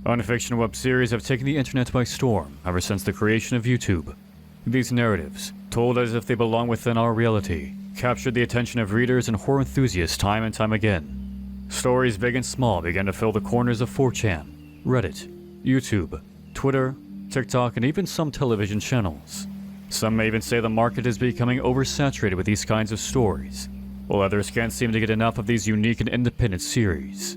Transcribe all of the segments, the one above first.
Unfiction web series have taken the internet by storm ever since the creation of YouTube. These narratives, told as if they belong within our reality, captured the attention of readers and horror enthusiasts time and time again. Stories big and small began to fill the corners of 4chan, Reddit, YouTube, Twitter, TikTok, and even some television channels. Some may even say the market is becoming oversaturated with these kinds of stories, while others can't seem to get enough of these unique and independent series.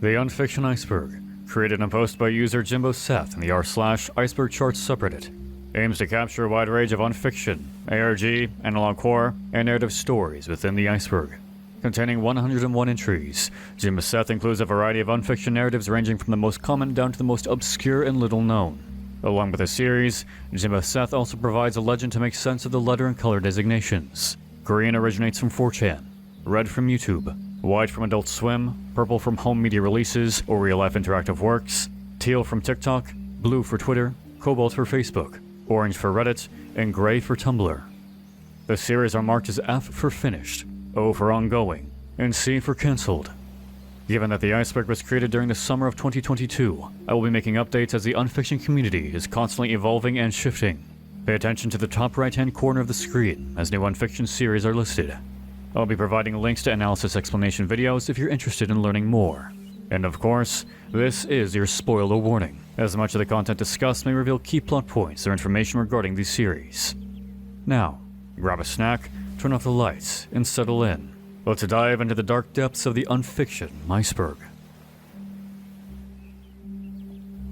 The Unfiction Iceberg, created and posted by user Jimbo Seth in the r/Iceberg Charts subreddit, aims to capture a wide range of unfiction, ARG, analog horror, and narrative stories within the iceberg. Containing 101 entries, Jimbo Seth includes a variety of unfiction narratives ranging from the most common down to the most obscure and little known. Along with the series, Jimbo Seth also provides a legend to make sense of the letter and color designations. Green originates from 4chan, red from YouTube, white from Adult Swim, purple from home media releases or real-life interactive works, teal from TikTok, blue for Twitter, cobalt for Facebook, orange for Reddit, and gray for Tumblr. The series are marked as F for finished, O for ongoing, and C for cancelled. Given that the iceberg was created during the summer of 2022, I will be making updates as the unfiction community is constantly evolving and shifting. Pay attention to the top right-hand corner of the screen as new unfiction series are listed. I'll be providing links to analysis explanation videos if you're interested in learning more. And of course, this is your spoiler warning, as much of the content discussed may reveal key plot points or information regarding these series. Now, grab a snack, turn off the lights, and settle in. Let's dive into the dark depths of the Unfiction Iceberg.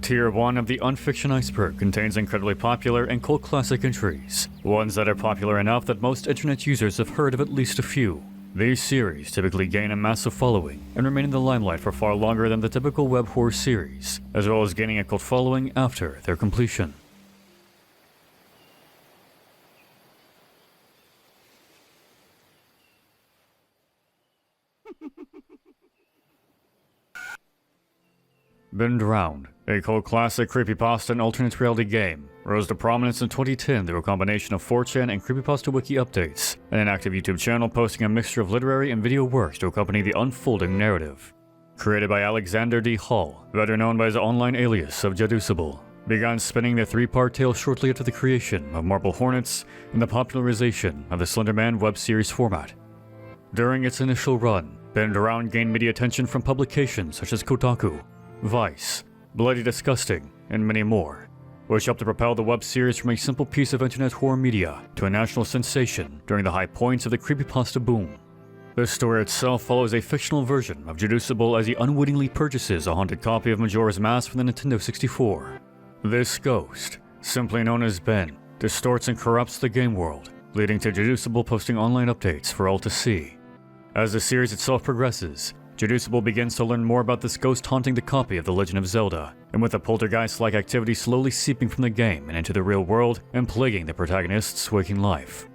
Tier 1 of the Unfiction Iceberg contains incredibly popular and cult classic entries, ones that are popular enough that most internet users have heard of at least a few. These series typically gain a massive following and remain in the limelight for far longer than the typical web horror series, as well as gaining a cult following after their completion. Been Drowned, a cult classic creepypasta and alternate reality game, rose to prominence in 2010 through a combination of 4chan and creepypasta wiki updates, and an active YouTube channel posting a mixture of literary and video works to accompany the unfolding narrative. Created by Alexander D. Hall, better known by his online alias of Jaducible, began spinning the three-part tale shortly after the creation of Marble Hornets and the popularization of the Slenderman web series format. During its initial run, Been Drowned gained media attention from publications such as Kotaku, Vice, Bloody Disgusting, and many more, which helped to propel the web series from a simple piece of internet horror media to a national sensation during the high points of the creepypasta boom. The story itself follows a fictional version of Jaducible as he unwittingly purchases a haunted copy of Majora's Mask from the Nintendo 64. This ghost, simply known as Ben, distorts and corrupts the game world, leading to Jaducible posting online updates for all to see. As the series itself progresses, Jaducible begins to learn more about this ghost haunting the copy of The Legend of Zelda, and with the poltergeist-like activity slowly seeping from the game and into the real world and plaguing the protagonist's waking life.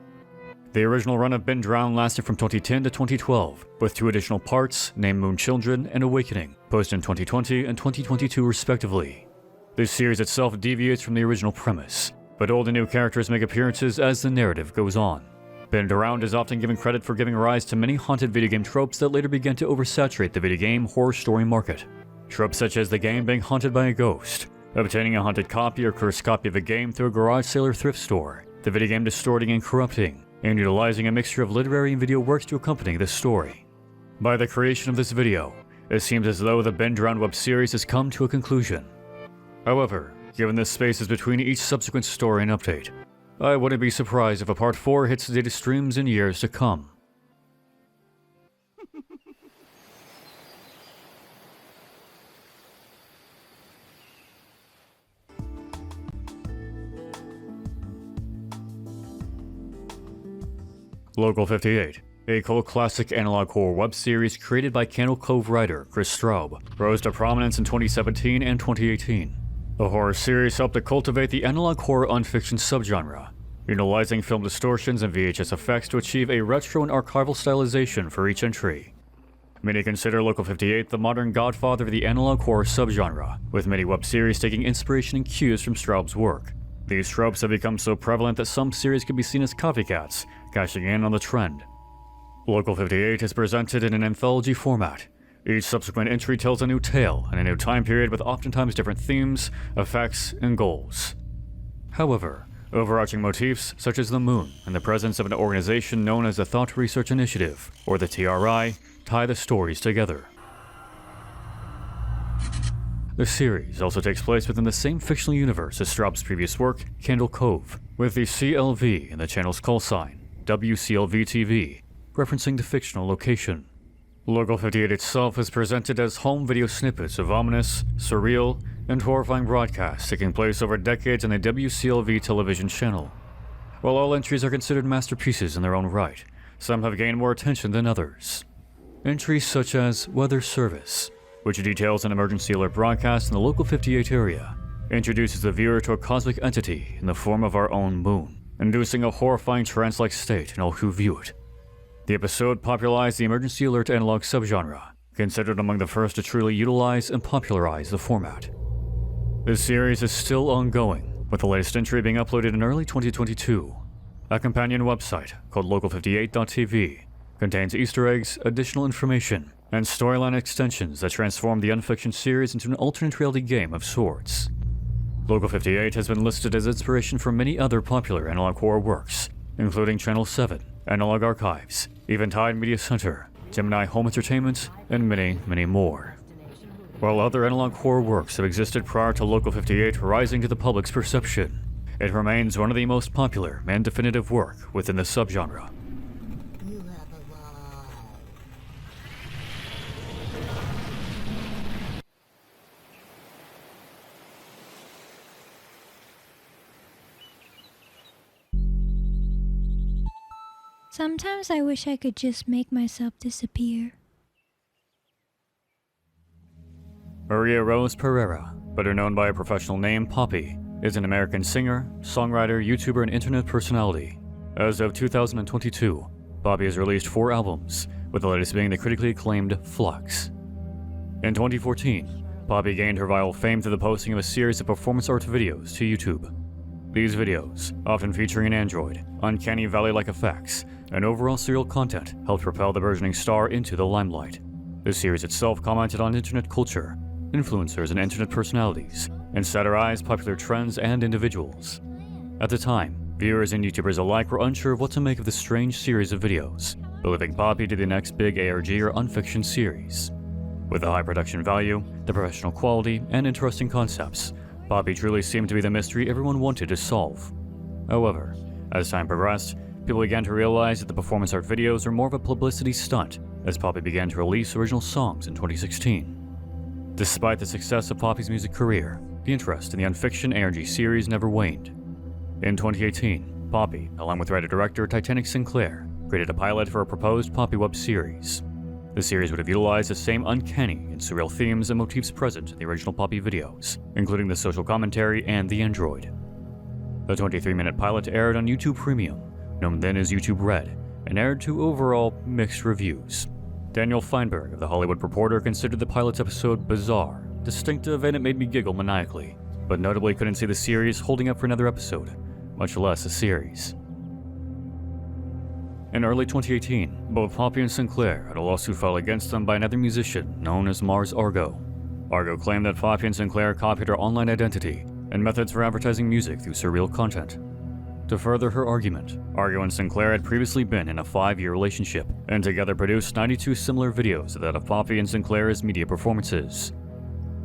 The original run of Been Drowned lasted from 2010 to 2012, with 2 additional parts, named Moon Children and Awakening, posted in 2020 and 2022 respectively. This series itself deviates from the original premise, but old and new characters make appearances as the narrative goes on. Been Drowned is often given credit for giving rise to many haunted video game tropes that later began to oversaturate the video game horror story market. Tropes such as the game being haunted by a ghost, obtaining a haunted copy or cursed copy of a game through a garage sale or thrift store, the video game distorting and corrupting, and utilizing a mixture of literary and video works to accompany this story. By the creation of this video, it seems as though the Been Drowned web series has come to a conclusion. However, given the spaces between each subsequent story and update, I wouldn't be surprised if a part 4 hits data streams in years to come. Local 58, a cult classic analog horror web series created by Candle Cove writer Chris Straub, rose to prominence in 2017 and 2018. The horror series helped to cultivate the analog horror unfiction subgenre, utilizing film distortions and VHS effects to achieve a retro and archival stylization for each entry. Many consider Local 58 the modern godfather of the analog horror subgenre, with many web series taking inspiration and cues from Straub's work. These tropes have become so prevalent that some series can be seen as copycats, cashing in on the trend. Local 58 is presented in an anthology format, Each subsequent entry tells a new tale in a new time period with oftentimes different themes, effects, and goals. However, overarching motifs such as the moon and the presence of an organization known as the Thought Research Initiative, or the TRI, tie the stories together. The series also takes place within the same fictional universe as Straub's previous work, Candle Cove, with the CLV in the channel's call sign, WCLV-TV, referencing the fictional location. Local 58 itself is presented as home video snippets of ominous, surreal, and horrifying broadcasts taking place over decades on the WCLV television channel. While all entries are considered masterpieces in their own right, some have gained more attention than others. Entries such as Weather Service, which details an emergency alert broadcast in the local 58 area, introduces the viewer to a cosmic entity in the form of our own moon, inducing a horrifying trance-like state in all who view it. The episode popularized the emergency alert analog subgenre, considered among the first to truly utilize and popularize the format. This series is still ongoing, with the latest entry being uploaded in early 2022. A companion website called Local58.tv contains Easter eggs, additional information, and storyline extensions that transform the Unfiction series into an alternate reality game of sorts. Local 58 has been listed as inspiration for many other popular analog horror works, including Channel 7, Analog Archives, Eventide Media Center, Gemini Home Entertainment, and many, many more. While other analog horror works have existed prior to Local 58 rising to the public's perception, it remains one of the most popular and definitive work within the subgenre. Sometimes I wish I could just make myself disappear. Maria Rose Pereira, better known by her professional name Poppy, is an American singer, songwriter, YouTuber, and internet personality. As of 2022, Poppy has released 4 albums, with the latest being the critically acclaimed Flux. In 2014, Poppy gained her viral fame through the posting of a series of performance art videos to YouTube. These videos, often featuring an android, uncanny valley-like effects, and overall surreal content, helped propel the burgeoning star into the limelight. The series itself commented on internet culture, influencers and internet personalities, and satirized popular trends and individuals. At the time, viewers and YouTubers alike were unsure of what to make of the strange series of videos, believing Poppy to be the next big ARG or Unfiction series. With the high production value, the professional quality, and interesting concepts, Poppy truly seemed to be the mystery everyone wanted to solve. However, as time progressed, people began to realize that the performance art videos were more of a publicity stunt, as Poppy began to release original songs in 2016. Despite the success of Poppy's music career, the interest in the Unfiction ARG series never waned. In 2018, Poppy, along with writer-director Titanic Sinclair, created a pilot for a proposed Poppy web series. The series would have utilized the same uncanny and surreal themes and motifs present in the original Poppy videos, including the social commentary and the android. The 23-minute pilot aired on YouTube Premium, known then as YouTube Red, and aired to overall mixed reviews. Daniel Feinberg of The Hollywood Reporter considered the pilot's episode bizarre, distinctive, and it made me giggle maniacally, but notably couldn't see the series holding up for another episode, much less a series. In early 2018, both Poppy and Sinclair had a lawsuit filed against them by another musician known as Mars Argo. Argo claimed that Poppy and Sinclair copied her online identity and methods for advertising music through surreal content. To further her argument, Argo and Sinclair had previously been in a 5-year relationship and together produced 92 similar videos to that of Poppy and Sinclair's media performances.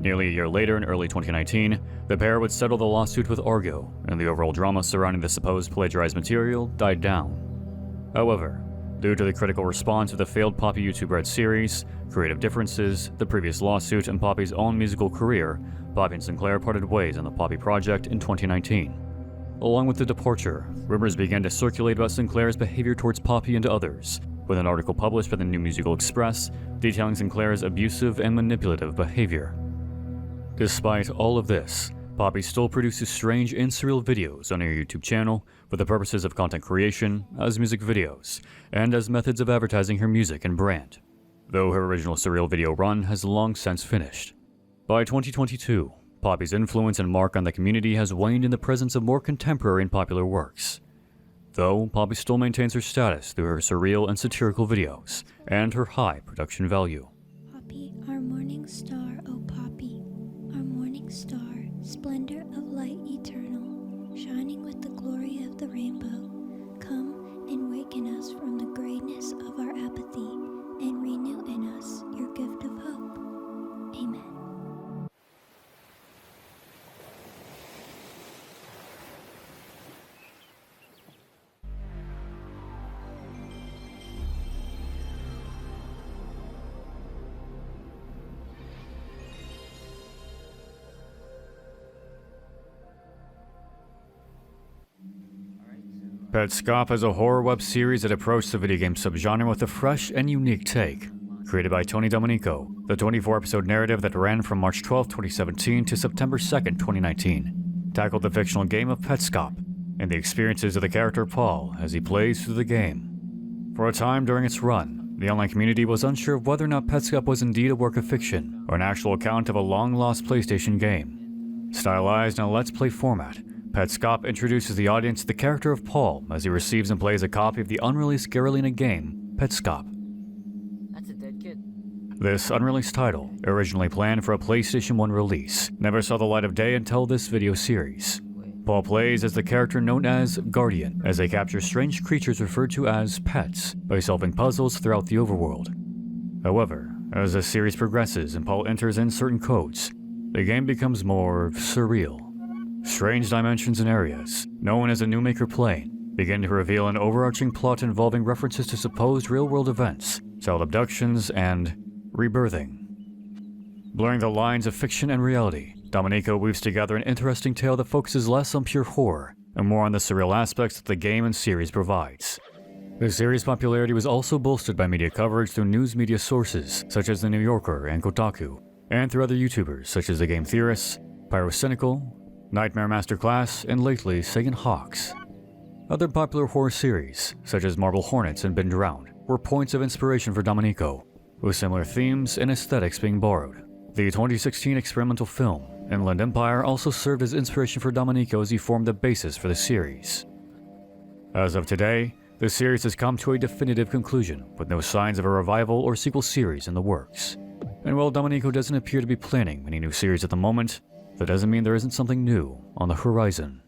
Nearly a year later, in early 2019, the pair would settle the lawsuit with Argo, and the overall drama surrounding the supposed plagiarized material died down. However, due to the critical response of the failed Poppy YouTube Red series, creative differences, the previous lawsuit, and Poppy's own musical career, Poppy and Sinclair parted ways on the Poppy project in 2019. Along with the departure, rumors began to circulate about Sinclair's behavior towards Poppy and others, with an article published by the New Musical Express detailing Sinclair's abusive and manipulative behavior. Despite all of this, Poppy still produces strange and surreal videos on her YouTube channel for the purposes of content creation, as music videos, and as methods of advertising her music and brand, though her original surreal video run has long since finished. By 2022, Poppy's influence and mark on the community has waned in the presence of more contemporary and popular works. Though, Poppy still maintains her status through her surreal and satirical videos, and her high production value. Poppy, our morning star, O Poppy, our morning star, splendor of light eternal, shining with the glory of the rainbow, come and waken us from the grayness of our apathy, and renew in us your gift of hope. Amen. Petscop is a horror web series that approached the video game subgenre with a fresh and unique take. Created by Tony Domenico, the 24-episode narrative that ran from March 12, 2017 to September 2, 2019, tackled the fictional game of Petscop and the experiences of the character Paul as he plays through the game. For a time during its run, the online community was unsure of whether or not Petscop was indeed a work of fiction or an actual account of a long-lost PlayStation game. Stylized in a Let's Play format, Petscop introduces the audience to the character of Paul as he receives and plays a copy of the unreleased Garalina game, Petscop. That's a dead kid. This unreleased title, originally planned for a PlayStation 1 release, never saw the light of day until this video series. Paul plays as the character known as Guardian, as they capture strange creatures referred to as pets by solving puzzles throughout the overworld. However, as the series progresses and Paul enters in certain codes, the game becomes more surreal. Strange dimensions and areas, known as a Newmaker Plane, begin to reveal an overarching plot involving references to supposed real-world events, child abductions, and rebirthing. Blurring the lines of fiction and reality, Domenico weaves together an interesting tale that focuses less on pure horror and more on the surreal aspects that the game and series provides. The series' popularity was also bolstered by media coverage through news media sources such as The New Yorker and Kotaku, and through other YouTubers such as The Game Theorists, Pyrocynical, Nightmare Masterclass, and lately Sagan Hawks. Other popular horror series, such as Marble Hornets and Been Drowned, were points of inspiration for Domenico, with similar themes and aesthetics being borrowed. The 2016 experimental film, Inland Empire, also served as inspiration for Domenico as he formed the basis for the series. As of today, the series has come to a definitive conclusion, with no signs of a revival or sequel series in the works. And while Domenico doesn't appear to be planning any new series at the moment, that doesn't mean there isn't something new on the horizon.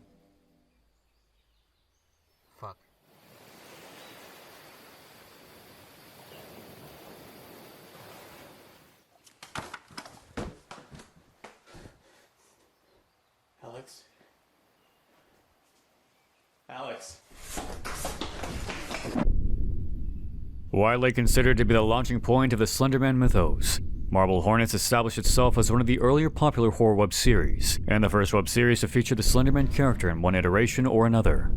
Fuck. Alex? Alex? Widely considered to be the launching point of the Slenderman mythos, Marble Hornets established itself as one of the earlier popular horror web series, and the first web series to feature the Slenderman character in one iteration or another.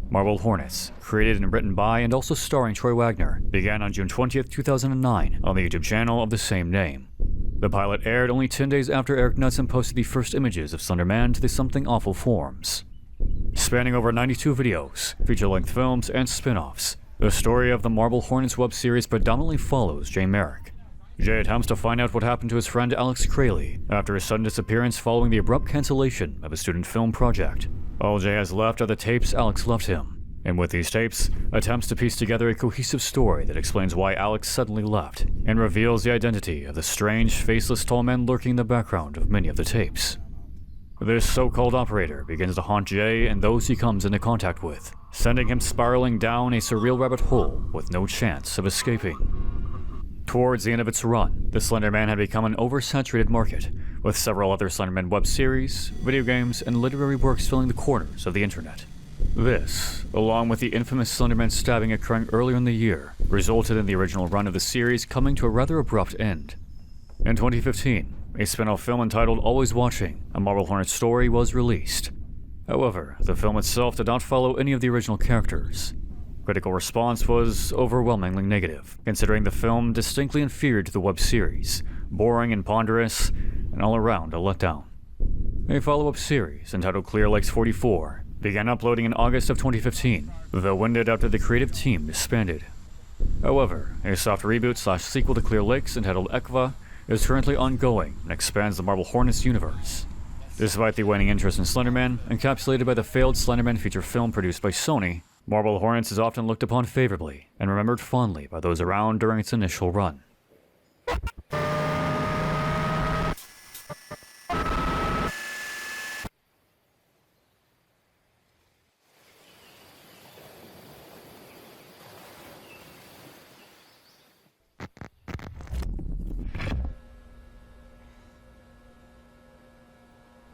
Marble Hornets, created and written by and also starring Troy Wagner, began on June 20th, 2009 on the YouTube channel of the same name. The pilot aired only 10 days after Eric Knudsen posted the first images of Slenderman to the Something Awful forums. Spanning over 92 videos, feature-length films, and spin-offs, the story of the Marble Hornets web series predominantly follows Jay Merrick. Jay attempts to find out what happened to his friend Alex Crayley after his sudden disappearance following the abrupt cancellation of a student film project. All Jay has left are the tapes Alex left him, and with these tapes, attempts to piece together a cohesive story that explains why Alex suddenly left, and reveals the identity of the strange, faceless tall man lurking in the background of many of the tapes. This so-called operator begins to haunt Jay and those he comes into contact with, sending him spiraling down a surreal rabbit hole with no chance of escaping. Towards the end of its run, the Slenderman had become an oversaturated market, with several other Slenderman web series, video games, and literary works filling the corners of the internet. This, along with the infamous Slenderman stabbing occurring earlier in the year, resulted in the original run of the series coming to a rather abrupt end. In 2015, a spin-off film entitled Always Watching, a Marble Hornet story was released. However, the film itself did not follow any of the original characters. Critical response was overwhelmingly negative, considering the film distinctly inferior to the web series, boring and ponderous, and all around a letdown. A follow-up series entitled Clear Lakes 44 began uploading in August of 2015, though ended after the creative team disbanded. However, a soft reboot/sequel to Clear Lakes entitled Ekva is currently ongoing and expands the Marble Hornets universe. Despite the waning interest in Slenderman, encapsulated by the failed Slenderman feature film produced by Sony, Marble Hornets is often looked upon favorably and remembered fondly by those around during its initial run.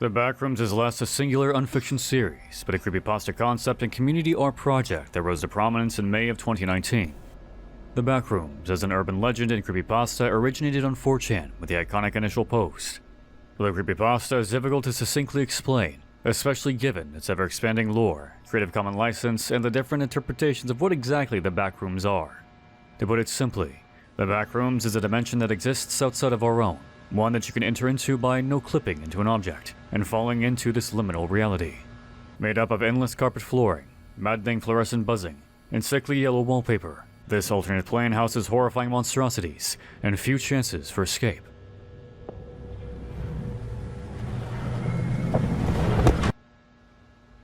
The Backrooms is less a singular unfiction series, but a creepypasta concept and community art project that rose to prominence in May of 2019. The Backrooms, as an urban legend and creepypasta, originated on 4chan with the iconic initial post. The creepypasta is difficult to succinctly explain, especially given its ever-expanding lore, Creative Commons license, and the different interpretations of what exactly the Backrooms are. To put it simply, the Backrooms is a dimension that exists outside of our own, one that you can enter into by no-clipping into an object and falling into this liminal reality. Made up of endless carpet flooring, maddening fluorescent buzzing, and sickly yellow wallpaper, this alternate plane houses horrifying monstrosities and few chances for escape.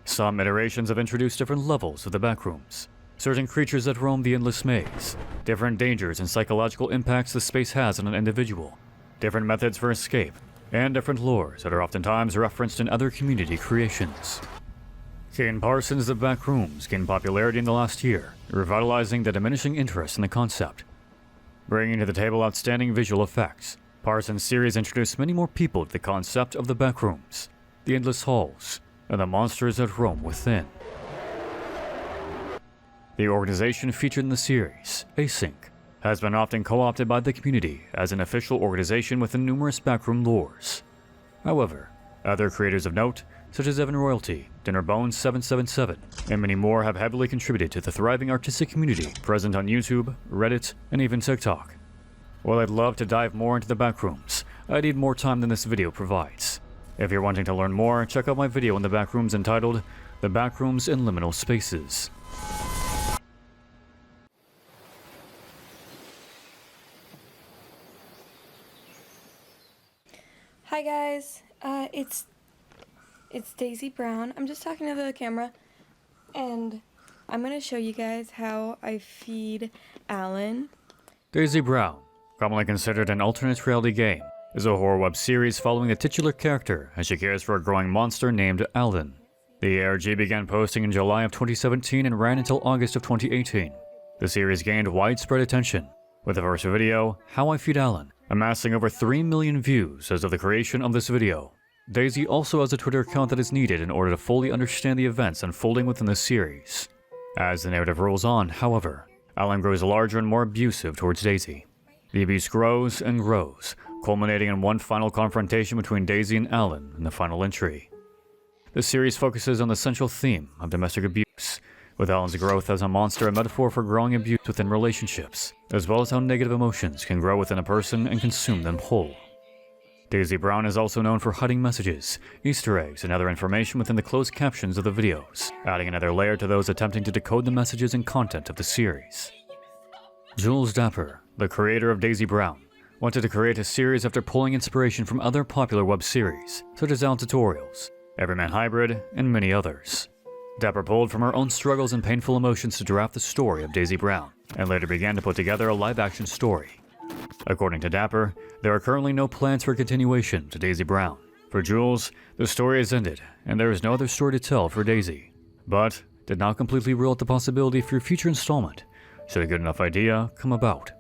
Some iterations have introduced different levels of the Backrooms, certain creatures that roam the endless maze, different dangers and psychological impacts the space has on an individual, different methods for escape, and different lores that are oftentimes referenced in other community creations. Kane Parsons' The Backrooms gained popularity in the last year, revitalizing the diminishing interest in the concept. Bringing to the table outstanding visual effects, Parsons' series introduced many more people to the concept of the Backrooms, the endless halls, and the monsters that roam within. The organization featured in the series, Async, has been often co-opted by the community as an official organization within numerous backroom lores. However, other creators of note, such as Evan Royalty, Dinnerbones777, and many more have heavily contributed to the thriving artistic community present on YouTube, Reddit, and even TikTok. While I'd love to dive more into the Backrooms, I need more time than this video provides. If you're wanting to learn more, check out my video on the Backrooms entitled The Backrooms in Liminal Spaces. Hi guys, it's Daisy Brown. I'm just talking to the camera, and I'm gonna show you guys how I feed Alan. Daisy Brown, commonly considered an alternate reality game, is a horror web series following the titular character as she cares for a growing monster named Alan. The ARG began posting in July of 2017 and ran until August of 2018. The series gained widespread attention, with the first video, How I Feed Alan, amassing over 3 million views as of the creation of this video. Daisy also has a Twitter account that is needed in order to fully understand the events unfolding within the series. As the narrative rolls on, however, Alan grows larger and more abusive towards Daisy. The abuse grows and grows, culminating in one final confrontation between Daisy and Alan in the final entry. The series focuses on the central theme of domestic abuse, with Alan's growth as a monster a metaphor for growing abuse within relationships, as well as how negative emotions can grow within a person and consume them whole. Daisy Brown is also known for hiding messages, Easter eggs, and other information within the closed captions of the videos, adding another layer to those attempting to decode the messages and content of the series. Jules Dapper, the creator of Daisy Brown, wanted to create a series after pulling inspiration from other popular web series, such as Alan Tutorials, Everyman Hybrid, and many others. Dapper pulled from her own struggles and painful emotions to draft the story of Daisy Brown, and later began to put together a live-action story. According to Dapper, there are currently no plans for continuation to Daisy Brown. For Jules, the story has ended, and there is no other story to tell for Daisy, but did not completely rule out the possibility for a future installment, should a good enough idea come about.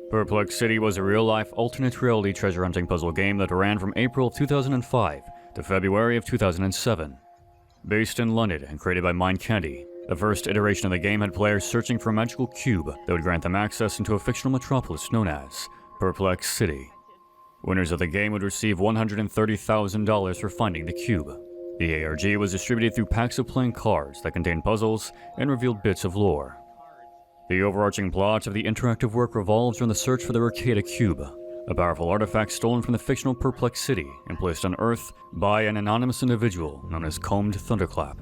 Perplex City was a real-life alternate reality treasure hunting puzzle game that ran from April of 2005 to February of 2007. Based in London and created by Mind Candy, the first iteration of the game had players searching for a magical cube that would grant them access into a fictional metropolis known as Perplex City. Winners of the game would receive $130,000 for finding the cube. The ARG was distributed through packs of playing cards that contained puzzles and revealed bits of lore. The overarching plot of the interactive work revolves around the search for the Arcada Cube, a powerful artifact stolen from the fictional Perplex City and placed on Earth by an anonymous individual known as Combed Thunderclap.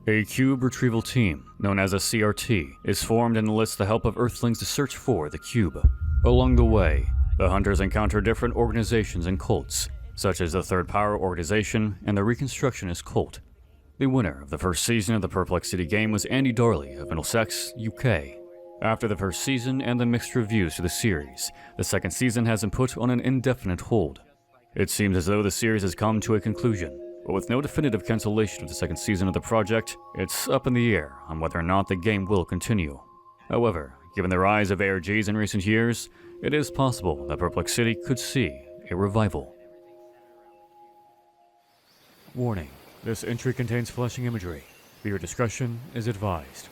A cube retrieval team, known as a CRT, is formed and enlists the help of Earthlings to search for the cube. Along the way, the hunters encounter different organizations and cults, such as the Third Power Organization and the Reconstructionist Cult. The winner of the first season of the Perplex City game was Andy Darley of Middlesex, UK. After the first season and the mixed reviews to the series, the second season has been put on an indefinite hold. It seems as though the series has come to a conclusion, but with no definitive cancellation of the second season of the project, it's up in the air on whether or not the game will continue. However, given the rise of ARGs in recent years, it is possible that Perplex City could see a revival. Warning, this entry contains flashing imagery. Viewer discretion is advised.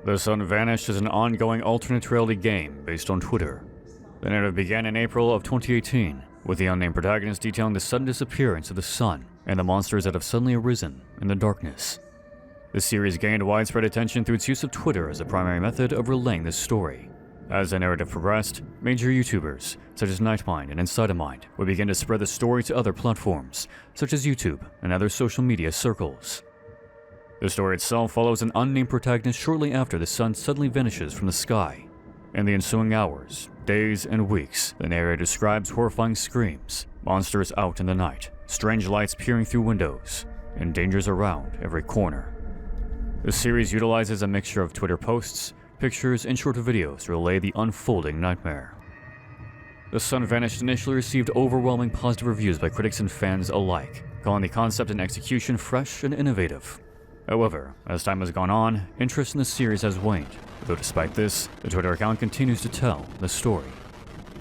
The Sun Vanished is an ongoing alternate reality game based on Twitter. The narrative began in April of 2018, with the unnamed protagonist detailing the sudden disappearance of the sun and the monsters that have suddenly arisen in the darkness. The series gained widespread attention through its use of Twitter as the primary method of relaying this story. As the narrative progressed, major YouTubers, such as Nightmind and Insidamind, would begin to spread the story to other platforms, such as YouTube and other social media circles. The story itself follows an unnamed protagonist shortly after the sun suddenly vanishes from the sky. In the ensuing hours, days, and weeks, the narrator describes horrifying screams, monsters out in the night, strange lights peering through windows, and dangers around every corner. The series utilizes a mixture of Twitter posts, pictures, and short videos to relay the unfolding nightmare. The Sun Vanished initially received overwhelming positive reviews by critics and fans alike, calling the concept and execution fresh and innovative. However, as time has gone on, interest in the series has waned, though despite this, the Twitter account continues to tell the story.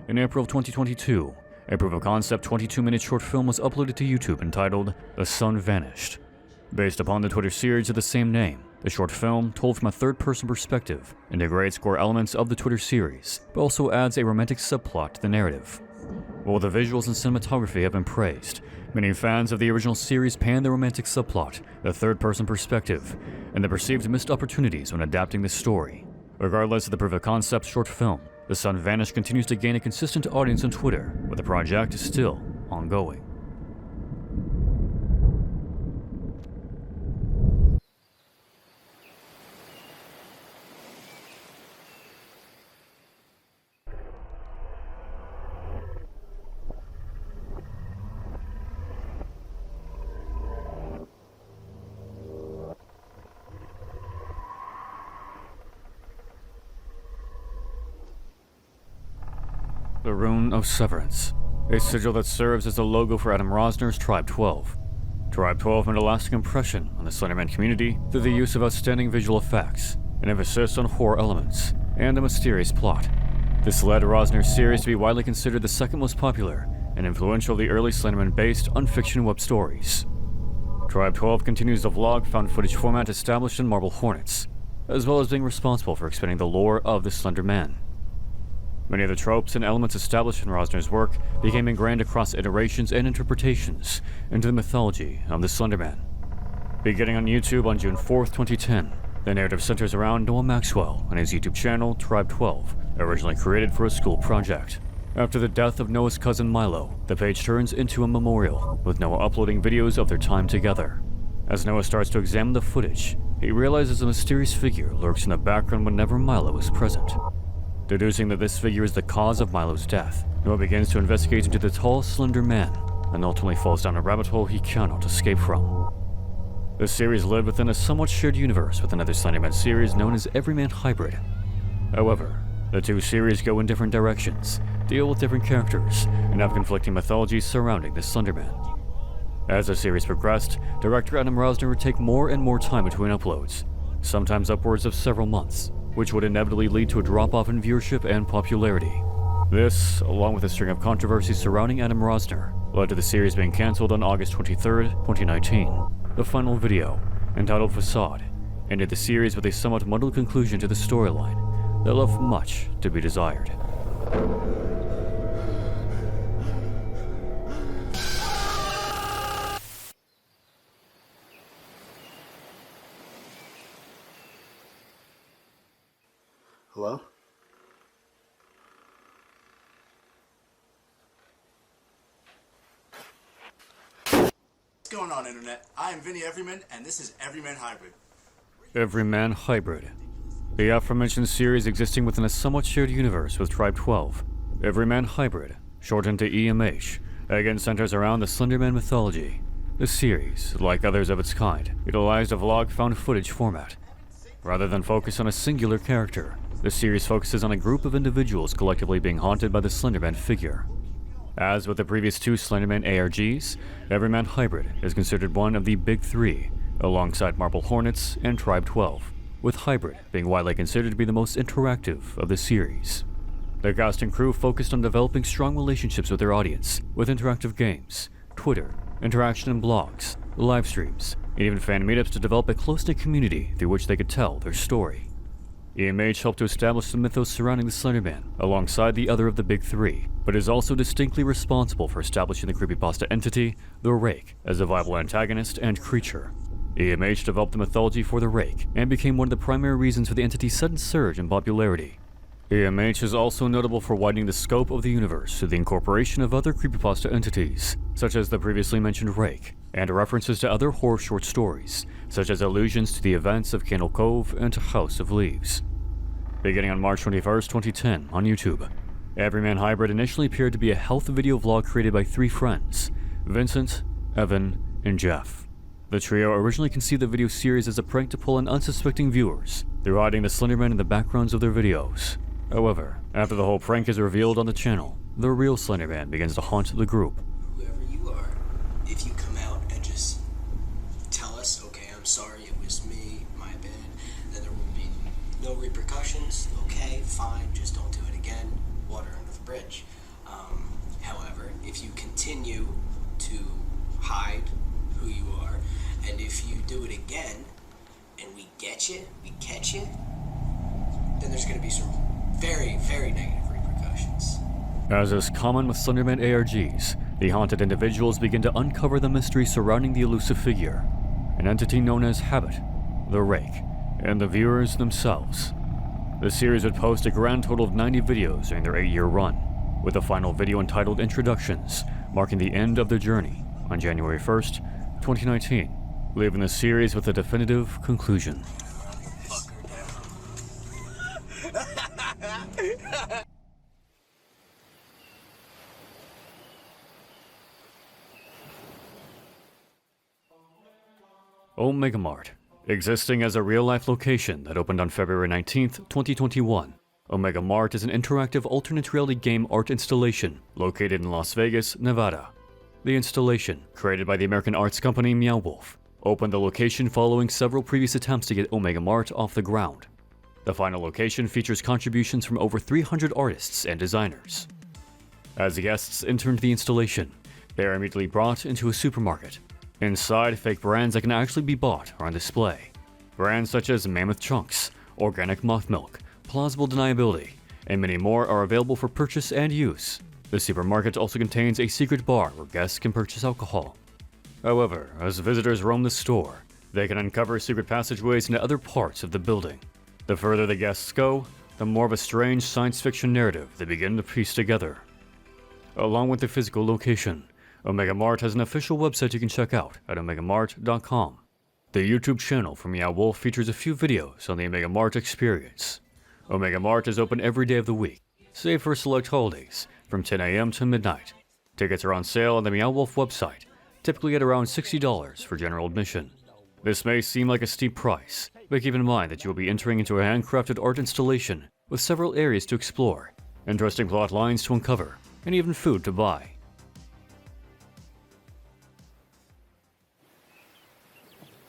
In April of 2022, a proof-of-concept 22-minute short film was uploaded to YouTube entitled The Sun Vanished. Based upon the Twitter series of the same name, the short film, told from a third-person perspective, integrates core elements of the Twitter series, but also adds a romantic subplot to the narrative. While the visuals and cinematography have been praised, many fans of the original series pan the romantic subplot, the third-person perspective, and the perceived missed opportunities when adapting the story. Regardless of the proof-of-concept short film, The Sun Vanished continues to gain a consistent audience on Twitter, with the project still ongoing. The Rune of Severance, a sigil that serves as the logo for Adam Rosner's Tribe 12. Tribe 12 made a lasting impression on the Slenderman community through the use of outstanding visual effects, an emphasis on horror elements, and a mysterious plot. This led Rosner's series to be widely considered the second most popular and influential of the early Slenderman-based Unfiction web stories. Tribe 12 continues the vlog found footage format established in Marble Hornets, as well as being responsible for expanding the lore of the Slender Man. Many of the tropes and elements established in Rosner's work became ingrained across iterations and interpretations into the mythology of the Slender Man. Beginning on YouTube on June 4th, 2010, the narrative centers around Noah Maxwell and his YouTube channel, Tribe 12, originally created for a school project. After the death of Noah's cousin Milo, the page turns into a memorial, with Noah uploading videos of their time together. As Noah starts to examine the footage, he realizes a mysterious figure lurks in the background whenever Milo is present. Deducing that this figure is the cause of Milo's death, Noah begins to investigate into the tall, slender man, and ultimately falls down a rabbit hole he cannot escape from. The series lived within a somewhat shared universe with another Slenderman series known as Everyman Hybrid. However, the two series go in different directions, deal with different characters, and have conflicting mythologies surrounding the Slenderman. As the series progressed, director Adam Rosner would take more and more time between uploads, sometimes upwards of several months, which would inevitably lead to a drop-off in viewership and popularity. This, along with a string of controversies surrounding Adam Rosner, led to the series being cancelled on August 23rd, 2019. The final video, entitled Facade, ended the series with a somewhat muddled conclusion to the storyline that left much to be desired. Hello? What's going on, Internet? I am Vinny Everyman, and this is Everyman Hybrid. Everyman Hybrid. The aforementioned series existing within a somewhat shared universe with Tribe 12. Everyman Hybrid, shortened to EMH, again centers around the Slenderman mythology. The series, like others of its kind, utilized a vlog found footage format. Rather than focus on a singular character, the series focuses on a group of individuals collectively being haunted by the Slenderman figure. As with the previous two Slenderman ARGs, Everyman Hybrid is considered one of the big three, alongside Marble Hornets and Tribe 12, with Hybrid being widely considered to be the most interactive of the series. The cast and crew focused on developing strong relationships with their audience, with interactive games, Twitter, interaction in blogs, live streams, and even fan meetups to develop a close-knit community through which they could tell their story. EMH helped to establish the mythos surrounding the Slenderman alongside the other of the big three, but is also distinctly responsible for establishing the creepypasta entity, the Rake, as a viable antagonist and creature. EMH developed the mythology for the Rake and became one of the primary reasons for the entity's sudden surge in popularity. EMH is also notable for widening the scope of the universe through the incorporation of other creepypasta entities, such as the previously mentioned Rake, and references to other horror short stories, such as allusions to the events of Candle Cove and House of Leaves. Beginning on March 21st, 2010, on YouTube, Everyman Hybrid initially appeared to be a health video vlog created by three friends, Vincent, Evan, and Jeff. The trio originally conceived the video series as a prank to pull in unsuspecting viewers through hiding the Slenderman in the backgrounds of their videos. However, after the whole prank is revealed on the channel, the real Slenderman begins to haunt the group. Whoever you are, if you come out and just tell us, okay, I'm sorry, it was me, my bad, then there will be no repercussions, okay, fine, just don't do it again, water under the bridge. However, if you continue to hide who you are, and if you do it again, and we catch you, then there's going to be some very, very negative repercussions. As is common with Slenderman ARGs, the haunted individuals begin to uncover the mystery surrounding the elusive figure, an entity known as Habit, the Rake, and the viewers themselves. The series would post a grand total of 90 videos during their 8-year run, with the final video entitled Introductions, marking the end of their journey on January 1st, 2019, leaving the series with a definitive conclusion. Omega Mart. Existing as a real-life location that opened on February 19th, 2021, Omega Mart is an interactive alternate reality game art installation located in Las Vegas, Nevada. The installation, created by the American arts company Meow Wolf, opened the location following several previous attempts to get Omega Mart off the ground. The final location features contributions from over 300 artists and designers. As the guests enter the installation, they are immediately brought into a supermarket. Inside, fake brands that can actually be bought are on display. Brands such as Mammoth Chunks, Organic Moth Milk, Plausible Deniability, and many more are available for purchase and use. The supermarket also contains a secret bar where guests can purchase alcohol. However, as visitors roam the store, they can uncover secret passageways into other parts of the building. The further the guests go, the more of a strange science fiction narrative they begin to piece together. Along with the physical location, Omega Mart has an official website you can check out at omegamart.com. The YouTube channel for Meow Wolf features a few videos on the Omega Mart experience. Omega Mart is open every day of the week, save for select holidays, from 10 a.m. to midnight. Tickets are on sale on the Meow Wolf website, typically at around $60 for general admission. This may seem like a steep price, but keep in mind that you will be entering into a handcrafted art installation with several areas to explore, interesting plot lines to uncover, and even food to buy.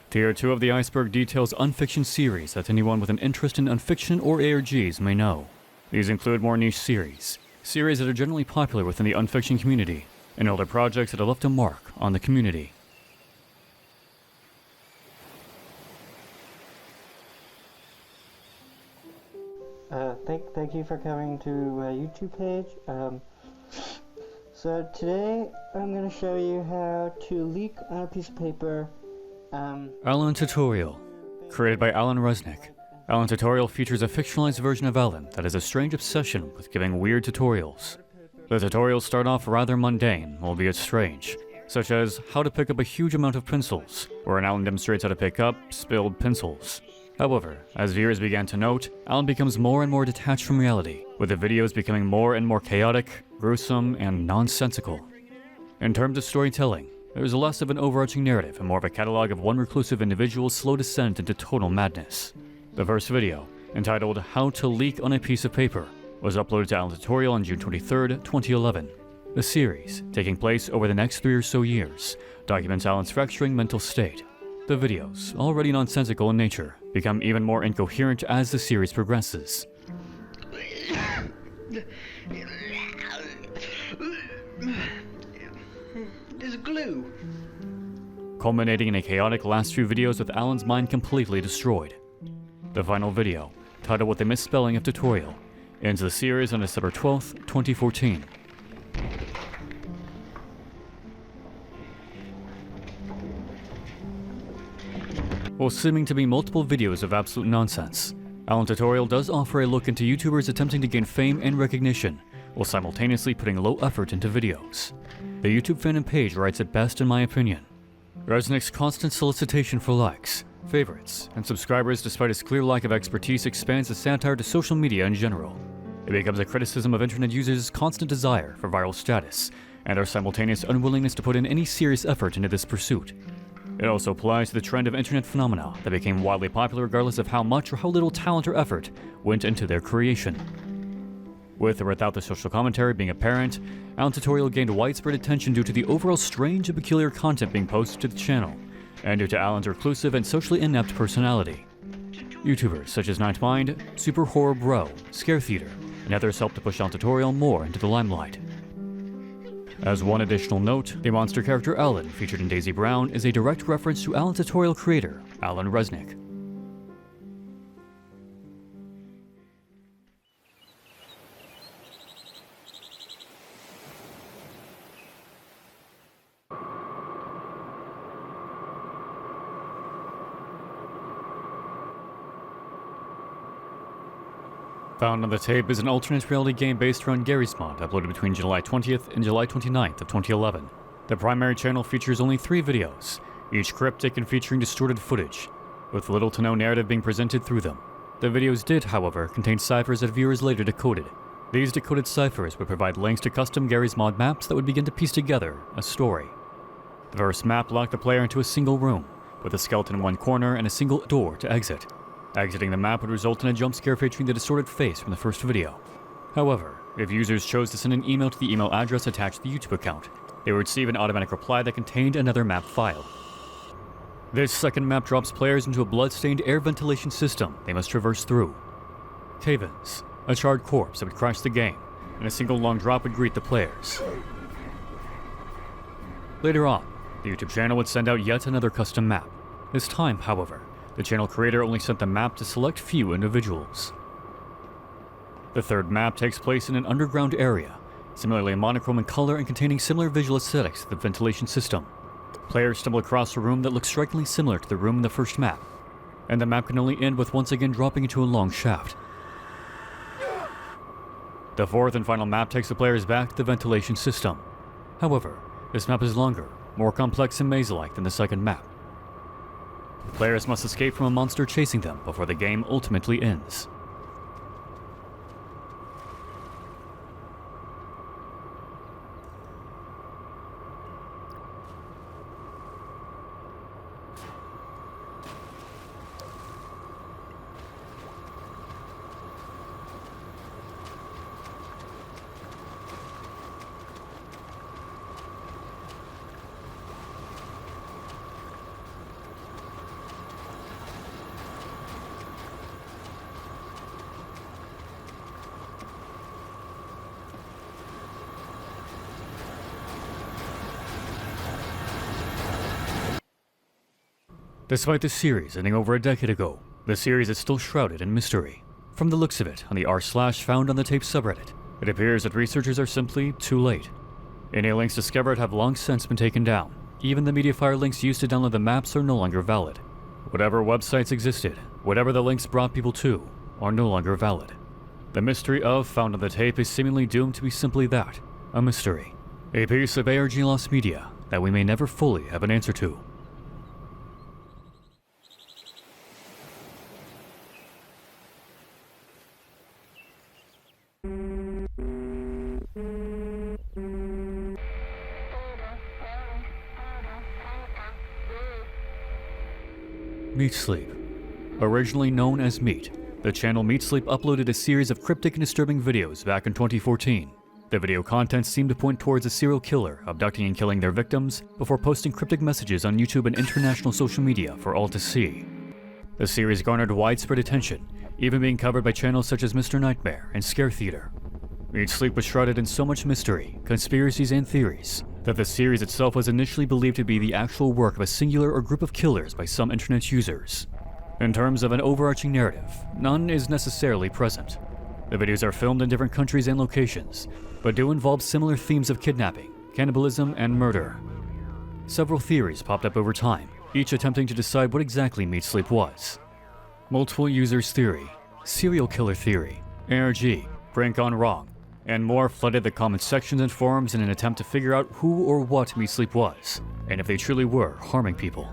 Tier 2 of the Iceberg details Unfiction series that anyone with an interest in Unfiction or ARGs may know. These include more niche series that are generally popular within the Unfiction community, and older projects that have left a mark on the community. Thank you for coming to my YouTube page. So today I'm going to show you how to leak on a piece of paper. Alan Tutorial. Created by Alan Resnick, Alan Tutorial features a fictionalized version of Alan that has a strange obsession with giving weird tutorials. The tutorials start off rather mundane, albeit strange, such as how to pick up a huge amount of pencils, where Alan demonstrates how to pick up spilled pencils. However, as viewers began to note, Alan becomes more and more detached from reality, with the videos becoming more and more chaotic, gruesome, and nonsensical. In terms of storytelling, There's less of an overarching narrative and more of a catalog of one reclusive individual's slow descent into total madness. The first video, entitled How to Leak on a Piece of Paper, was uploaded to Alan Tutorial on June 23, 2011. The series, taking place over the next 3 or so years, documents Alan's fracturing mental state. The videos, already nonsensical in nature, become even more incoherent as the series progresses. There's glue. Culminating in a chaotic last few videos with Alan's mind completely destroyed. The final video, titled with a misspelling of tutorial, ends the series on December 12, 2014. While seeming to be multiple videos of absolute nonsense, Alan Tutorial does offer a look into YouTubers attempting to gain fame and recognition, while simultaneously putting low effort into videos. The YouTube fandom page writes it best in my opinion. Resnick's constant solicitation for likes, favorites, and subscribers despite his clear lack of expertise expands the satire to social media in general. It becomes a criticism of internet users' constant desire for viral status, and their simultaneous unwillingness to put in any serious effort into this pursuit. It also applies to the trend of internet phenomena that became wildly popular regardless of how much or how little talent or effort went into their creation. With or without the social commentary being apparent, Alan Tutorial gained widespread attention due to the overall strange and peculiar content being posted to the channel, and due to Alan's reclusive and socially inept personality. YouTubers such as Nightmind, Super Horror Bro, Scare Theater, and others helped to push Alan Tutorial more into the limelight. As one additional note, the monster character Alan, featured in Daisy Brown, is a direct reference to Alan Tutorial creator, Alan Resnick. Found on the Tape is an alternate reality game based around Gary's Mod, uploaded between July 20th and July 29th of 2011. The primary channel features only 3 videos, each cryptic and featuring distorted footage, with little to no narrative being presented through them. The videos did, however, contain ciphers that viewers later decoded. These decoded ciphers would provide links to custom Gary's Mod maps that would begin to piece together a story. The first map locked the player into a single room, with a skeleton in one corner and a single door to exit. Exiting the map would result in a jump scare featuring the distorted face from the first video. However, if users chose to send an email to the email address attached to the YouTube account, they would receive an automatic reply that contained another map file. This second map drops players into a blood-stained air ventilation system they must traverse through. Cave-ins, a charred corpse that would crash the game, and a single long drop would greet the players. Later on, the YouTube channel would send out yet another custom map. This time, however, the channel creator only sent the map to select few individuals. The third map takes place in an underground area, similarly monochrome in color and containing similar visual aesthetics to the ventilation system. Players stumble across a room that looks strikingly similar to the room in the first map, and the map can only end with once again dropping into a long shaft. The fourth and final map takes the players back to the ventilation system. However, this map is longer, more complex and maze-like than the second map. The players must escape from a monster chasing them before the game ultimately ends. Despite the series ending over a decade ago, the series is still shrouded in mystery. From the looks of it on the r/found on the tape subreddit, it appears that researchers are simply too late. Any links discovered have long since been taken down. Even the Mediafire links used to download the maps are no longer valid. Whatever websites existed, whatever the links brought people to, are no longer valid. The mystery of Found on the Tape is seemingly doomed to be simply that, a mystery. A piece of ARG lost media that we may never fully have an answer to. Meat Sleep. Originally known as Meat, the channel Meat Sleep uploaded a series of cryptic and disturbing videos back in 2014. The video content seemed to point towards a serial killer abducting and killing their victims before posting cryptic messages on YouTube and international social media for all to see. The series garnered widespread attention, even being covered by channels such as Mr. Nightmare and Scare Theater. Meat Sleep was shrouded in so much mystery, conspiracies, and theories that the series itself was initially believed to be the actual work of a singular or group of killers by some internet users. In terms of an overarching narrative, none is necessarily present. The videos are filmed in different countries and locations, but do involve similar themes of kidnapping, cannibalism, and murder. Several theories popped up over time, each attempting to decide what exactly Meat Sleep was. Multiple users theory, serial killer theory, ARG, prank gone wrong, and more flooded the comment sections and forums in an attempt to figure out who or what Meat Sleep was, and if they truly were harming people.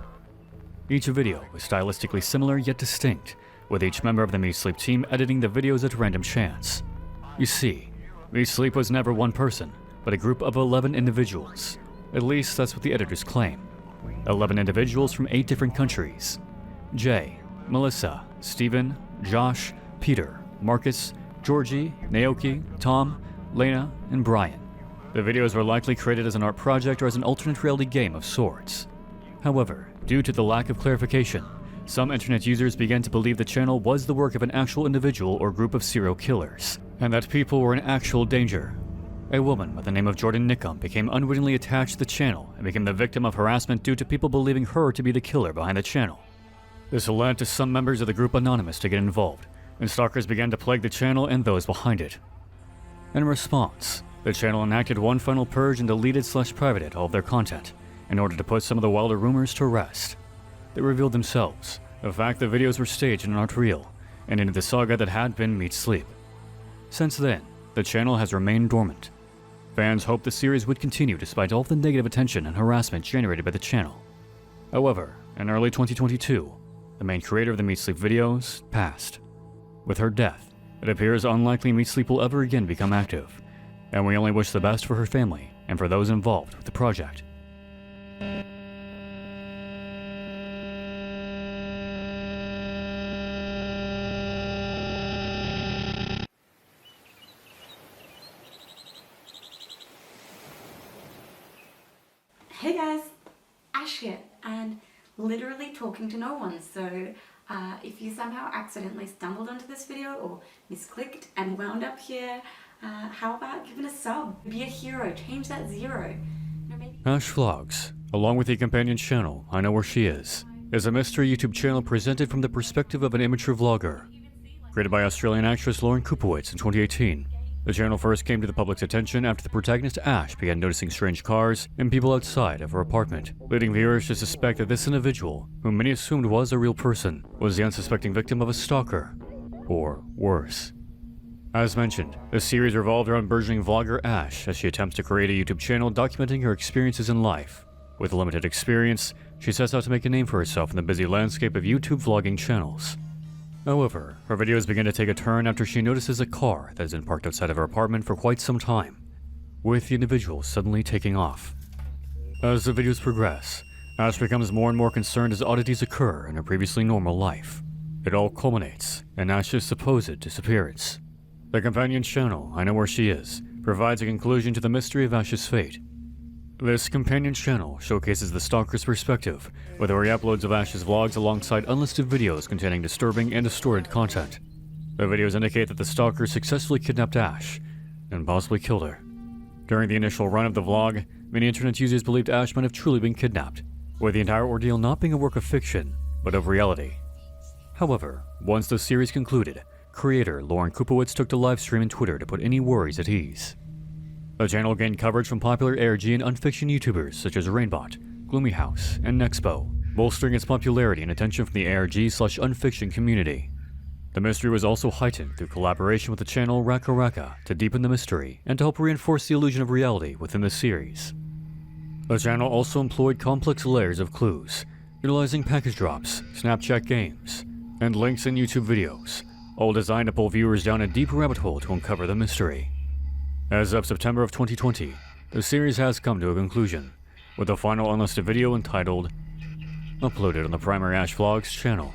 Each video was stylistically similar yet distinct, with each member of the Meat Sleep team editing the videos at random chance. You see, Meat Sleep was never one person, but a group of 11 individuals. At least that's what the editors claim. 11 individuals from 8 different countries. Jay, Melissa, Steven, Josh, Peter, Marcus, Georgie, Naoki, Tom, Lena, and Brian. The videos were likely created as an art project or as an alternate reality game of sorts. However, due to the lack of clarification, some internet users began to believe the channel was the work of an actual individual or group of serial killers, and that people were in actual danger. A woman by the name of Jordan Nickum became unwittingly attached to the channel and became the victim of harassment due to people believing her to be the killer behind the channel. This led to some members of the group Anonymous to get involved, and stalkers began to plague the channel and those behind it. In response, the channel enacted one final purge and deleted/privated all of their content in order to put some of the wilder rumors to rest. They revealed themselves, the fact that videos were staged and not real, and ended the saga that had been Meat Sleep. Since then, the channel has remained dormant. Fans hoped the series would continue despite all of the negative attention and harassment generated by the channel. However, in early 2022, the main creator of the Meat Sleep videos passed. With her death, it appears unlikely Meat Sleep will ever again become active, and we only wish the best for her family and for those involved with the project. Hey guys, Ash here, and literally talking to no one, so if you somehow accidentally stumbled onto this video or misclicked and wound up here, how about giving a sub? Be a hero, change that 0. Ash Vlogs, along with the companion channel I Know Where She Is a mystery YouTube channel presented from the perspective of an amateur vlogger. Created by Australian actress Lauren Kupowitz in 2018, the channel first came to the public's attention after the protagonist Ash began noticing strange cars and people outside of her apartment, leading viewers to suspect that this individual, whom many assumed was a real person, was the unsuspecting victim of a stalker, or worse. As mentioned, the series revolved around burgeoning vlogger Ash as she attempts to create a YouTube channel documenting her experiences in life. With limited experience, she sets out to make a name for herself in the busy landscape of YouTube vlogging channels. However, her videos begin to take a turn after she notices a car that has been parked outside of her apartment for quite some time, with the individual suddenly taking off. As the videos progress, Ash becomes more and more concerned as oddities occur in her previously normal life. It all culminates in Ash's supposed disappearance. The companion channel, I Know Where She Is, provides a conclusion to the mystery of Ash's fate. This companion channel showcases the stalker's perspective, with re-uploads of Ash's vlogs alongside unlisted videos containing disturbing and distorted content. The videos indicate that the stalker successfully kidnapped Ash, and possibly killed her. During the initial run of the vlog, many internet users believed Ash might have truly been kidnapped, with the entire ordeal not being a work of fiction, but of reality. However, once the series concluded, creator Lauren Kupowitz took to livestream and Twitter to put any worries at ease. The channel gained coverage from popular ARG and Unfiction YouTubers such as Rainbot, Gloomy House, and Nexpo, bolstering its popularity and attention from the ARG/Unfiction community. The mystery was also heightened through collaboration with the channel Raka Raka to deepen the mystery and to help reinforce the illusion of reality within the series. The channel also employed complex layers of clues, utilizing package drops, Snapchat games, and links in YouTube videos, all designed to pull viewers down a deep rabbit hole to uncover the mystery. As of September of 2020, the series has come to a conclusion, with a final unlisted video entitled uploaded on the primary Ash Vlogs channel.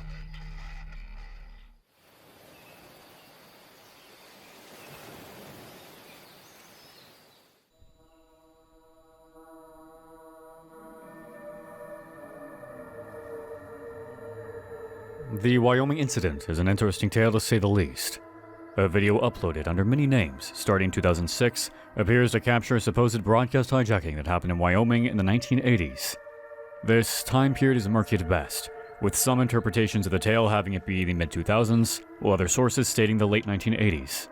The Wyoming incident is an interesting tale to say the least. A video uploaded under many names starting in 2006 appears to capture a supposed broadcast hijacking that happened in Wyoming in the 1980s. This time period is murky at best, with some interpretations of the tale having it be the mid-2000s, while other sources stating the late 1980s.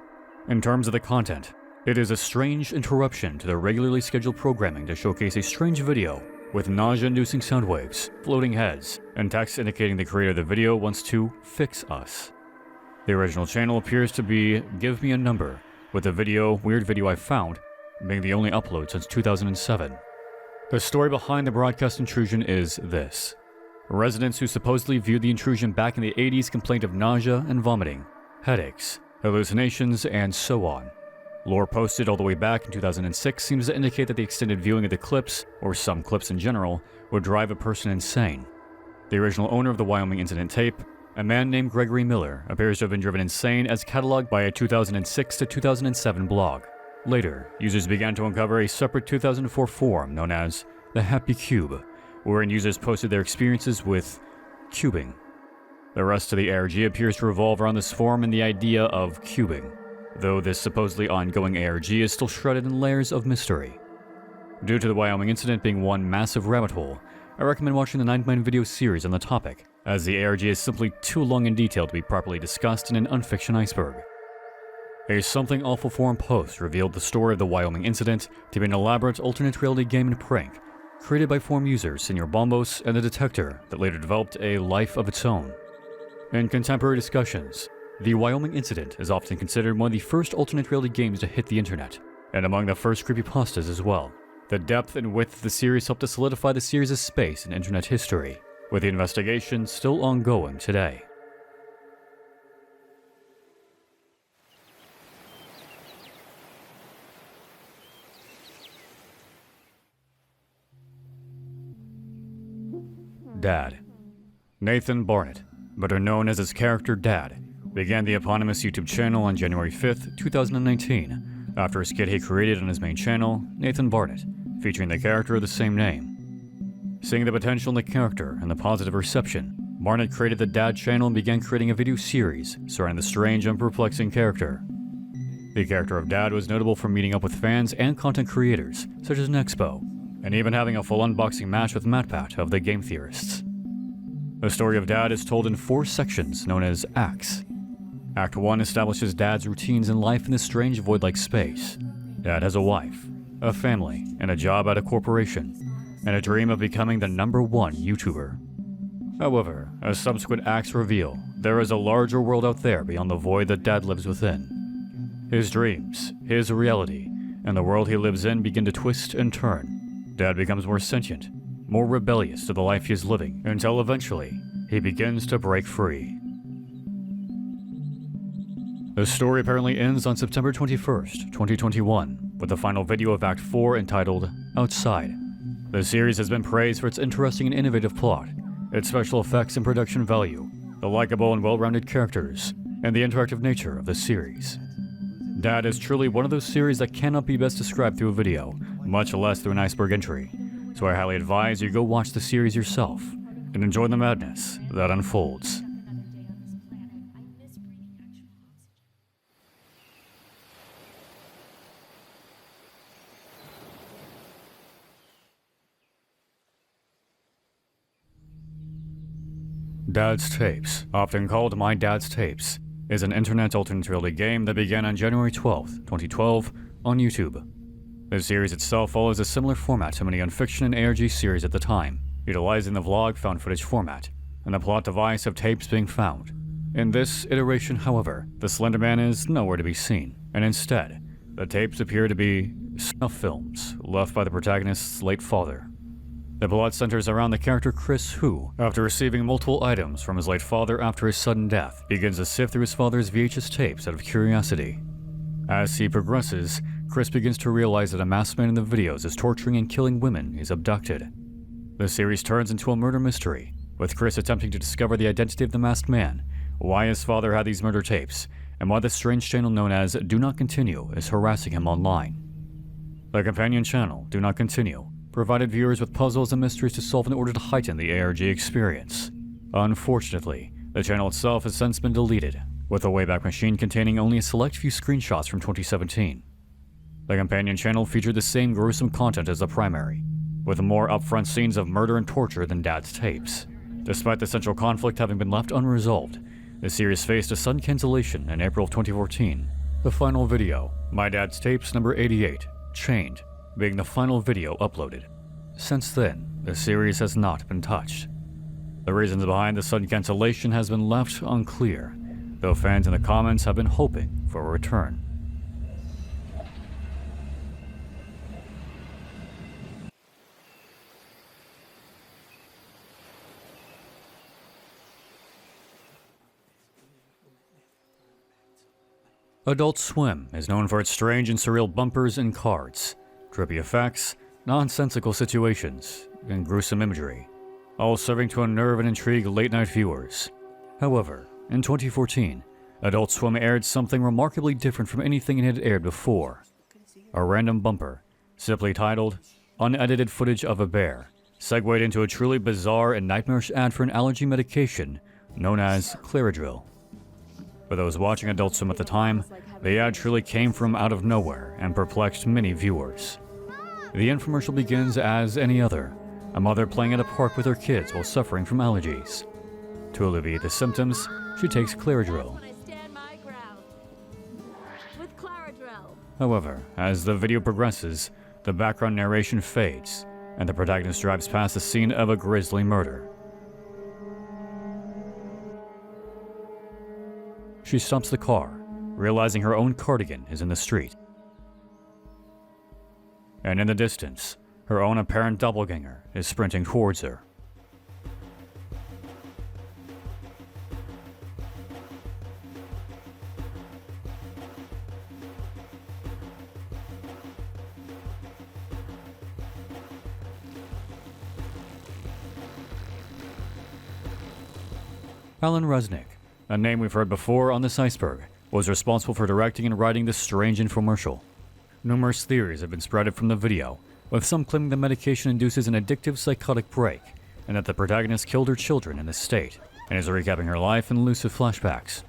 In terms of the content, it is a strange interruption to the regularly scheduled programming to showcase a strange video with nausea-inducing sound waves, floating heads, and text indicating the creator of the video wants to fix us. The original channel appears to be Give Me a Number, with the video Weird Video I Found being the only upload since 2007. The story behind the broadcast intrusion is this. Residents who supposedly viewed the intrusion back in the 80s complained of nausea and vomiting, headaches, hallucinations, and so on. Lore posted all the way back in 2006 seems to indicate that the extended viewing of the clips, or some clips in general, would drive a person insane. The original owner of the Wyoming incident tape, a man named Gregory Miller, appears to have been driven insane as cataloged by a 2006 to 2007 blog. Later, users began to uncover a separate 2004 forum known as the Happy Cube, wherein users posted their experiences with cubing. The rest of the ARG appears to revolve around this forum and the idea of cubing, though this supposedly ongoing ARG is still shrouded in layers of mystery. Due to the Wyoming incident being one massive rabbit hole, I recommend watching the 9-minute video series on the topic, as the ARG is simply too long in detail to be properly discussed in an Unfiction Iceberg. A Something Awful forum post revealed the story of the Wyoming incident to be an elaborate alternate reality game and prank, created by forum user Senor Bombos and the Detector that later developed a life of its own. In contemporary discussions, the Wyoming incident is often considered one of the first alternate reality games to hit the internet, and among the first creepypastas as well. The depth and width of the series helped to solidify the series' space in internet history, with the investigation still ongoing today. Dad. Nathan Barnett, better known as his character Dad, began the eponymous YouTube channel on January 5th, 2019, after a skit he created on his main channel, Nathan Barnett, featuring the character of the same name. Seeing the potential in the character and the positive reception, Barnett created the Dad channel and began creating a video series surrounding the strange and perplexing character. The character of Dad was notable for meeting up with fans and content creators, such as Nexpo, and even having a full unboxing match with MatPat of the Game Theorists. The story of Dad is told in 4 sections known as acts. Act 1 establishes Dad's routines in life in this strange void-like space. Dad has a wife, a family, and a job at a corporation, and a dream of becoming the #1 YouTuber. However, as subsequent acts reveal, there is a larger world out there beyond the void that Dad lives within. His dreams, his reality, and the world he lives in begin to twist and turn. Dad becomes more sentient, more rebellious to the life he is living, until eventually, he begins to break free. The story apparently ends on September 21st, 2021, with the final video of Act 4 entitled Outside. The series has been praised for its interesting and innovative plot, its special effects and production value, the likable and well-rounded characters, and the interactive nature of the series. Dad is truly one of those series that cannot be best described through a video, much less through an iceberg entry, so I highly advise you go watch the series yourself and enjoy the madness that unfolds. Dad's Tapes, often called My Dad's Tapes, is an internet alternate reality game that began on January 12, 2012, on YouTube. The series itself follows a similar format to many Unfiction and ARG series at the time, utilizing the vlog found footage format, and the plot device of tapes being found. In this iteration, however, the Slender Man is nowhere to be seen, and instead, the tapes appear to be snuff films left by the protagonist's late father. The plot centers around the character Chris who, after receiving multiple items from his late father after his sudden death, begins to sift through his father's VHS tapes out of curiosity. As he progresses, Chris begins to realize that a masked man in the videos is torturing and killing women he's abducted. The series turns into a murder mystery, with Chris attempting to discover the identity of the masked man, why his father had these murder tapes, and why the strange channel known as Do Not Continue is harassing him online. The companion channel, Do Not Continue, provided viewers with puzzles and mysteries to solve in order to heighten the ARG experience. Unfortunately, the channel itself has since been deleted, with a Wayback Machine containing only a select few screenshots from 2017. The companion channel featured the same gruesome content as the primary, with more upfront scenes of murder and torture than Dad's tapes. Despite the central conflict having been left unresolved, the series faced a sudden cancellation in April of 2014. The final video, My Dad's Tapes number 88, Chained, being the final video uploaded. Since then, the series has not been touched. The reasons behind the sudden cancellation has been left unclear, though fans in the comments have been hoping for a return. Adult Swim is known for its strange and surreal bumpers and cards, trippy effects, nonsensical situations, and gruesome imagery, all serving to unnerve and intrigue late-night viewers. However, in 2014, Adult Swim aired something remarkably different from anything it had aired before. A random bumper, simply titled, Unedited Footage of a Bear, segued into a truly bizarre and nightmarish ad for an allergy medication known as Claridril. For those watching Adult Swim at the time, the ad truly came from out of nowhere and perplexed many viewers. The infomercial begins as any other, a mother playing at a park with her kids while suffering from allergies. To alleviate the symptoms, she takes Claridril. However, as the video progresses, the background narration fades, and the protagonist drives past the scene of a grisly murder. She stops the car, realizing her own cardigan is in the street. And in the distance, her own apparent doppelganger is sprinting towards her. Alan Resnick, a name we've heard before on this iceberg, was responsible for directing and writing this strange infomercial. Numerous theories have been spreaded from the video, with some claiming the medication induces an addictive psychotic break, and that the protagonist killed her children in this state, and is recapping her life in lucid flashbacks.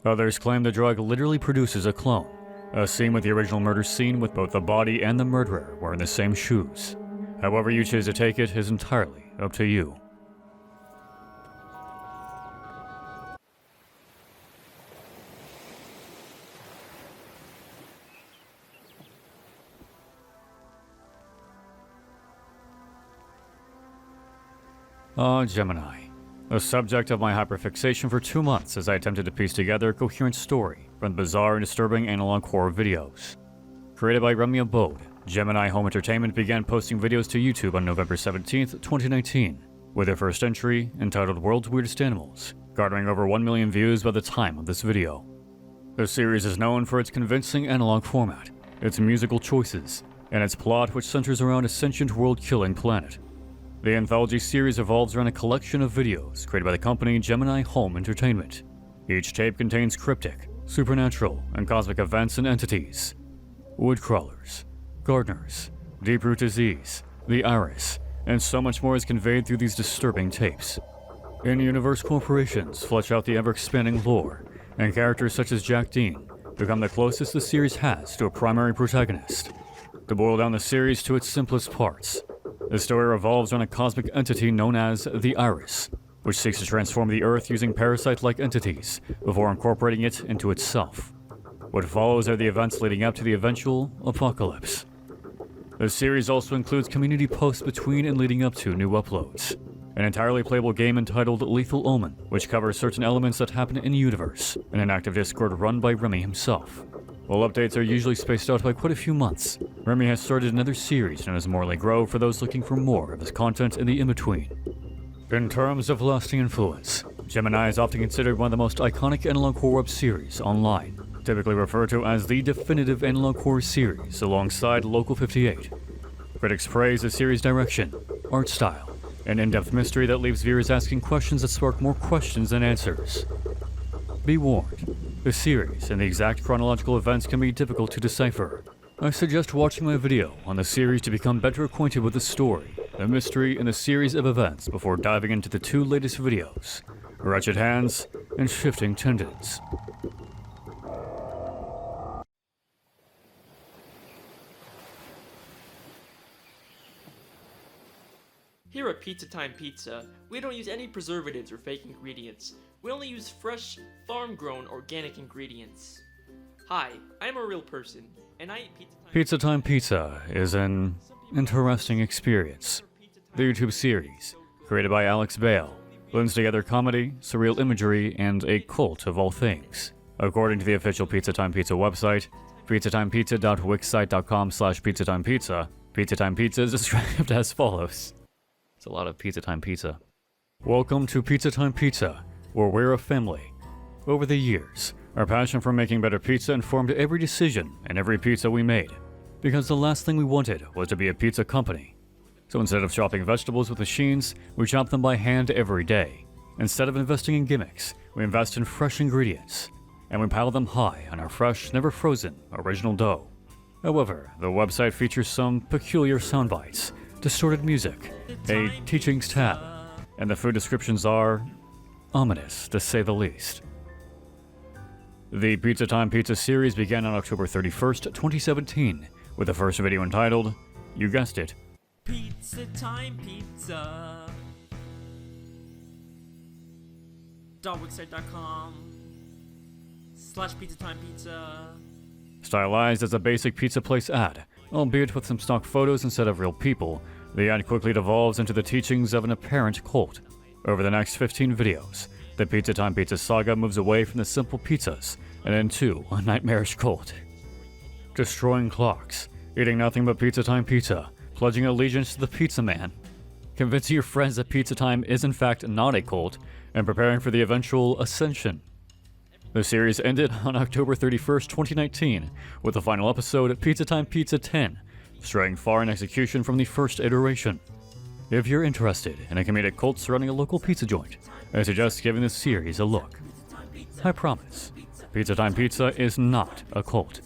Others claim the drug literally produces a clone, a scene with the original murder scene with both the body and the murderer wearing the same shoes. However you choose to take it is entirely up to you. Gemini, the subject of my hyperfixation for 2 months as I attempted to piece together a coherent story from the bizarre and disturbing analog horror videos. Created by Remy Abode, Gemini Home Entertainment began posting videos to YouTube on November 17, 2019, with their first entry, entitled World's Weirdest Animals, garnering over 1 million views by the time of this video. The series is known for its convincing analog format, its musical choices, and its plot which centers around a sentient world-killing planet. The anthology series revolves around a collection of videos created by the company Gemini Home Entertainment. Each tape contains cryptic, supernatural, and cosmic events and entities. Woodcrawlers, gardeners, deep-root disease, the iris, and so much more is conveyed through these disturbing tapes. In-universe corporations flesh out the ever-expanding lore, and characters such as Jack Dean become the closest the series has to a primary protagonist. To boil down the series to its simplest parts, the story revolves around a cosmic entity known as the Iris, which seeks to transform the Earth using parasite-like entities before incorporating it into itself. What follows are the events leading up to the eventual apocalypse. The series also includes community posts between and leading up to new uploads. An entirely playable game entitled Lethal Omen, which covers certain elements that happen in the universe, and an active Discord run by Remy himself. While updates are usually spaced out by quite a few months, Remy has started another series known as Morley Grove for those looking for more of his content in the in-between. In terms of lasting influence, Gemini is often considered one of the most iconic analog horror web series online, typically referred to as the definitive analog horror series alongside Local 58. Critics praise the series' direction, art style, an in-depth mystery that leaves viewers asking questions that spark more questions than answers. Be warned, the series and the exact chronological events can be difficult to decipher. I suggest watching my video on the series to become better acquainted with the story, the mystery, and the series of events before diving into the 2 latest videos, Wretched Hands and Shifting Tendons. Here at Pizza Time Pizza, we don't use any preservatives or fake ingredients. We only use fresh, farm-grown, organic ingredients. Hi, I'm a real person, and I eat Pizza Time Pizza is an interesting experience. The YouTube series, created by Alex Bale, blends together comedy, surreal imagery, and a cult of all things. According to the official Pizza Time Pizza website, pizzatimepizza.wixsite.com/pizzatimepizza, Pizza Time Pizza is described as follows. It's a lot of Pizza Time Pizza. Welcome to Pizza Time Pizza, where we're a family. Over the years, our passion for making better pizza informed every decision and every pizza we made, because the last thing we wanted was to be a pizza company. So instead of chopping vegetables with machines, we chop them by hand every day. Instead of investing in gimmicks, we invest in fresh ingredients, and we pile them high on our fresh, never frozen, original dough. However, the website features some peculiar sound bites, distorted music, a teachings tab, and the food descriptions are ominous, to say the least. The Pizza Time Pizza series began on October 31st, 2017, with the first video entitled, you guessed it, Pizza Time Pizza. .wixsite.com/Pizza Time Pizza. Stylized as a basic pizza place ad, albeit with some stock photos instead of real people, the ad quickly devolves into the teachings of an apparent cult. Over the next 15 videos, the Pizza Time Pizza saga moves away from the simple pizzas and into a nightmarish cult. Destroying clocks, eating nothing but Pizza Time Pizza, pledging allegiance to the Pizza Man, convincing your friends that Pizza Time is in fact not a cult, and preparing for the eventual ascension. The series ended on October 31st, 2019, with the final episode, Pizza Time Pizza 10, straying far in execution from the first iteration. If you're interested in a comedic cult surrounding a local pizza joint, I suggest giving this series a look. I promise, Pizza Time Pizza is not a cult.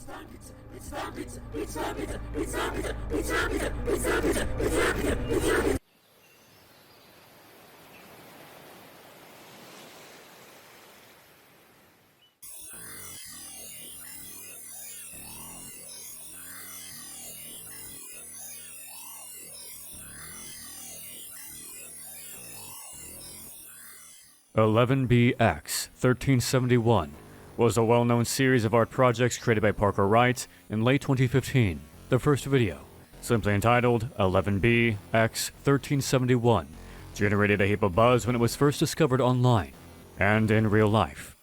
11BX 1371 was a well-known series of art projects created by Parker Wright in late 2015. The first video, simply entitled 11BX 1371, generated a heap of buzz when it was first discovered online and in real life.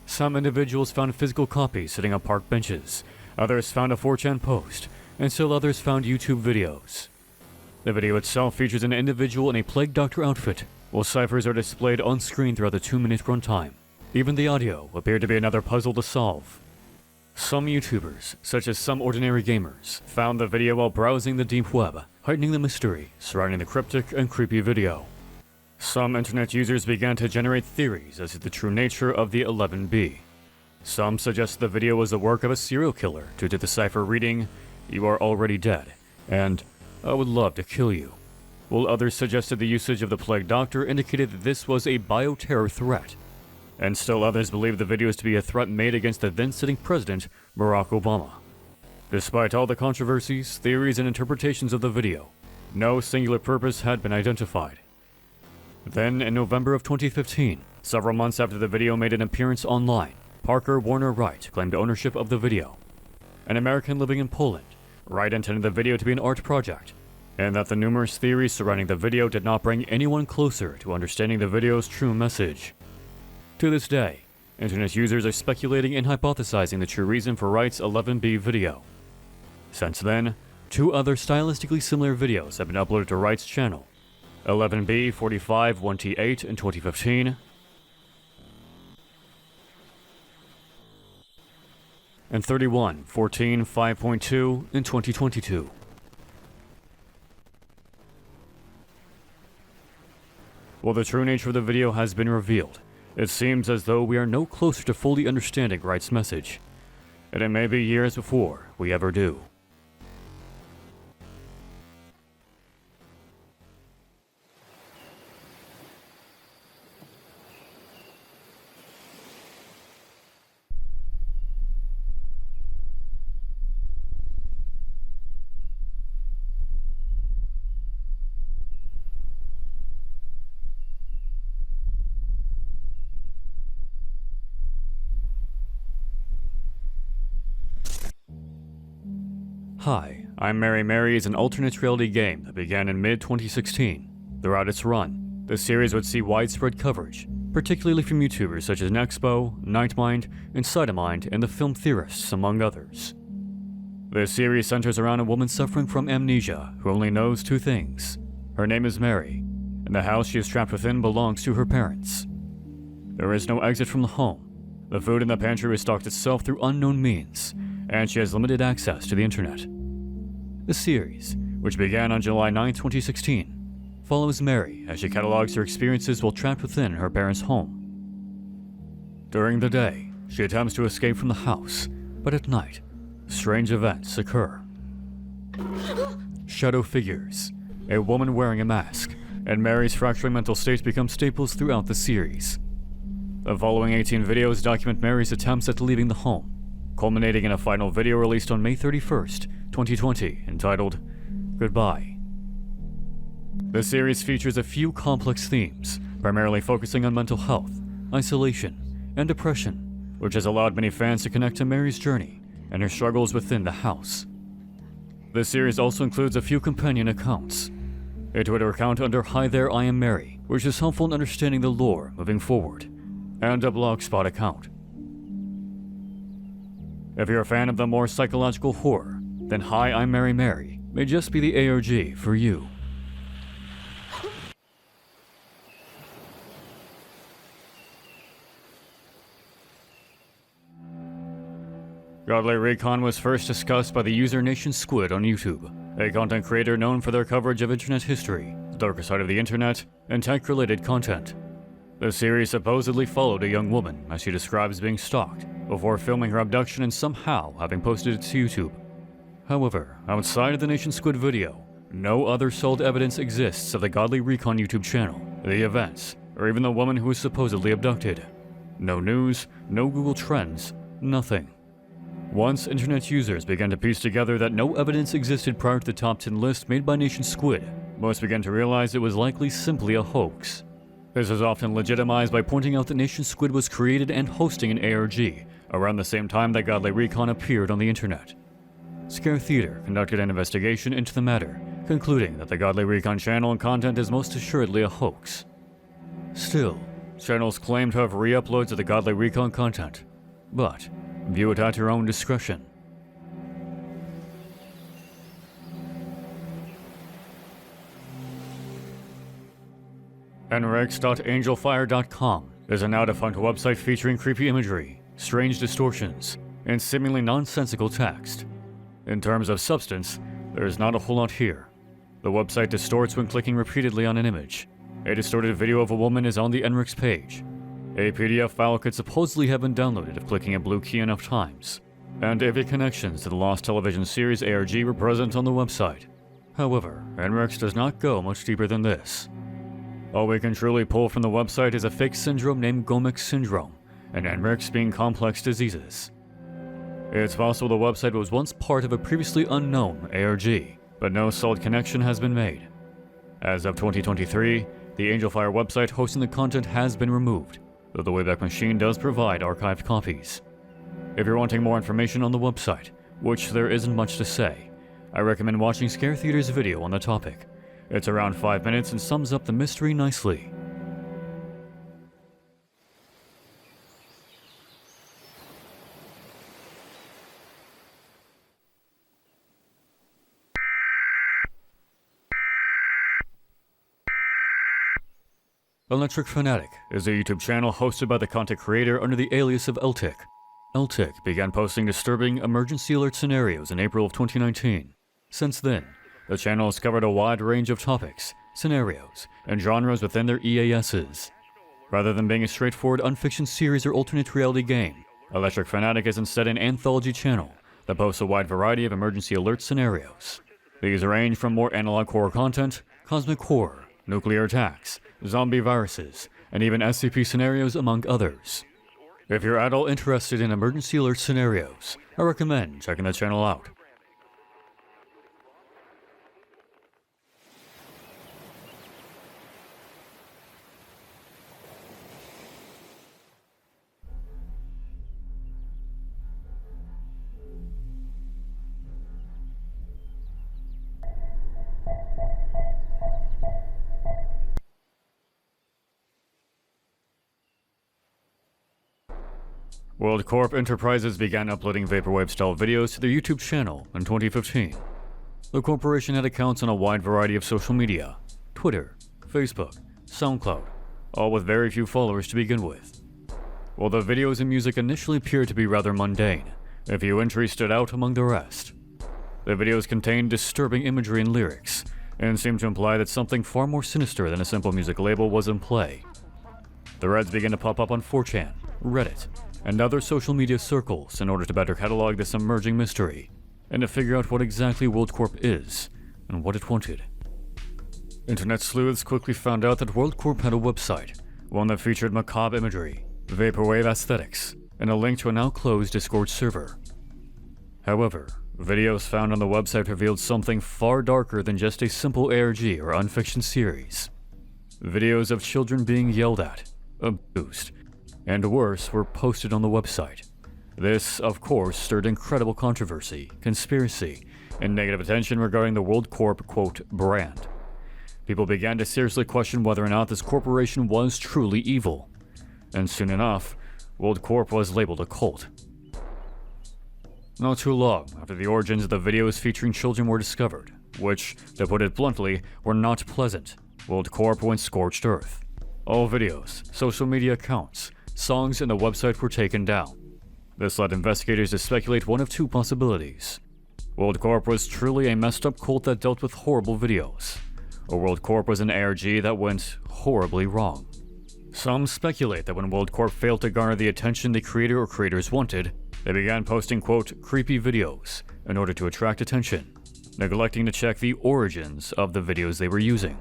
Some individuals found physical copies sitting on park benches, others found a 4chan post, and still others found YouTube videos. The video itself features an individual in a Plague Doctor outfit, while ciphers are displayed on screen throughout the 2-minute runtime. Even the audio appeared to be another puzzle to solve. Some YouTubers, such as Some Ordinary Gamers, found the video while browsing the deep web, heightening the mystery surrounding the cryptic and creepy video. Some internet users began to generate theories as to the true nature of the 11B. Some suggest the video was the work of a serial killer due to the cipher reading, "You are already dead," and "I would love to kill you," while others suggested the usage of the Plague Doctor indicated that this was a bioterror threat. And still others believe the videos to be a threat made against the then-sitting president, Barack Obama. Despite all the controversies, theories, and interpretations of the video, no singular purpose had been identified. Then, in November of 2015, several months after the video made an appearance online, Parker Warner Wright claimed ownership of the video. An American living in Poland, Wright intended the video to be an art project, and that the numerous theories surrounding the video did not bring anyone closer to understanding the video's true message. To this day, internet users are speculating and hypothesizing the true reason for Wright's 11B video. Since then, 2 other stylistically similar videos have been uploaded to Wright's channel, 11B 451T8 in 2015, and 3114 5.2 in 2022. While the true nature of the video has been revealed, it seems as though we are no closer to fully understanding Wright's message, and it may be years before we ever do. Hi, I'm Mary is an alternate reality game that began in mid-2016. Throughout its run, the series would see widespread coverage, particularly from YouTubers such as Nexpo, Nightmind, Insidamind, and the Film Theorists, among others. This series centers around a woman suffering from amnesia who only knows two things. Her name is Mary, and the house she is trapped within belongs to her parents. There is no exit from the home. The food in the pantry is stocked itself through unknown means, and she has limited access to the internet. The series, which began on July 9, 2016, follows Mary as she catalogs her experiences while trapped within her parents' home. During the day, she attempts to escape from the house, but at night, strange events occur. Shadow figures, a woman wearing a mask, and Mary's fracturing mental state become staples throughout the series. The following 18 videos document Mary's attempts at leaving the home, culminating in a final video released on May 31st, 2020, entitled Goodbye. The series features a few complex themes, primarily focusing on mental health, isolation, and depression, which has allowed many fans to connect to Mary's journey and her struggles within the house. The series also includes a few companion accounts. A Twitter account under Hi There I Am Mary, which is helpful in understanding the lore moving forward, and a Blogspot account. If you're a fan of the more psychological horror, then Hi, I'm Mary may just be the ARG for you. Godly Recon was first discussed by the user Nation Squid on YouTube, a content creator known for their coverage of internet history, the darker side of the internet, and tech-related content. The series supposedly followed a young woman as she describes being stalked before filming her abduction and somehow having posted it to YouTube. However, outside of the Nation Squid video, no other solid evidence exists of the Godly Recon YouTube channel, the events, or even the woman who was supposedly abducted. No news, no Google Trends, nothing. Once internet users began to piece together that no evidence existed prior to the top 10 list made by Nation Squid, most began to realize it was likely simply a hoax. This is often legitimized by pointing out that Nation Squid was created and hosting an ARG around the same time that Godly Recon appeared on the internet. Scare Theater conducted an investigation into the matter, concluding that the Godly Recon channel and content is most assuredly a hoax. Still, channels claim to have re-uploads of the Godly Recon content, but view it at your own discretion. nrex.angelfire.com is a now-defunct website featuring creepy imagery, strange distortions, and seemingly nonsensical text. In terms of substance, there is not a whole lot here. The website distorts when clicking repeatedly on an image. A distorted video of a woman is on the NREX page. A PDF file could supposedly have been downloaded if clicking a blue key enough times. And AV connections to the Lost Television series ARG were present on the website. However, NREX does not go much deeper than this. All we can truly pull from the website is a fake syndrome named Gomek syndrome, and NREX being complex diseases. It's possible the website was once part of a previously unknown ARG, but no solid connection has been made. As of 2023, the Angelfire website hosting the content has been removed, though the Wayback Machine does provide archived copies. If you're wanting more information on the website, which there isn't much to say, I recommend watching Scare Theater's video on the topic. It's around 5 minutes and sums up the mystery nicely. Electric Fanatic is a YouTube channel hosted by the content creator under the alias of Eltic. Eltic began posting disturbing emergency alert scenarios in April of 2019. Since then, the channel has covered a wide range of topics, scenarios, and genres within their EASs. Rather than being a straightforward unfiction series or alternate reality game, Electric Fanatic is instead an anthology channel that boasts a wide variety of emergency alert scenarios. These range from more analog horror content, cosmic horror, nuclear attacks, zombie viruses, and even SCP scenarios, among others. If you're at all interested in emergency alert scenarios, I recommend checking the channel out. WorldCorp Enterprises began uploading Vaporwave-style videos to their YouTube channel in 2015. The corporation had accounts on a wide variety of social media: Twitter, Facebook, SoundCloud, all with very few followers to begin with. While the videos and music initially appeared to be rather mundane, a few entries stood out among the rest. The videos contained disturbing imagery and lyrics, and seemed to imply that something far more sinister than a simple music label was in play. Threads began to pop up on 4chan, Reddit, and other social media circles in order to better catalog this emerging mystery, and to figure out what exactly WorldCorp is, and what it wanted. Internet sleuths quickly found out that WorldCorp had a website, one that featured macabre imagery, vaporwave aesthetics, and a link to a now-closed Discord server. However, videos found on the website revealed something far darker than just a simple ARG or unfiction series. Videos of children being yelled at, abused, and worse were posted on the website. This, of course, stirred incredible controversy, conspiracy, and negative attention regarding the WorldCorp, quote, brand. People began to seriously question whether or not this corporation was truly evil, and soon enough, WorldCorp was labeled a cult. Not too long after the origins of the videos featuring children were discovered, which, to put it bluntly, were not pleasant, WorldCorp went scorched earth. All videos, social media accounts, songs, and the website were taken down. This led investigators to speculate one of two possibilities. WorldCorp was truly a messed up cult that dealt with horrible videos, or WorldCorp was an ARG that went horribly wrong. Some speculate that when WorldCorp failed to garner the attention the creator or creators wanted, they began posting, quote, creepy videos in order to attract attention, neglecting to check the origins of the videos they were using.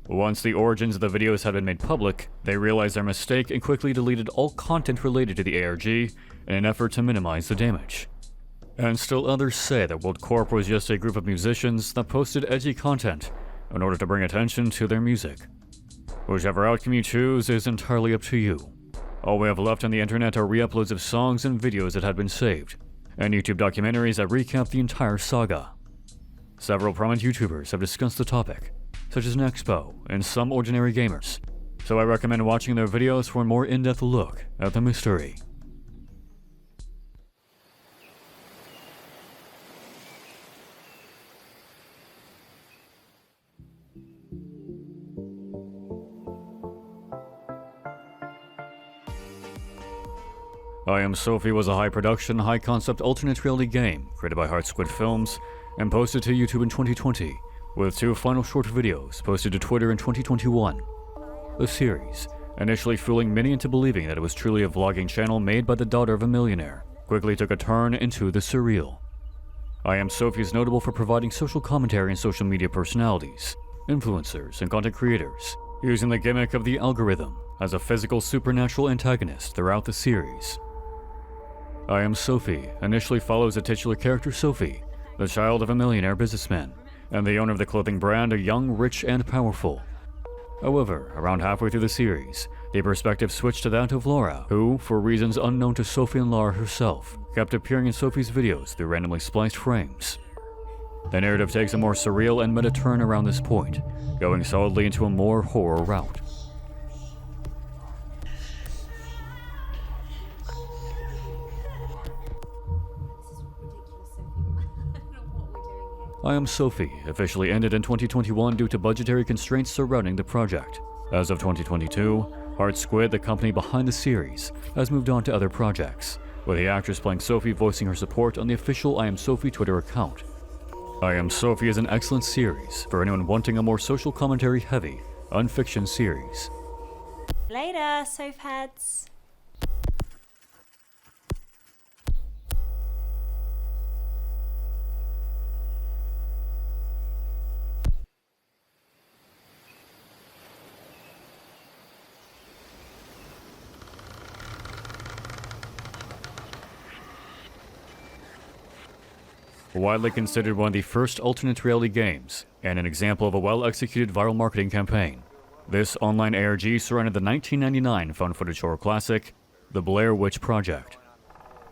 Once the origins of the videos had been made public, they realized their mistake and quickly deleted all content related to the ARG in an effort to minimize the damage. And still others say that WorldCorp was just a group of musicians that posted edgy content in order to bring attention to their music. Whichever outcome you choose is entirely up to you. All we have left on the internet are re-uploads of songs and videos that had been saved, and YouTube documentaries that recap the entire saga. Several prominent YouTubers have discussed the topic, such as Nexpo and some ordinary gamers, so I recommend watching their videos for a more in-depth look at the mystery. I Am Sophie was a high-production, high-concept alternate reality game created by Heart Squid Films and posted to YouTube in 2020, with 2 final short videos posted to Twitter in 2021. The series, initially fooling many into believing that it was truly a vlogging channel made by the daughter of a millionaire, quickly took a turn into the surreal. I Am Sophie is notable for providing social commentary and social media personalities, influencers, and content creators, using the gimmick of the algorithm as a physical supernatural antagonist throughout the series. I Am Sophie initially follows the titular character Sophie, the child of a millionaire businessman, and the owner of the clothing brand, a young, rich, and powerful. However, around halfway through the series, the perspective switched to that of Laura, who, for reasons unknown to Sophie and Laura herself, kept appearing in Sophie's videos through randomly spliced frames. The narrative takes a more surreal and meta turn around this point, going solidly into a more horror route. I Am Sophie officially ended in 2021 due to budgetary constraints surrounding the project. As of 2022, Heart Squid, the company behind the series, has moved on to other projects, with the actress playing Sophie voicing her support on the official I Am Sophie Twitter account. I Am Sophie is an excellent series for anyone wanting a more social commentary heavy, unfiction series. Later, Soapheads. Widely considered one of the first alternate reality games, and an example of a well-executed viral marketing campaign. This online ARG surrounded the 1999 found footage horror classic, The Blair Witch Project.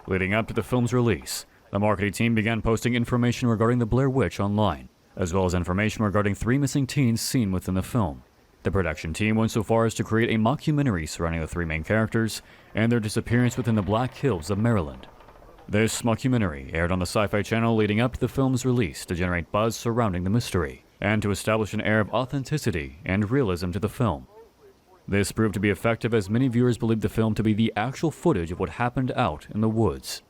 Leading up to the film's release, the marketing team began posting information regarding the Blair Witch online, as well as information regarding 3 missing teens seen within the film. The production team went so far as to create a mockumentary surrounding the 3 main characters and their disappearance within the Black Hills of Maryland. This mockumentary aired on the Sci-Fi Channel leading up to the film's release to generate buzz surrounding the mystery, and to establish an air of authenticity and realism to the film. This proved to be effective as many viewers believed the film to be the actual footage of what happened out in the woods.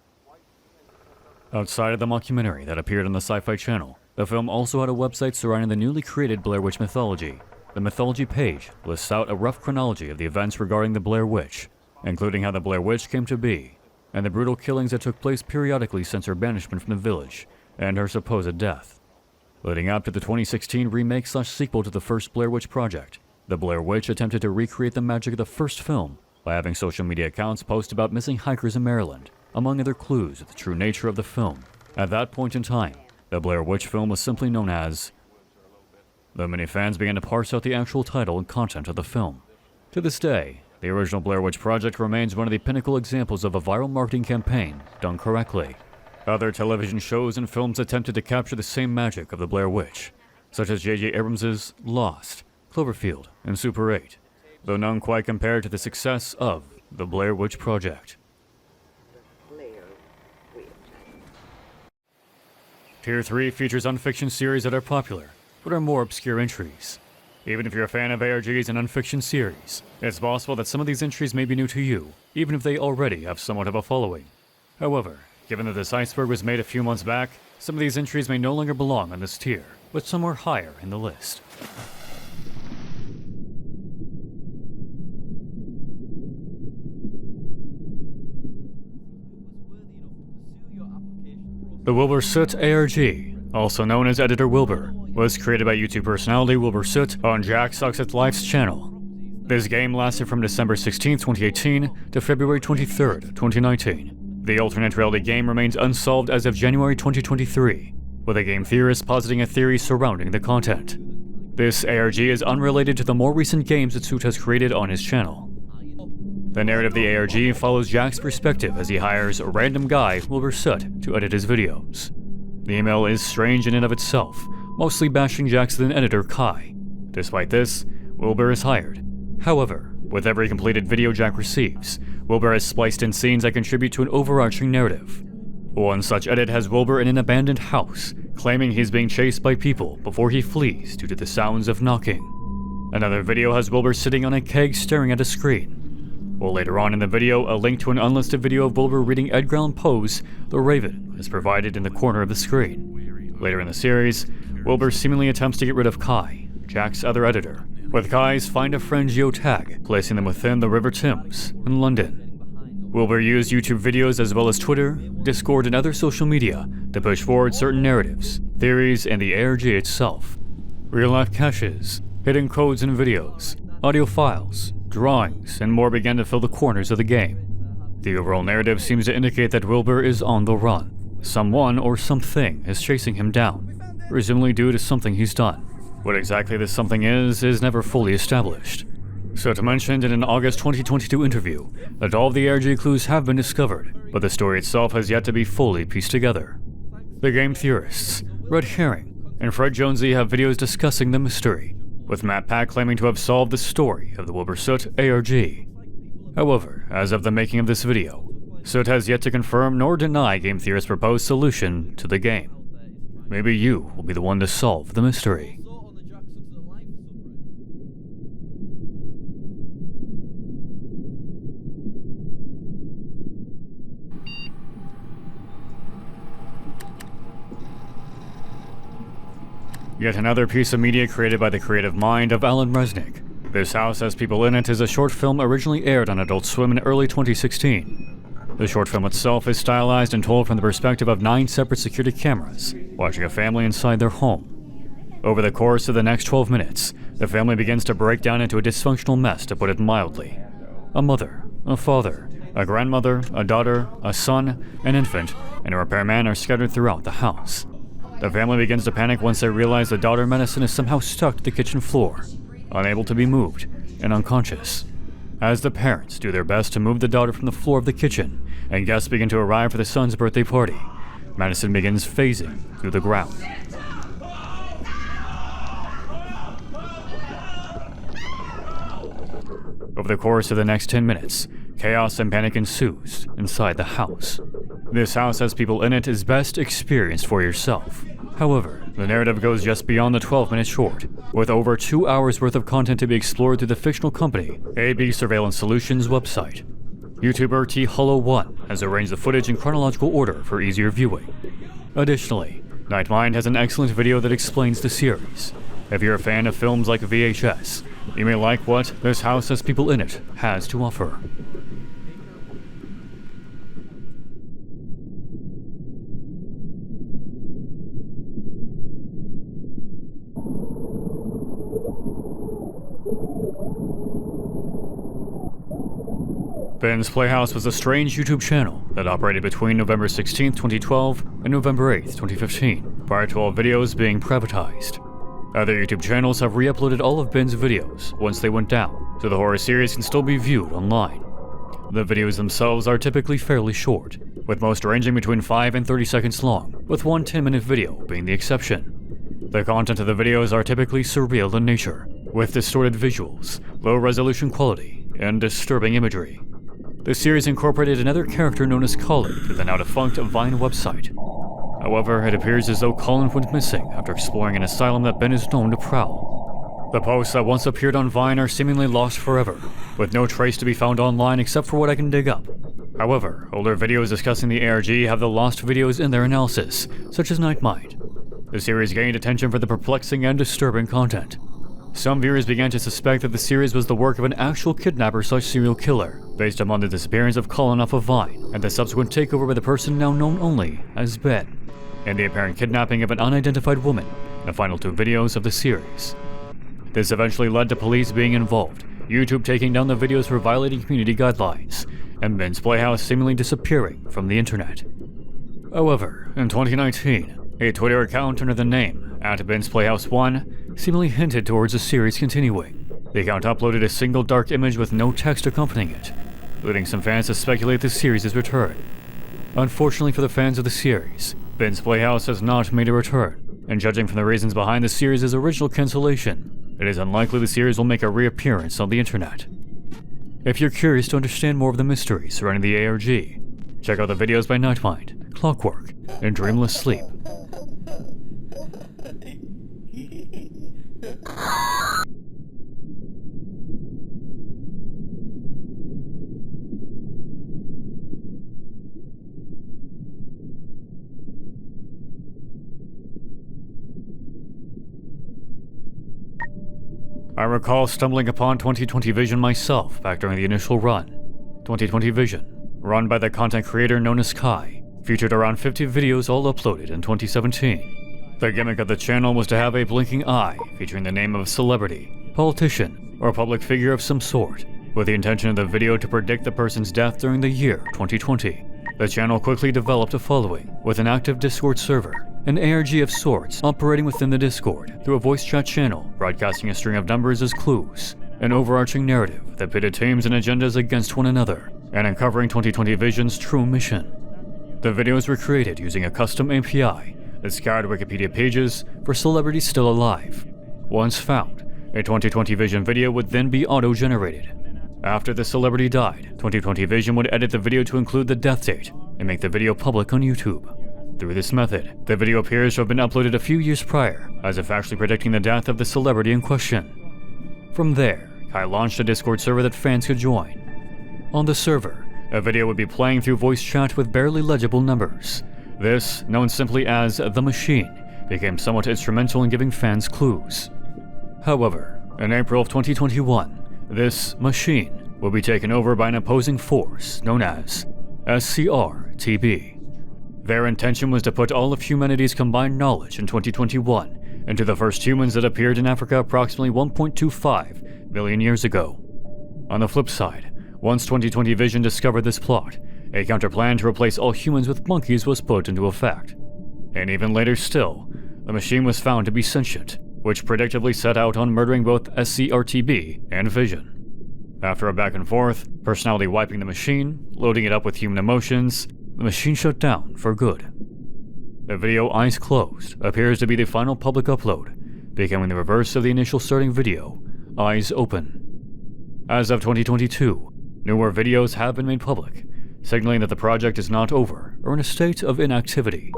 Outside of the mockumentary that appeared on the Sci-Fi Channel, the film also had a website surrounding the newly created Blair Witch mythology. The mythology page lists out a rough chronology of the events regarding the Blair Witch, including how the Blair Witch came to be, and the brutal killings that took place periodically since her banishment from the village, and her supposed death. Leading up to the 2016 remake/sequel to the first Blair Witch Project, the Blair Witch attempted to recreate the magic of the first film by having social media accounts post about missing hikers in Maryland, among other clues of the true nature of the film. At that point in time, the Blair Witch film was simply known as... Though many fans began to parse out the actual title and content of the film. To this day, the original Blair Witch Project remains one of the pinnacle examples of a viral marketing campaign done correctly. Other television shows and films attempted to capture the same magic of the Blair Witch, such as J.J. Abrams' Lost, Cloverfield, and Super 8, though none quite compared to the success of the Blair Witch Project. Tier 3 features unfiction series that are popular, but are more obscure entries. Even if you're a fan of ARGs and unfiction series, it's possible that some of these entries may be new to you, even if they already have somewhat of a following. However, given that this iceberg was made a few months back, some of these entries may no longer belong on this tier, but some are higher in the list. The Wilbur Soot ARG, also known as Editor Wilbur, was created by YouTube personality Wilbur Soot on Jack Sucks at Life's channel. This game lasted from December 16, 2018 to February 23, 2019. The alternate reality game remains unsolved as of January 2023, with a game theorist positing a theory surrounding the content. This ARG is unrelated to the more recent games that Soot has created on his channel. The narrative of the ARG follows Jack's perspective as he hires a random guy, Wilbur Soot, to edit his videos. The email is strange in and of itself, mostly bashing Jack's then editor Kai. Despite this, Wilbur is hired. However, with every completed video Jack receives, Wilbur has spliced in scenes that contribute to an overarching narrative. One such edit has Wilbur in an abandoned house, claiming he's being chased by people before he flees due to the sounds of knocking. Another video has Wilbur sitting on a keg staring at a screen. While later on in the video, a link to an unlisted video of Wilbur reading Edgar Allan Poe's The Raven is provided in the corner of the screen. Later in the series, Wilbur seemingly attempts to get rid of Kai, Jack's other editor, with Kai's Find a Friend geotag, placing them within the River Thames in London. Wilbur used YouTube videos as well as Twitter, Discord, and other social media to push forward certain narratives, theories, and the ARG itself. Real-life caches, hidden codes in videos, audio files, drawings, and more began to fill the corners of the game. The overall narrative seems to indicate that Wilbur is on the run. Someone or something is chasing him down, presumably due to something he's done. What exactly this something is never fully established. Soot mentioned in an August 2022 interview that all of the ARG clues have been discovered, but the story itself has yet to be fully pieced together. The game theorists, Red Herring, and Fred Jonesy have videos discussing the mystery, with Matt Pack claiming to have solved the story of the Wilbur Soot ARG. However, as of the making of this video, Soot has yet to confirm nor deny game theorists' proposed solution to the game. Maybe you will be the one to solve the mystery. Yet another piece of media created by the creative mind of Alan Resnick. This House Has People in It is a short film originally aired on Adult Swim in early 2016. The short film itself is stylized and told from the perspective of 9 separate security cameras, watching a family inside their home. Over the course of the next 12 minutes, the family begins to break down into a dysfunctional mess, to put it mildly. A mother, a father, a grandmother, a daughter, a son, an infant, and a repairman are scattered throughout the house. The family begins to panic once they realize the daughter Medicine is somehow stuck to the kitchen floor, unable to be moved, and unconscious. As the parents do their best to move the daughter from the floor of the kitchen, and guests begin to arrive for the son's birthday party, Madison begins phasing through the ground. Over the course of the next 10 minutes, chaos and panic ensues inside the house. This House Has People in It is best experienced for yourself. However, the narrative goes just beyond the 12-minute short, with over 2 hours worth of content to be explored through the fictional company AB Surveillance Solutions website. YouTuber THollow1 has arranged the footage in chronological order for easier viewing. Additionally, Nightmind has an excellent video that explains the series. If you're a fan of films like VHS, you may like what This House Has People in It has to offer. Ben's Playhouse was a strange YouTube channel that operated between November 16, 2012 and November 8, 2015, prior to all videos being privatized. Other YouTube channels have re-uploaded all of Ben's videos once they went down, so the horror series can still be viewed online. The videos themselves are typically fairly short, with most ranging between 5 and 30 seconds long, with one 10-minute video being the exception. The content of the videos are typically surreal in nature, with distorted visuals, low-resolution quality, and disturbing imagery. The series incorporated another character known as Colin to the now-defunct Vine website. However, it appears as though Colin went missing after exploring an asylum that Ben is known to prowl. The posts that once appeared on Vine are seemingly lost forever, with no trace to be found online except for what I can dig up. However, older videos discussing the ARG have the lost videos in their analysis, such as Nightmind. The series gained attention for the perplexing and disturbing content. Some viewers began to suspect that the series was the work of an actual kidnapper/serial killer, based upon the disappearance of Colin off of Vine, and the subsequent takeover by the person now known only as Ben, and the apparent kidnapping of an unidentified woman in the final 2 videos of the series. This eventually led to police being involved, YouTube taking down the videos for violating community guidelines, and Ben's Playhouse seemingly disappearing from the internet. However, in 2019, a Twitter account under the name @Ben'sPlayhouse1 seemingly hinted towards the series continuing. The account uploaded a single dark image with no text accompanying it, leading some fans to speculate the series' return. Unfortunately for the fans of the series, Ben's Playhouse has not made a return, and judging from the reasons behind the series' original cancellation, it is unlikely the series will make a reappearance on the internet. If you're curious to understand more of the mysteries surrounding the ARG, check out the videos by Nightmind, Clockwork, and Dreamless Sleep. I recall stumbling upon 2020 Vision myself back during the initial run. 2020 Vision, run by the content creator known as Kai, featured around 50 videos all uploaded in 2017. The gimmick of the channel was to have a blinking eye featuring the name of a celebrity, politician, or public figure of some sort, with the intention of the video to predict the person's death during the year 2020. The channel quickly developed a following, with an active Discord server, an ARG of sorts operating within the Discord through a voice chat channel broadcasting a string of numbers as clues, an overarching narrative that pitted teams and agendas against one another, and uncovering 2020 Vision's true mission. The videos were created using a custom API that scoured Wikipedia pages for celebrities still alive. Once found, a 2020 Vision video would then be auto-generated. After the celebrity died, 2020 Vision would edit the video to include the death date and make the video public on YouTube. Through this method, the video appears to have been uploaded a few years prior, as if actually predicting the death of the celebrity in question. From there, Kai launched a Discord server that fans could join. On the server, a video would be playing through voice chat with barely legible numbers. This, known simply as The Machine, became somewhat instrumental in giving fans clues. However, in April of 2021, this machine will be taken over by an opposing force known as SCR-TB. Their intention was to put all of humanity's combined knowledge in 2021 into the first humans that appeared in Africa approximately 1.25 million years ago. On the flip side, once 2020 Vision discovered this plot, a counterplan to replace all humans with monkeys was put into effect. And even later still, the machine was found to be sentient, which predictably set out on murdering both SCR-TB and Vision. After a back and forth, personality wiping the machine, loading it up with human emotions, the machine shut down for good. The video Eyes Closed appears to be the final public upload, becoming the reverse of the initial starting video, Eyes Open. As of 2022, newer videos have been made public, signaling that the project is not over or in a state of inactivity.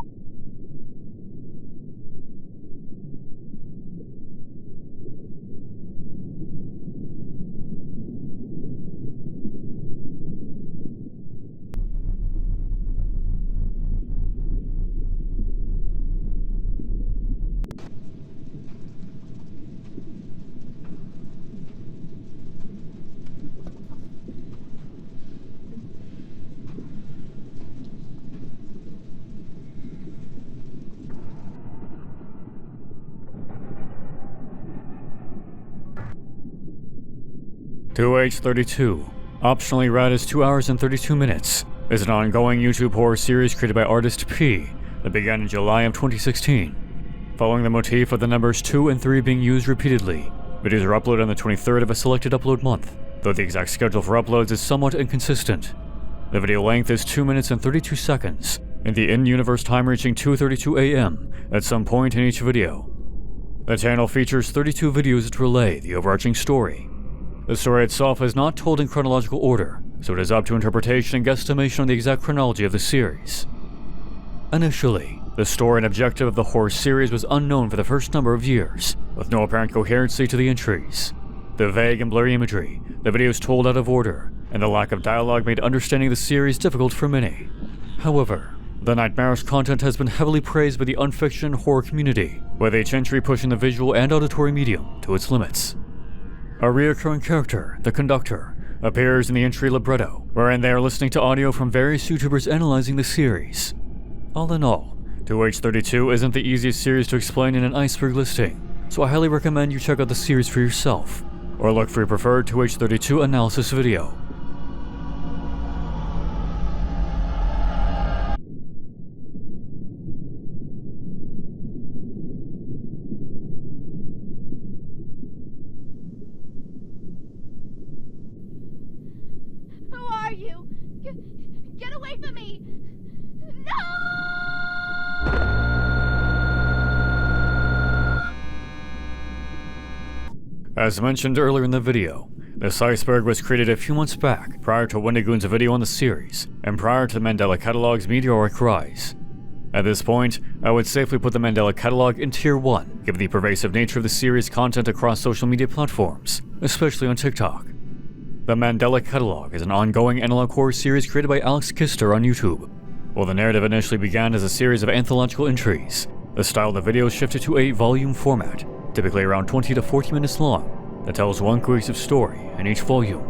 "2H32, optionally read as 2 hours and 32 minutes, is an ongoing YouTube horror series created by artist P that began in July of 2016. Following the motif of the numbers 2 and 3 being used repeatedly, videos are uploaded on the 23rd of a selected upload month, though the exact schedule for uploads is somewhat inconsistent. The video length is 2 minutes and 32 seconds, and the in-universe time reaching 2:32 AM at some point in each video. The channel features 32 videos that relay the overarching story. The story itself is not told in chronological order, so it is up to interpretation and guesstimation on the exact chronology of the series. Initially, the story and objective of the horror series was unknown for the first number of years, with no apparent coherency to the entries. The vague and blurry imagery, the videos told out of order, and the lack of dialogue made understanding the series difficult for many. However, the nightmarish content has been heavily praised by the unfiction and horror community, with each entry pushing the visual and auditory medium to its limits. A recurring character, the conductor, appears in the entry libretto, wherein they are listening to audio from various YouTubers analyzing the series. All in all, 2H32 isn't the easiest series to explain in an iceberg listing, so I highly recommend you check out the series for yourself, or look for your preferred 2H32 analysis video. Get away from me! No! As mentioned earlier in the video, this iceberg was created a few months back, prior to Wendigoon's video on the series, and prior to the Mandela Catalog's meteoric rise. At this point, I would safely put the Mandela Catalog in Tier 1, given the pervasive nature of the series' content across social media platforms, especially on TikTok. The Mandela Catalog is an ongoing analog horror series created by Alex Kister on YouTube. While the narrative initially began as a series of anthological entries, the style of the videos shifted to a volume format, typically around 20 to 40 minutes long, that tells one cohesive story in each volume.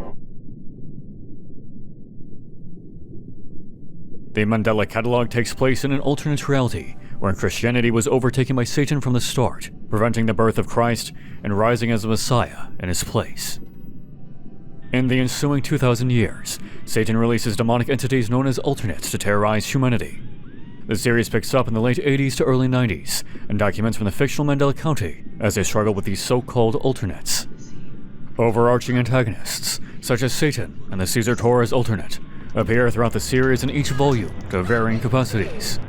The Mandela Catalog takes place in an alternate reality, where Christianity was overtaken by Satan from the start, preventing the birth of Christ and rising as a Messiah in his place. In the ensuing 2,000 years, Satan releases demonic entities known as alternates to terrorize humanity. The series picks up in the late 80s to early 90s and documents from the fictional Mandela County as they struggle with these so-called alternates. Overarching antagonists, such as Satan and the Caesar Torres alternate, appear throughout the series in each volume to varying capacities.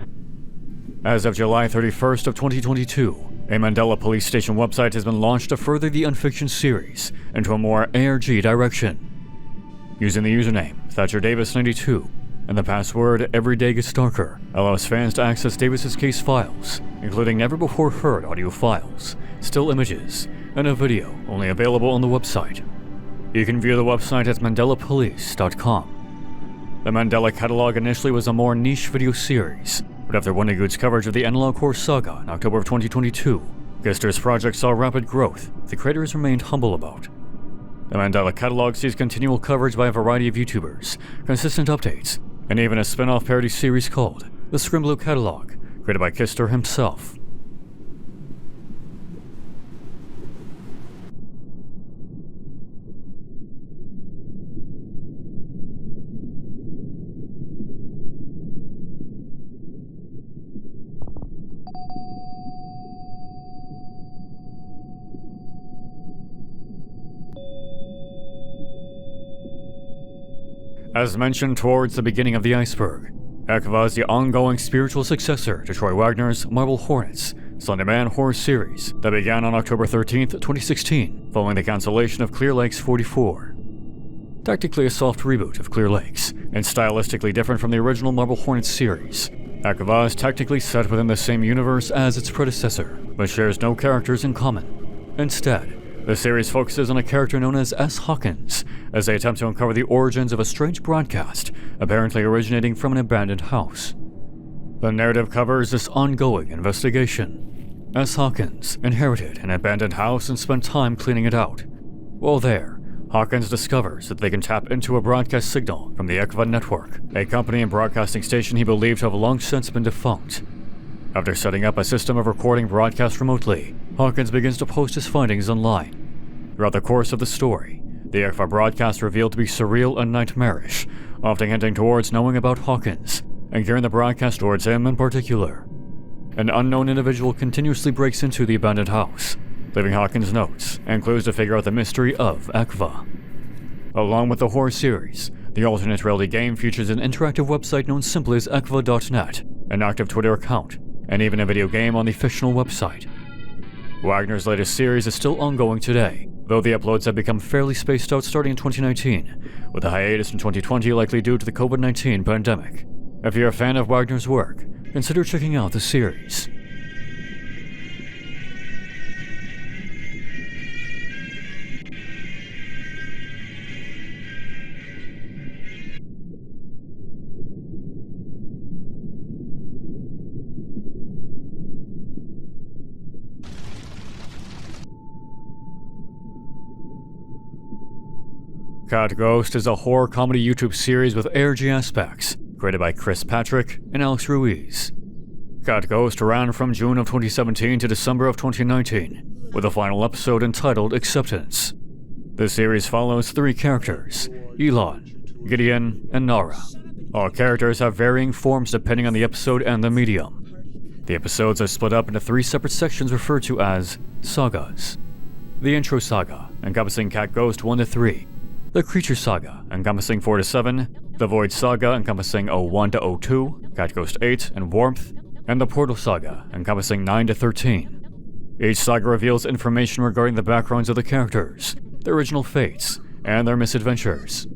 As of July 31st of 2022, a Mandela police station website has been launched to further the Unfiction series into a more ARG direction. Using the username ThatcherDavis92 and the password EverydayGetsDarker allows fans to access Davis's case files, including never-before-heard audio files, still images, and a video only available on the website. You can view the website at mandelapolice.com. The Mandela Catalog initially was a more niche video series, but after Wondergood's coverage of the Analog Horse saga in October of 2022, Gister's project saw rapid growth the creators remained humble about. The Mandela catalog sees continual coverage by a variety of YouTubers, consistent updates, and even a spin-off parody series called The Scrimblow Catalog, created by Gister himself. As mentioned towards the beginning of the iceberg, Ekva is the ongoing spiritual successor to Troy Wagner's Marble Hornets, Slender Man horror series that began on October 13th, 2016, following the cancellation of Clear Lakes 44. Technically a soft reboot of Clear Lakes, and stylistically different from the original Marble Hornets series, Ekva is technically set within the same universe as its predecessor, but shares no characters in common. Instead, the series focuses on a character known as S. Hawkins, as they attempt to uncover the origins of a strange broadcast, apparently originating from an abandoned house. The narrative covers this ongoing investigation. S. Hawkins inherited an abandoned house and spent time cleaning it out. While there, Hawkins discovers that they can tap into a broadcast signal from the Ekva network, a company and broadcasting station he believed to have long since been defunct. After setting up a system of recording broadcasts remotely, Hawkins begins to post his findings online. Throughout the course of the story, the Ekva broadcast revealed to be surreal and nightmarish, often hinting towards knowing about Hawkins, and gearing the broadcast towards him in particular. An unknown individual continuously breaks into the abandoned house, leaving Hawkins notes and clues to figure out the mystery of Ekva. Along with the horror series, the alternate reality game features an interactive website known simply as ekva.net, an active Twitter account, and even a video game on the fictional website. Wagner's latest series is still ongoing today, though the uploads have become fairly spaced out starting in 2019, with a hiatus in 2020 likely due to the COVID-19 pandemic. If you're a fan of Wagner's work, consider checking out the series. Cat Ghost is a horror comedy YouTube series with ARG aspects, created by Chris Patrick and Alex Ruiz. Cat Ghost ran from June of 2017 to December of 2019, with a final episode entitled Acceptance. The series follows three characters, Elon, Gideon, and Nara. All characters have varying forms depending on the episode and the medium. The episodes are split up into three separate sections referred to as sagas. The Intro Saga, encompassing Cat Ghost 1 to 3, the Creature Saga, encompassing 4 to 7, the Void Saga, encompassing 01 to 02, Cat Ghost 8, and Warmth, and the Portal Saga, encompassing 9 to 13. Each saga reveals information regarding the backgrounds of the characters, their original fates, and their misadventures.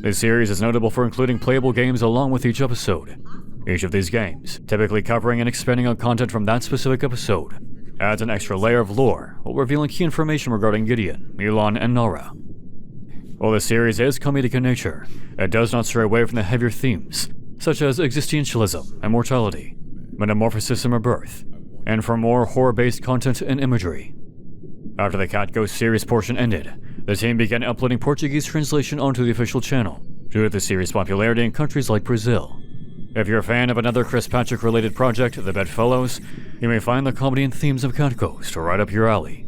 This series is notable for including playable games along with each episode. Each of these games, typically covering and expanding on content from that specific episode, adds an extra layer of lore while revealing key information regarding Gideon, Elon, and Nara. While the series is comedic in nature, it does not stray away from the heavier themes, such as existentialism and mortality, metamorphosis and rebirth, and for more horror-based content and imagery. After the Cat Ghost series portion ended, the team began uploading Portuguese translation onto the official channel, due to the series' popularity in countries like Brazil. If you're a fan of another Chris Patrick-related project, The Bedfellows, you may find the comedy and themes of Cat Ghost right up your alley.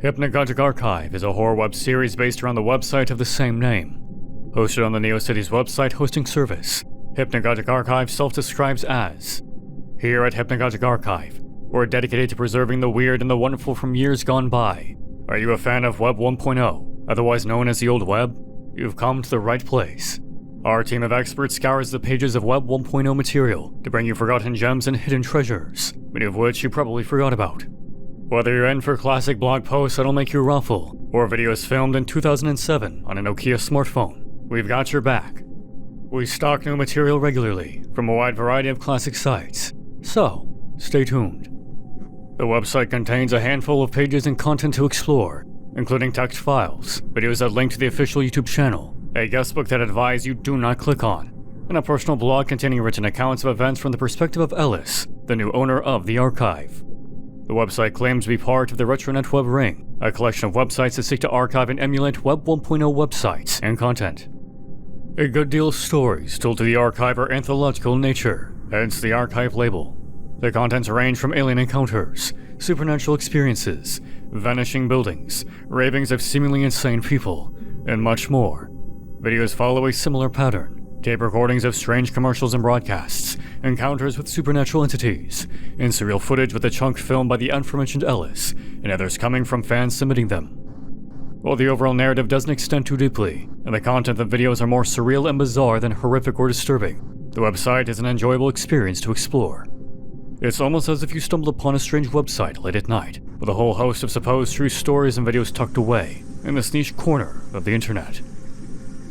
Hypnagogic Archive is a horror web series based around the website of the same name. Hosted on the NeoCities website hosting service, Hypnagogic Archive self-describes as, "Here at Hypnagogic Archive, we're dedicated to preserving the weird and the wonderful from years gone by. Are you a fan of Web 1.0, otherwise known as the Old Web? You've come to the right place. Our team of experts scours the pages of Web 1.0 material to bring you forgotten gems and hidden treasures, many of which you probably forgot about. Whether you're in for classic blog posts that'll make you ruffle, or videos filmed in 2007 on a Nokia smartphone, we've got your back. We stock new material regularly from a wide variety of classic sites, so stay tuned. The website contains a handful of pages and content to explore, including text files, videos that link to the official YouTube channel, a guestbook that advise you do not click on, and a personal blog containing written accounts of events from the perspective of Ellis, the new owner of the archive. The website claims to be part of the RetroNet Web Ring, a collection of websites that seek to archive and emulate Web 1.0 websites and content. A good deal of stories told to the archive are anthological in nature, hence the archive label. The contents range from alien encounters, supernatural experiences, vanishing buildings, ravings of seemingly insane people, and much more. Videos follow a similar pattern. Tape recordings of strange commercials and broadcasts, encounters with supernatural entities, and surreal footage with a chunk filmed by the aforementioned Ellis, and others coming from fans submitting them. While the overall narrative doesn't extend too deeply, and the content of the videos are more surreal and bizarre than horrific or disturbing, the website is an enjoyable experience to explore. It's almost as if you stumbled upon a strange website late at night, with a whole host of supposed true stories and videos tucked away in this niche corner of the internet.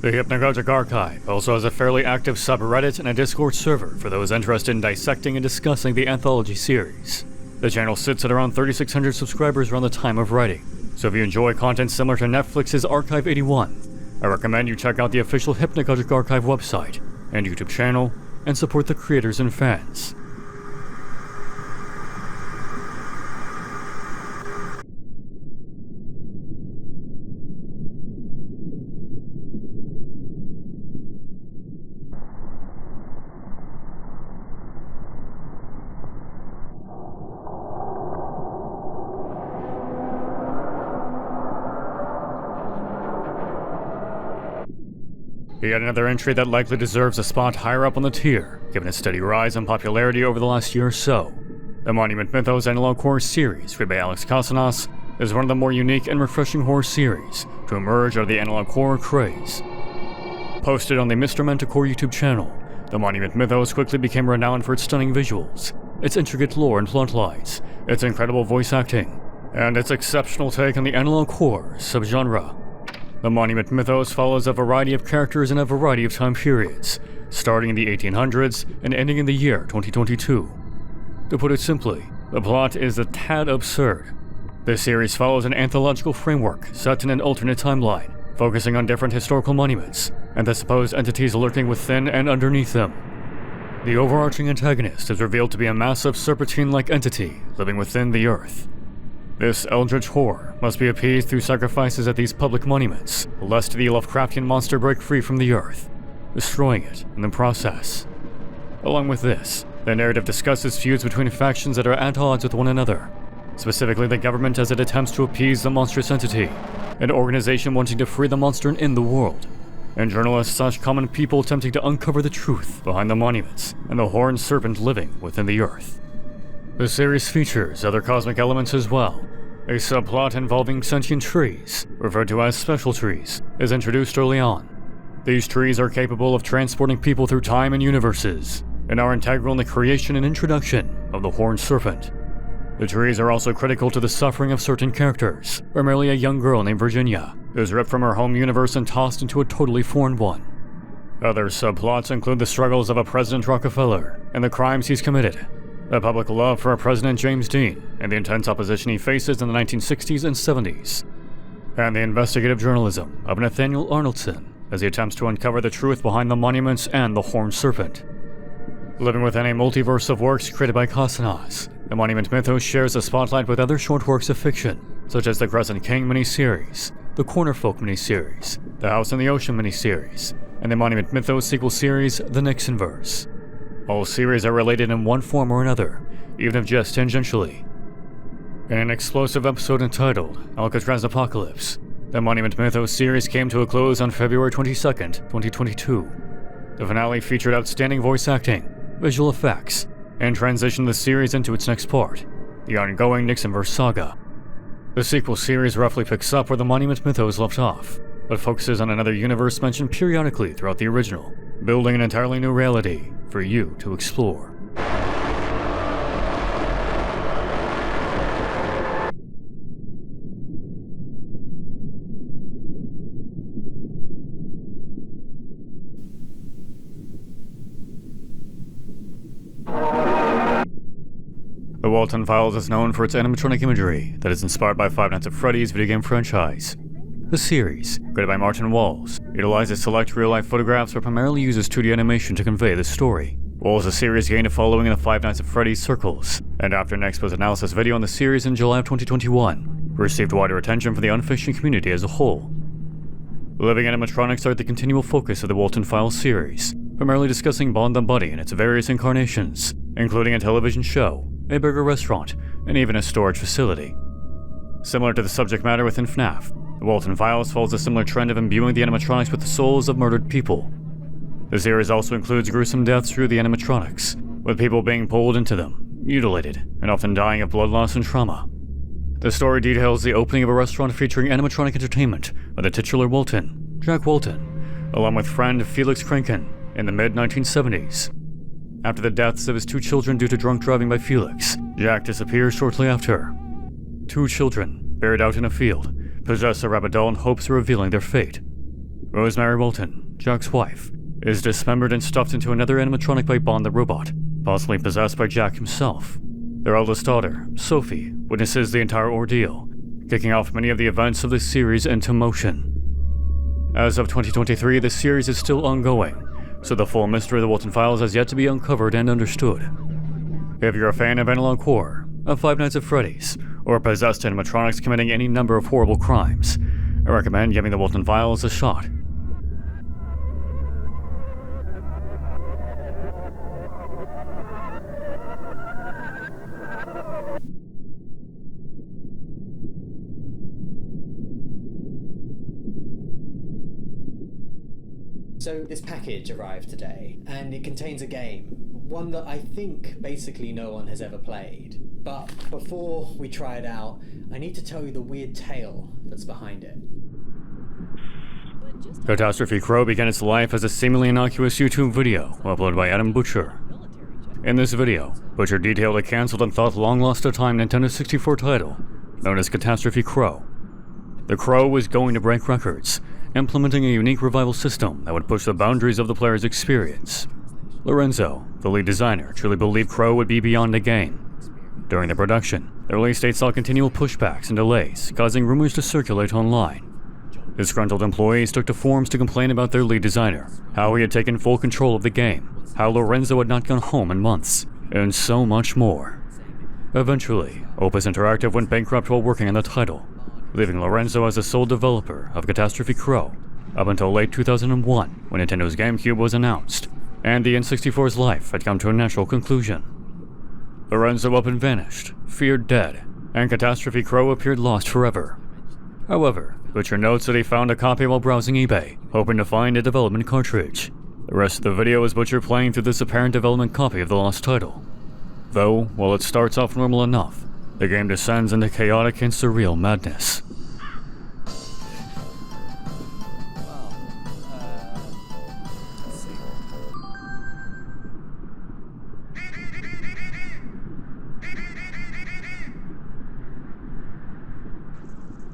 The Hypnagogic Archive also has a fairly active subreddit and a Discord server for those interested in dissecting and discussing the anthology series. The channel sits at around 3,600 subscribers around the time of writing, so if you enjoy content similar to Netflix's Archive 81, I recommend you check out the official Hypnagogic Archive website and YouTube channel and support the creators and fans. Yet another entry that likely deserves a spot higher up on the tier, given its steady rise in popularity over the last year or so. The Monument Mythos Analog Horror series, read by Alex Casanas, is one of the more unique and refreshing horror series to emerge out of the analog horror craze. Posted on the Mr. Manticore YouTube channel, the Monument Mythos quickly became renowned for its stunning visuals, its intricate lore and plotlines, its incredible voice acting, and its exceptional take on the analog horror subgenre. The Monument Mythos follows a variety of characters in a variety of time periods, starting in the 1800s and ending in the year 2022. To put it simply, the plot is a tad absurd. This series follows an anthological framework set in an alternate timeline, focusing on different historical monuments and the supposed entities lurking within and underneath them. The overarching antagonist is revealed to be a massive serpentine-like entity living within the earth. This eldritch horror must be appeased through sacrifices at these public monuments, lest the Lovecraftian monster break free from the earth, destroying it in the process. Along with this, the narrative discusses feuds between factions that are at odds with one another, specifically the government as it attempts to appease the monstrous entity, an organization wanting to free the monster and end the world, and journalists/common people attempting to uncover the truth behind the monuments and the horned serpent living within the earth. The series features other cosmic elements as well. A subplot involving sentient trees, referred to as special trees, is introduced early on. These trees are capable of transporting people through time and universes, and are integral in the creation and introduction of the horned serpent. The trees are also critical to the suffering of certain characters, primarily a young girl named Virginia, who is ripped from her home universe and tossed into a totally foreign one. Other subplots include the struggles of a President Rockefeller and the crimes he's committed, the public love for President James Dean and the intense opposition he faces in the 1960s and 70s, and the investigative journalism of Nathaniel Arnoldson as he attempts to uncover the truth behind the monuments and the horned serpent. Living within a multiverse of works created by Casanas, the Monument Mythos shares a spotlight with other short works of fiction, such as the Crescent King miniseries, the Corner Folk miniseries, the House in the Ocean miniseries, and the Monument Mythos sequel series, The Nixonverse. All series are related in one form or another, even if just tangentially. In an explosive episode entitled Alcatraz Apocalypse, the Monument Mythos series came to a close on February 22nd, 2022. The finale featured outstanding voice acting, visual effects, and transitioned the series into its next part, the ongoing Nixonverse saga. The sequel series roughly picks up where the Monument Mythos left off, but focuses on another universe mentioned periodically throughout the original, building an entirely new reality for you to explore. Walton Files is known for its animatronic imagery that is inspired by Five Nights at Freddy's video game franchise. The series, created by Martin Walls, utilizes select real-life photographs but primarily uses 2D animation to convey the story. Walls' series gained a following in the Five Nights at Freddy's circles, and after an expose analysis video on the series in July of 2021, received wider attention from the Unfiction community as a whole. Living animatronics are the continual focus of the Walton Files series, primarily discussing Bond the Buddy in its various incarnations, including a television show, a burger restaurant, and even a storage facility. Similar to the subject matter within FNAF, the Walton Files follows a similar trend of imbuing the animatronics with the souls of murdered people. The series also includes gruesome deaths through the animatronics, with people being pulled into them, mutilated, and often dying of blood loss and trauma. The story details the opening of a restaurant featuring animatronic entertainment by the titular Walton, Jack Walton, along with friend Felix Kranken in the mid-1970s. After the deaths of his 2 children due to drunk driving by Felix, Jack disappears shortly after. 2 children, buried out in a field, possess a rabid doll in hopes of revealing their fate. Rosemary Walton, Jack's wife, is dismembered and stuffed into another animatronic by Bond the Robot, possibly possessed by Jack himself. Their eldest daughter, Sophie, witnesses the entire ordeal, kicking off many of the events of this series into motion. As of 2023, the series is still ongoing, so the full mystery of the Walton Files has yet to be uncovered and understood. If you're a fan of analog horror, of Five Nights at Freddy's, or possessed animatronics committing any number of horrible crimes, I recommend giving the Walton Files a shot. So this package arrived today, and it contains a game, one that I think basically no one has ever played. But before we try it out, I need to tell you the weird tale that's behind it. Catastrophe Crow began its life as a seemingly innocuous YouTube video uploaded by Adam Butcher. In this video, Butcher detailed a cancelled and thought long lost to time Nintendo 64 title known as Catastrophe Crow. The Crow was going to break records, implementing a unique revival system that would push the boundaries of the player's experience. Lorenzo, the lead designer, truly believed Crow would be beyond a game. During the production, the release date saw continual pushbacks and delays, causing rumors to circulate online. Disgruntled employees took to forums to complain about their lead designer, how he had taken full control of the game, how Lorenzo had not gone home in months, and so much more. Eventually, Opus Interactive went bankrupt while working on the title, leaving Lorenzo as the sole developer of Catastrophe Crow up until late 2001 when Nintendo's GameCube was announced, and the N64's life had come to a natural conclusion. Lorenzo up and vanished, feared dead, and Catastrophe Crow appeared lost forever. However, Butcher notes that he found a copy while browsing eBay, hoping to find a development cartridge. The rest of the video is Butcher playing through this apparent development copy of the lost title. Though, while it starts off normal enough, the game descends into chaotic and surreal madness.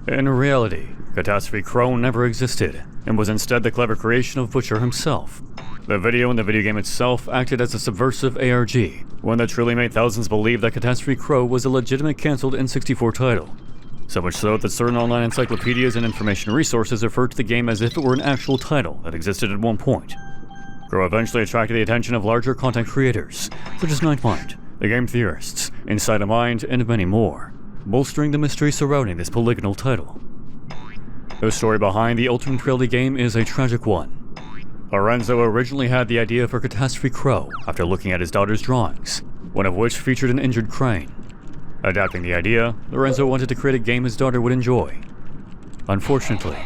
In reality, Catastrophe Crow never existed, and was instead the clever creation of Butcher himself. The video and the video game itself acted as a subversive ARG, one that truly made thousands believe that Catastrophe Crow was a legitimate cancelled N64 title. So much so that certain online encyclopedias and information resources referred to the game as if it were an actual title that existed at one point. Crow eventually attracted the attention of larger content creators, such as Nightmind, the game theorists, Inside a Mind, and many more, bolstering the mystery surrounding this polygonal title. The story behind the alternate reality game is a tragic one. Lorenzo originally had the idea for Catastrophe Crow after looking at his daughter's drawings, one of which featured an injured crane. Adapting the idea, Lorenzo wanted to create a game his daughter would enjoy. Unfortunately,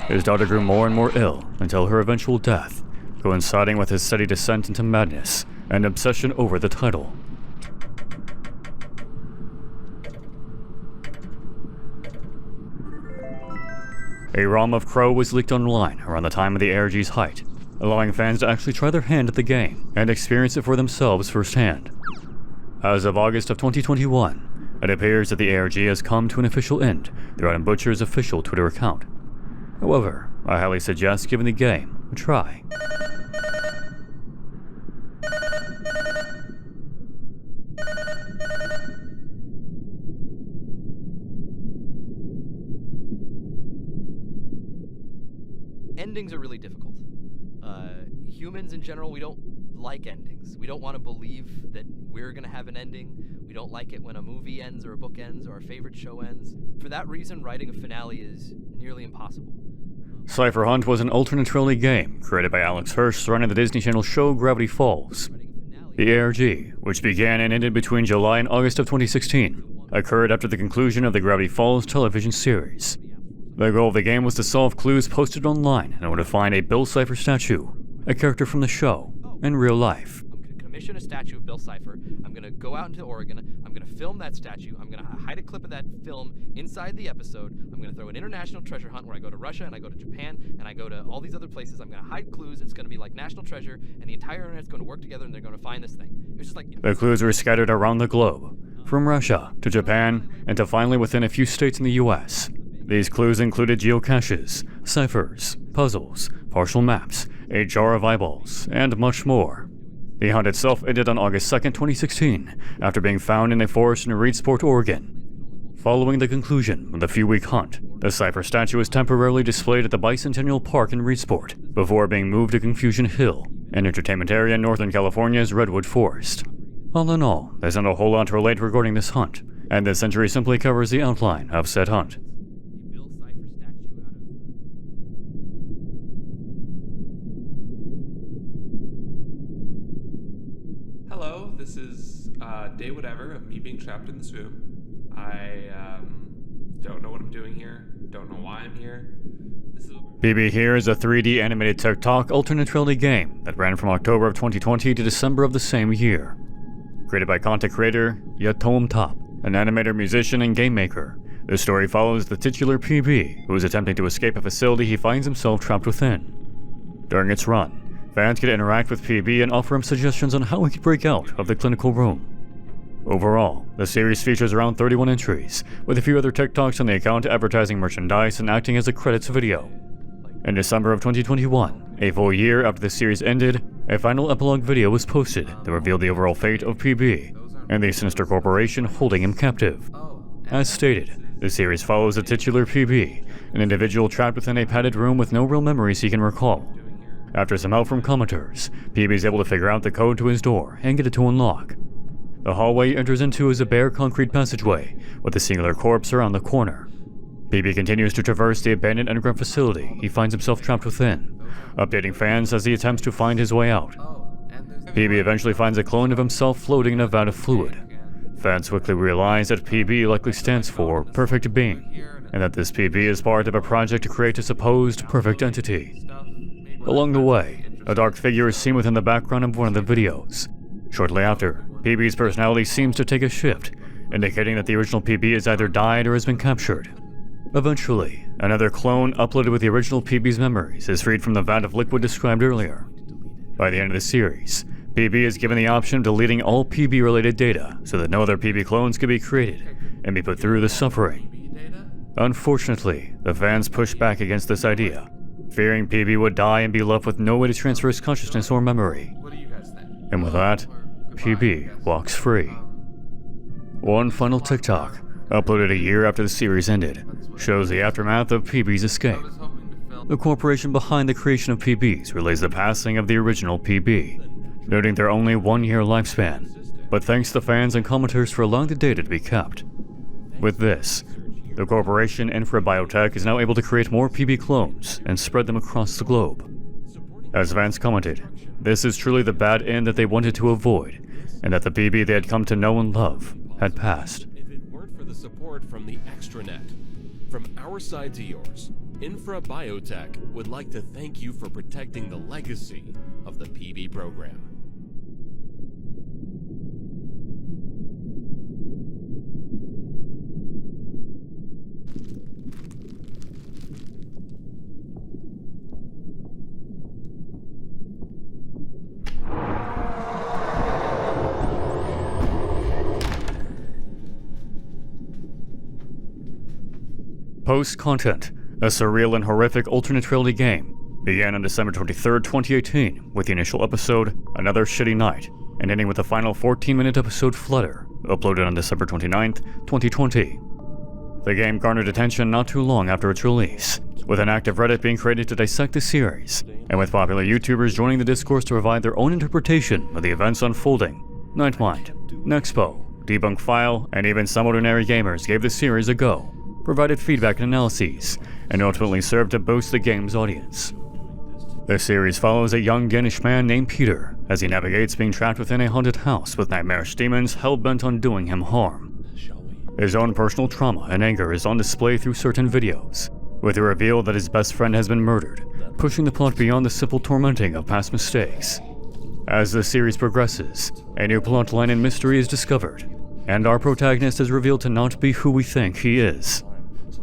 his daughter grew more and more ill until her eventual death, coinciding with his steady descent into madness and obsession over the title. A ROM of Crow was leaked online around the time of the ARG's height, allowing fans to actually try their hand at the game and experience it for themselves firsthand. As of August of 2021, it appears that the ARG has come to an official end through Adam Butcher's official Twitter account. However, I highly suggest giving the game a try. endings are really difficult. Humans in general, we don't like endings. We don't want to believe that we're going to have an ending. We don't like it when a movie ends or a book ends or our favorite show ends. For that reason, writing a finale is nearly impossible. Cypher Hunt was an alternate reality game created by Alex Hirsch surrounding the Disney Channel show Gravity Falls. The ARG, which began and ended between July and August of 2016, occurred after the conclusion of the Gravity Falls television series. The goal of the game was to solve clues posted online in order to find a Bill Cipher statue, a character from the show, in real life. I'm going to commission a statue of Bill Cipher. I'm going to go out into Oregon. I'm going to film that statue. I'm going to hide a clip of that film inside the episode. I'm going to throw an international treasure hunt where I go to Russia and I go to Japan and I go to all these other places. I'm going to hide clues. It's going to be like National Treasure, and the entire internet's going to work together and they're going to find this thing. It was just like... The clues were scattered around the globe, from Russia to Japan, and to finally within a few states in the US. These clues included geocaches, ciphers, puzzles, partial maps, a jar of eyeballs, and much more. The hunt itself ended on August 2, 2016, after being found in a forest in Reedsport, Oregon. Following the conclusion of the few-week hunt, the cipher statue was temporarily displayed at the Bicentennial Park in Reedsport, before being moved to Confusion Hill, an entertainment area in Northern California's Redwood Forest. All in all, there's not a whole lot to relate regarding this hunt, and this entry simply covers the outline of said hunt. Hello, this is day whatever of me being trapped in this room. I don't know what I'm doing here, don't know why I'm here. PB Here is a 3D animated TikTok alternate reality game that ran from October of 2020 to December of the same year. Created by content creator Yatom Top, an animator, musician, and game maker, the story follows the titular PB, who is attempting to escape a facility he finds himself trapped within. During its run, fans can interact with PB and offer him suggestions on how he could break out of the clinical room. Overall, the series features around 31 entries, with a few other TikToks on the account advertising merchandise and acting as a credits video. In December of 2021, a full year after the series ended, a final epilogue video was posted that revealed the overall fate of PB and the sinister corporation holding him captive. As stated, the series follows the titular PB, an individual trapped within a padded room with no real memories he can recall. After some help from commenters, PB is able to figure out the code to his door and get it to unlock. The hallway he enters into is a bare concrete passageway with a singular corpse around the corner. PB continues to traverse the abandoned underground facility he finds himself trapped within, updating fans as he attempts to find his way out. PB eventually finds a clone of himself floating in a vat of fluid. Fans quickly realize that PB likely stands for Perfect Being, and that this PB is part of a project to create a supposed perfect entity. Along the way, a dark figure is seen within the background of one of the videos. Shortly after, PB's personality seems to take a shift, indicating that the original PB has either died or has been captured. Eventually, another clone uploaded with the original PB's memories is freed from the vat of liquid described earlier. By the end of the series, PB is given the option of deleting all PB-related data so that no other PB clones can be created and be put through the suffering. Unfortunately, the fans push back against this idea, fearing PB would die and be left with no way to transfer his consciousness or memory. And with that, PB walks free. One final TikTok, uploaded a year after the series ended, shows the aftermath of PB's escape. The corporation behind the creation of PBs relays the passing of the original PB, noting their only 1-year lifespan, but thanks to fans and commenters for allowing the data to be kept. With this, the corporation Infra Biotech is now able to create more PB clones and spread them across the globe. As fans commented, this is truly the bad end that they wanted to avoid, and that the PB they had come to know and love had passed. If it weren't for the support from the extranet, from our side to yours, Infra Biotech would like to thank you for protecting the legacy of the PB program. Post-Content, a surreal and horrific alternate reality game, began on December 23, 2018, with the initial episode, Another Shitty Night, and ending with the final 14-minute episode, Flutter, uploaded on December 29, 2020. The game garnered attention not too long after its release, with an active Reddit being created to dissect the series, and with popular YouTubers joining the discourse to provide their own interpretation of the events unfolding. Nightmind, Nexpo, Debunk File, and even some ordinary gamers gave the series a go, provided feedback and analyses, and ultimately served to boost the game's audience. The series follows a young Danish man named Peter as he navigates being trapped within a haunted house with nightmarish demons hell-bent on doing him harm. His own personal trauma and anger is on display through certain videos, with the reveal that his best friend has been murdered, pushing the plot beyond the simple tormenting of past mistakes. As the series progresses, a new plotline and mystery is discovered, and our protagonist is revealed to not be who we think he is.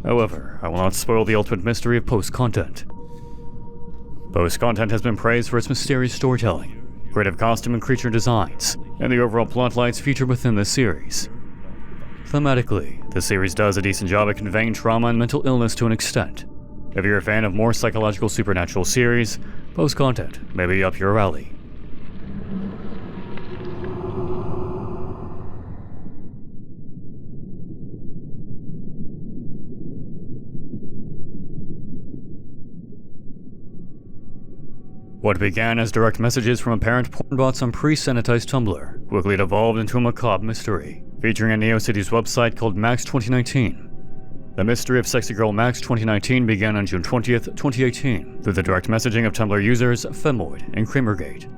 However, I will not spoil the ultimate mystery of post-content. Post-content has been praised for its mysterious storytelling, creative costume and creature designs, and the overall plotlines featured within the series. Thematically, the series does a decent job at conveying trauma and mental illness to an extent. If you're a fan of more psychological supernatural series, post-content may be up your alley. What began as direct messages from apparent porn bots on pre-sanitized Tumblr quickly devolved into a macabre mystery, featuring a NeoCities website called Max 2019. The mystery of Sexy Girl Max 2019 began on June 20th, 2018, through the direct messaging of Tumblr users Femoid and Kramergate.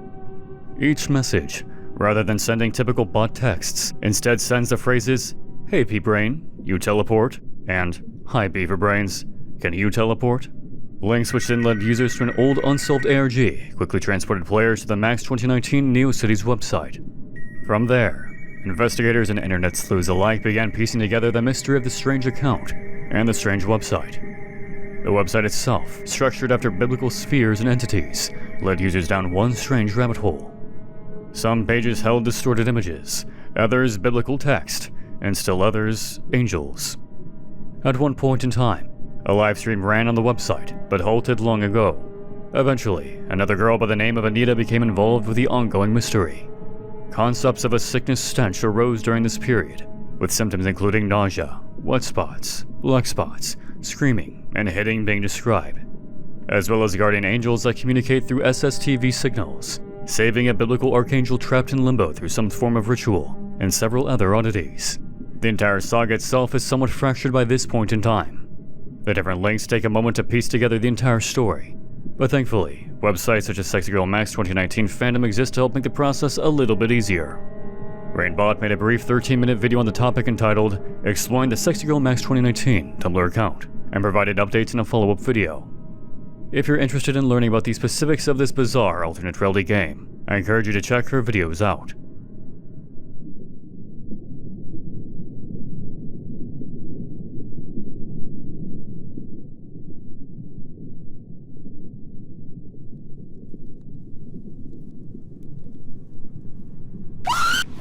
Each message, rather than sending typical bot texts, instead sends the phrases, "Hey P-Brain, you teleport," and "Hi Beaver Brains, can you teleport?" Links which then led users to an old unsolved ARG quickly transported players to the Max 2019 NeoCities website. From there, investigators and internet sleuths alike began piecing together the mystery of the strange account and the strange website. The website itself, structured after biblical spheres and entities, led users down one strange rabbit hole. Some pages held distorted images, others biblical text, and still others angels. At one point in time, a live stream ran on the website, but halted long ago. Eventually, another girl by the name of Anita became involved with the ongoing mystery. Concepts of a sickness stench arose during this period, with symptoms including nausea, wet spots, black spots, screaming, and hitting being described, as well as guardian angels that communicate through SSTV signals, saving a biblical archangel trapped in limbo through some form of ritual, and several other oddities. The entire saga itself is somewhat fractured by this point in time. The different links take a moment to piece together the entire story, but thankfully, websites such as Sexy Girl Max 2019 fandom exist to help make the process a little bit easier. Rainbot made a brief 13-minute video on the topic entitled Exploring the Sexy Girl Max 2019 Tumblr account, and provided updates in a follow-up video. If you're interested in learning about the specifics of this bizarre alternate reality game, I encourage you to check her videos out.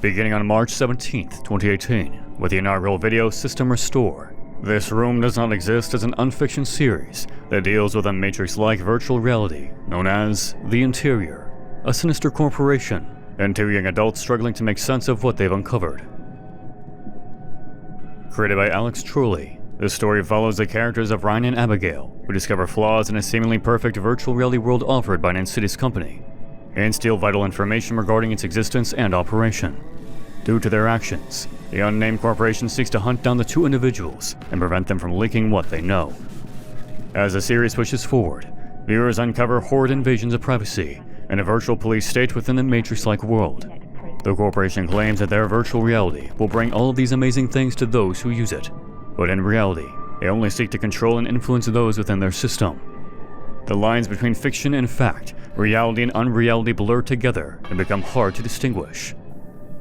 Beginning on March 17th, 2018, with the inaugural video System Restore. This room does not exist as an Unfiction series that deals with a Matrix-like virtual reality known as The Interior, a sinister corporation, and two young adults struggling to make sense of what they've uncovered. Created by Alex Truly, this story follows the characters of Ryan and Abigail, who discover flaws in a seemingly perfect virtual reality world offered by an insidious company, and steal vital information regarding its existence and operation. Due to their actions, the unnamed corporation seeks to hunt down the two individuals and prevent them from leaking what they know. As the series pushes forward, viewers uncover horrid invasions of privacy and a virtual police state within the Matrix-like world. The corporation claims that their virtual reality will bring all of these amazing things to those who use it, but in reality, they only seek to control and influence those within their system. The lines between fiction and fact, reality and unreality blur together and become hard to distinguish.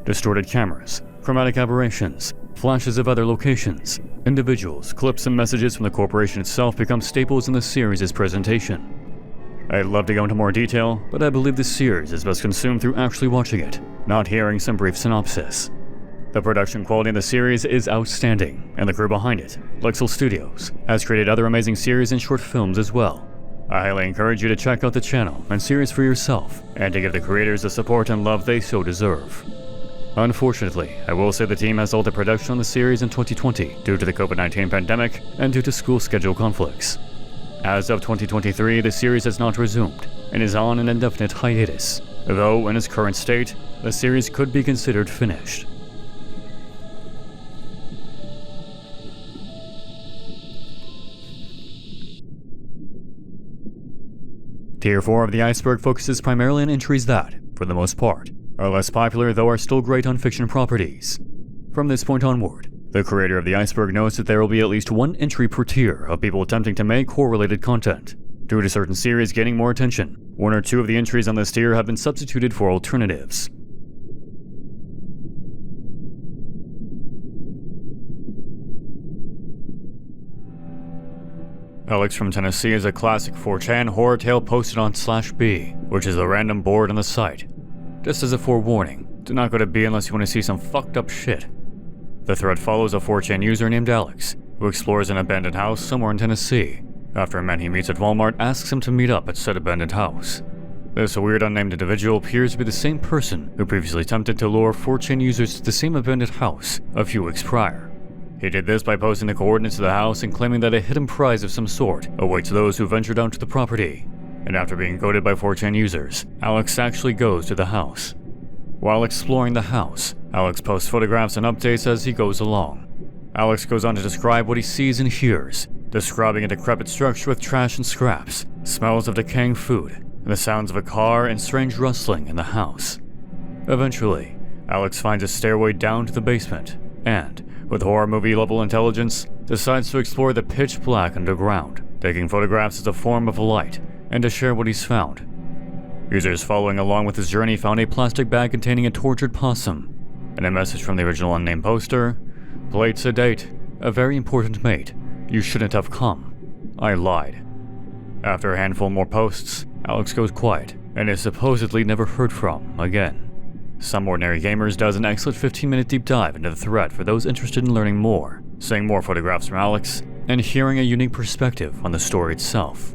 Distorted cameras, chromatic aberrations, flashes of other locations, individuals, clips and messages from the corporation itself become staples in the series' presentation. I'd love to go into more detail, but I believe this series is best consumed through actually watching it, not hearing some brief synopsis. The production quality of the series is outstanding, and the crew behind it, Lexel Studios, has created other amazing series and short films as well. I highly encourage you to check out the channel and series for yourself, and to give the creators the support and love they so deserve. Unfortunately, I will say the team has halted production on the series in 2020 due to the COVID-19 pandemic and due to school schedule conflicts. As of 2023, the series has not resumed and is on an indefinite hiatus, though in its current state, the series could be considered finished. Tier 4 of the Iceberg focuses primarily on entries that, for the most part, are less popular though are still great Unfiction properties. From this point onward, the creator of the Iceberg knows that there will be at least one entry per tier of people attempting to make horror-related content. Due to certain series gaining more attention, one or two of the entries on this tier have been substituted for alternatives. Alex from Tennessee is a classic 4chan horror tale posted on /B, which is a random board on the site. Just as a forewarning, do not go to B unless you want to see some fucked up shit. The thread follows a 4chan user named Alex, who explores an abandoned house somewhere in Tennessee, after a man he meets at Walmart asks him to meet up at said abandoned house. This weird unnamed individual appears to be the same person who previously attempted to lure 4chan users to the same abandoned house a few weeks prior. He did this by posting the coordinates of the house and claiming that a hidden prize of some sort awaits those who venture down to the property. And after being goaded by 4chan users, Alex actually goes to the house. While exploring the house, Alex posts photographs and updates as he goes along. Alex goes on to describe what he sees and hears, describing a decrepit structure with trash and scraps, smells of decaying food, and the sounds of a car and strange rustling in the house. Eventually, Alex finds a stairway down to the basement, and, with horror movie level intelligence, decides to explore the pitch black underground, taking photographs as a form of light, and to share what he's found. Users following along with his journey found a plastic bag containing a tortured possum, and a message from the original unnamed poster: "Played sedate, a very important mate, you shouldn't have come. I lied." After a handful more posts, Alex goes quiet, and is supposedly never heard from again. Some Ordinary Gamers does an excellent 15-minute deep dive into the thread for those interested in learning more, seeing more photographs from Alex, and hearing a unique perspective on the story itself.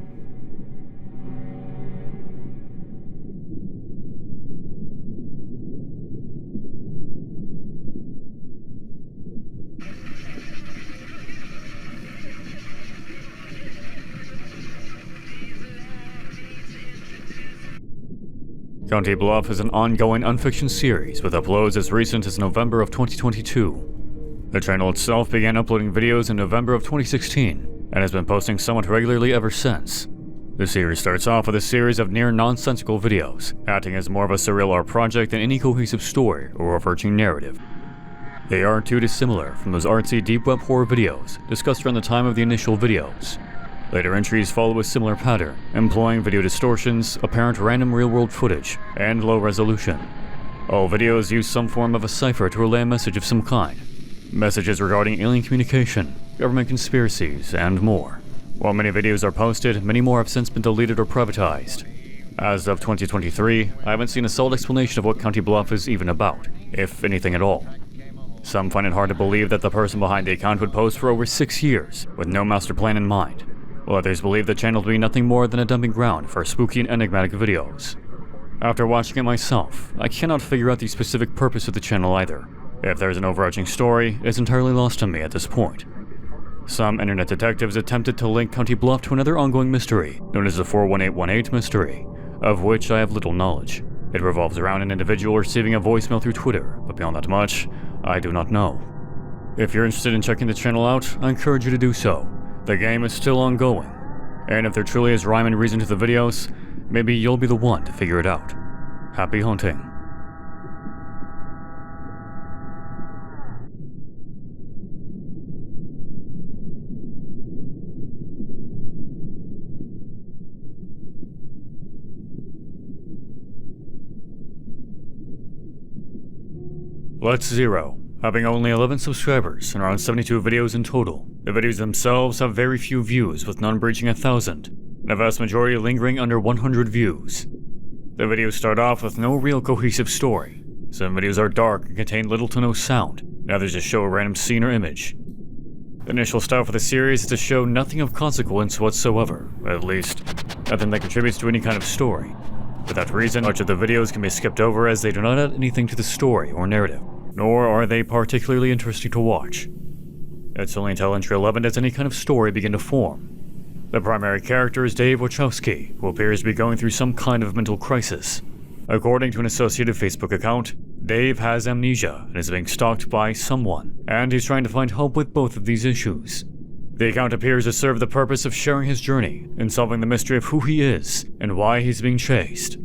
County Bluff is an ongoing Unfiction series with uploads as recent as November of 2022. The channel itself began uploading videos in November of 2016 and has been posting somewhat regularly ever since. The series starts off with a series of near nonsensical videos, acting as more of a surreal art project than any cohesive story or overarching narrative. They aren't too dissimilar from those artsy deep web horror videos discussed around the time of the initial videos. Later entries follow a similar pattern, employing video distortions, apparent random real-world footage, and low resolution. All videos use some form of a cipher to relay a message of some kind. Messages regarding alien communication, government conspiracies, and more. While many videos are posted, many more have since been deleted or privatized. As of 2023, I haven't seen a solid explanation of what County Bluff is even about, if anything at all. Some find it hard to believe that the person behind the account would post for over 6 years, with no master plan in mind, while others believe the channel to be nothing more than a dumping ground for spooky and enigmatic videos. After watching it myself, I cannot figure out the specific purpose of the channel either. If there's an overarching story, it's entirely lost to me at this point. Some internet detectives attempted to link County Bluff to another ongoing mystery, known as the 41818 mystery, of which I have little knowledge. It revolves around an individual receiving a voicemail through Twitter, but beyond that much, I do not know. If you're interested in checking the channel out, I encourage you to do so. The game is still ongoing, and if there truly is rhyme and reason to the videos, maybe you'll be the one to figure it out. Happy hunting. Let's Zero. Having only 11 subscribers and around 72 videos in total, the videos themselves have very few views, with none breaching 1,000, and a vast majority lingering under 100 views. The videos start off with no real cohesive story. Some videos are dark and contain little to no sound, and others just show a random scene or image. The initial style for the series is to show nothing of consequence whatsoever, at least nothing that contributes to any kind of story. For that reason, much of the videos can be skipped over as they do not add anything to the story or narrative, nor are they particularly interesting to watch. It's only until entry 11 does any kind of story begin to form. The primary character is Dave Wachowski, who appears to be going through some kind of mental crisis. According to an associated Facebook account, Dave has amnesia and is being stalked by someone, and he's trying to find help with both of these issues. The account appears to serve the purpose of sharing his journey and solving the mystery of who he is and why he's being chased.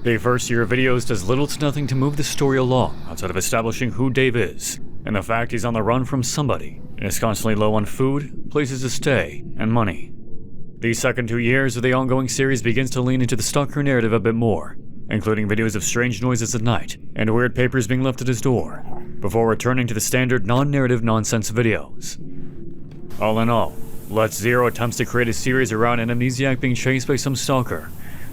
The first year of videos does little to nothing to move the story along outside of establishing who Dave is, and the fact he's on the run from somebody and is constantly low on food, places to stay, and money. The second 2 years of the ongoing series begins to lean into the stalker narrative a bit more, including videos of strange noises at night and weird papers being left at his door, before returning to the standard non-narrative nonsense videos. All in all, Let's Zero attempts to create a series around an amnesiac being chased by some stalker,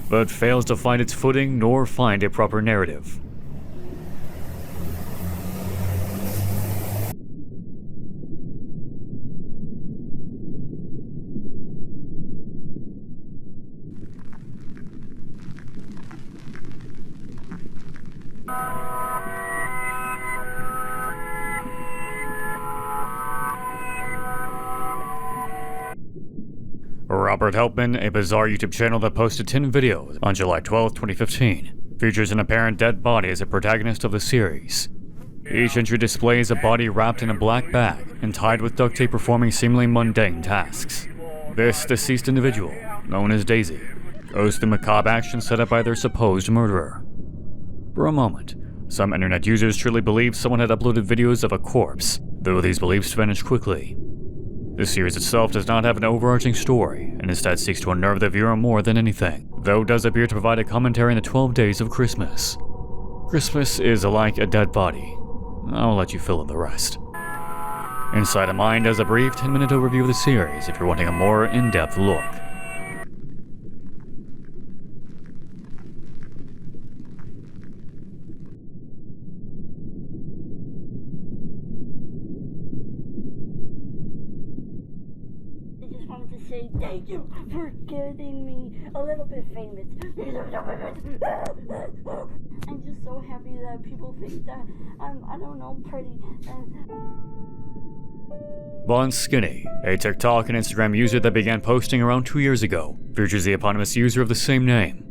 but fails to find its footing nor find a proper narrative. Robert Helpman, a bizarre YouTube channel that posted 10 videos on July 12, 2015, features an apparent dead body as a protagonist of the series. Each entry displays a body wrapped in a black bag and tied with duct tape performing seemingly mundane tasks. This deceased individual, known as Daisy, goes through macabre actions set up by their supposed murderer. For a moment, some internet users truly believed someone had uploaded videos of a corpse, though these beliefs vanished quickly. The series itself does not have an overarching story, and instead seeks to unnerve the viewer more than anything, though it does appear to provide a commentary on the 12 days of Christmas. Christmas is like a dead body. I'll let you fill in the rest. Inside of Mind does a brief 10-minute overview of the series if you're wanting a more in-depth look. Say thank you for getting me a little bit famous. I'm just so happy that people think that I'm, I don't know, pretty. Bon Skinny, a TikTok and Instagram user that began posting around 2 years ago, features the eponymous user of the same name.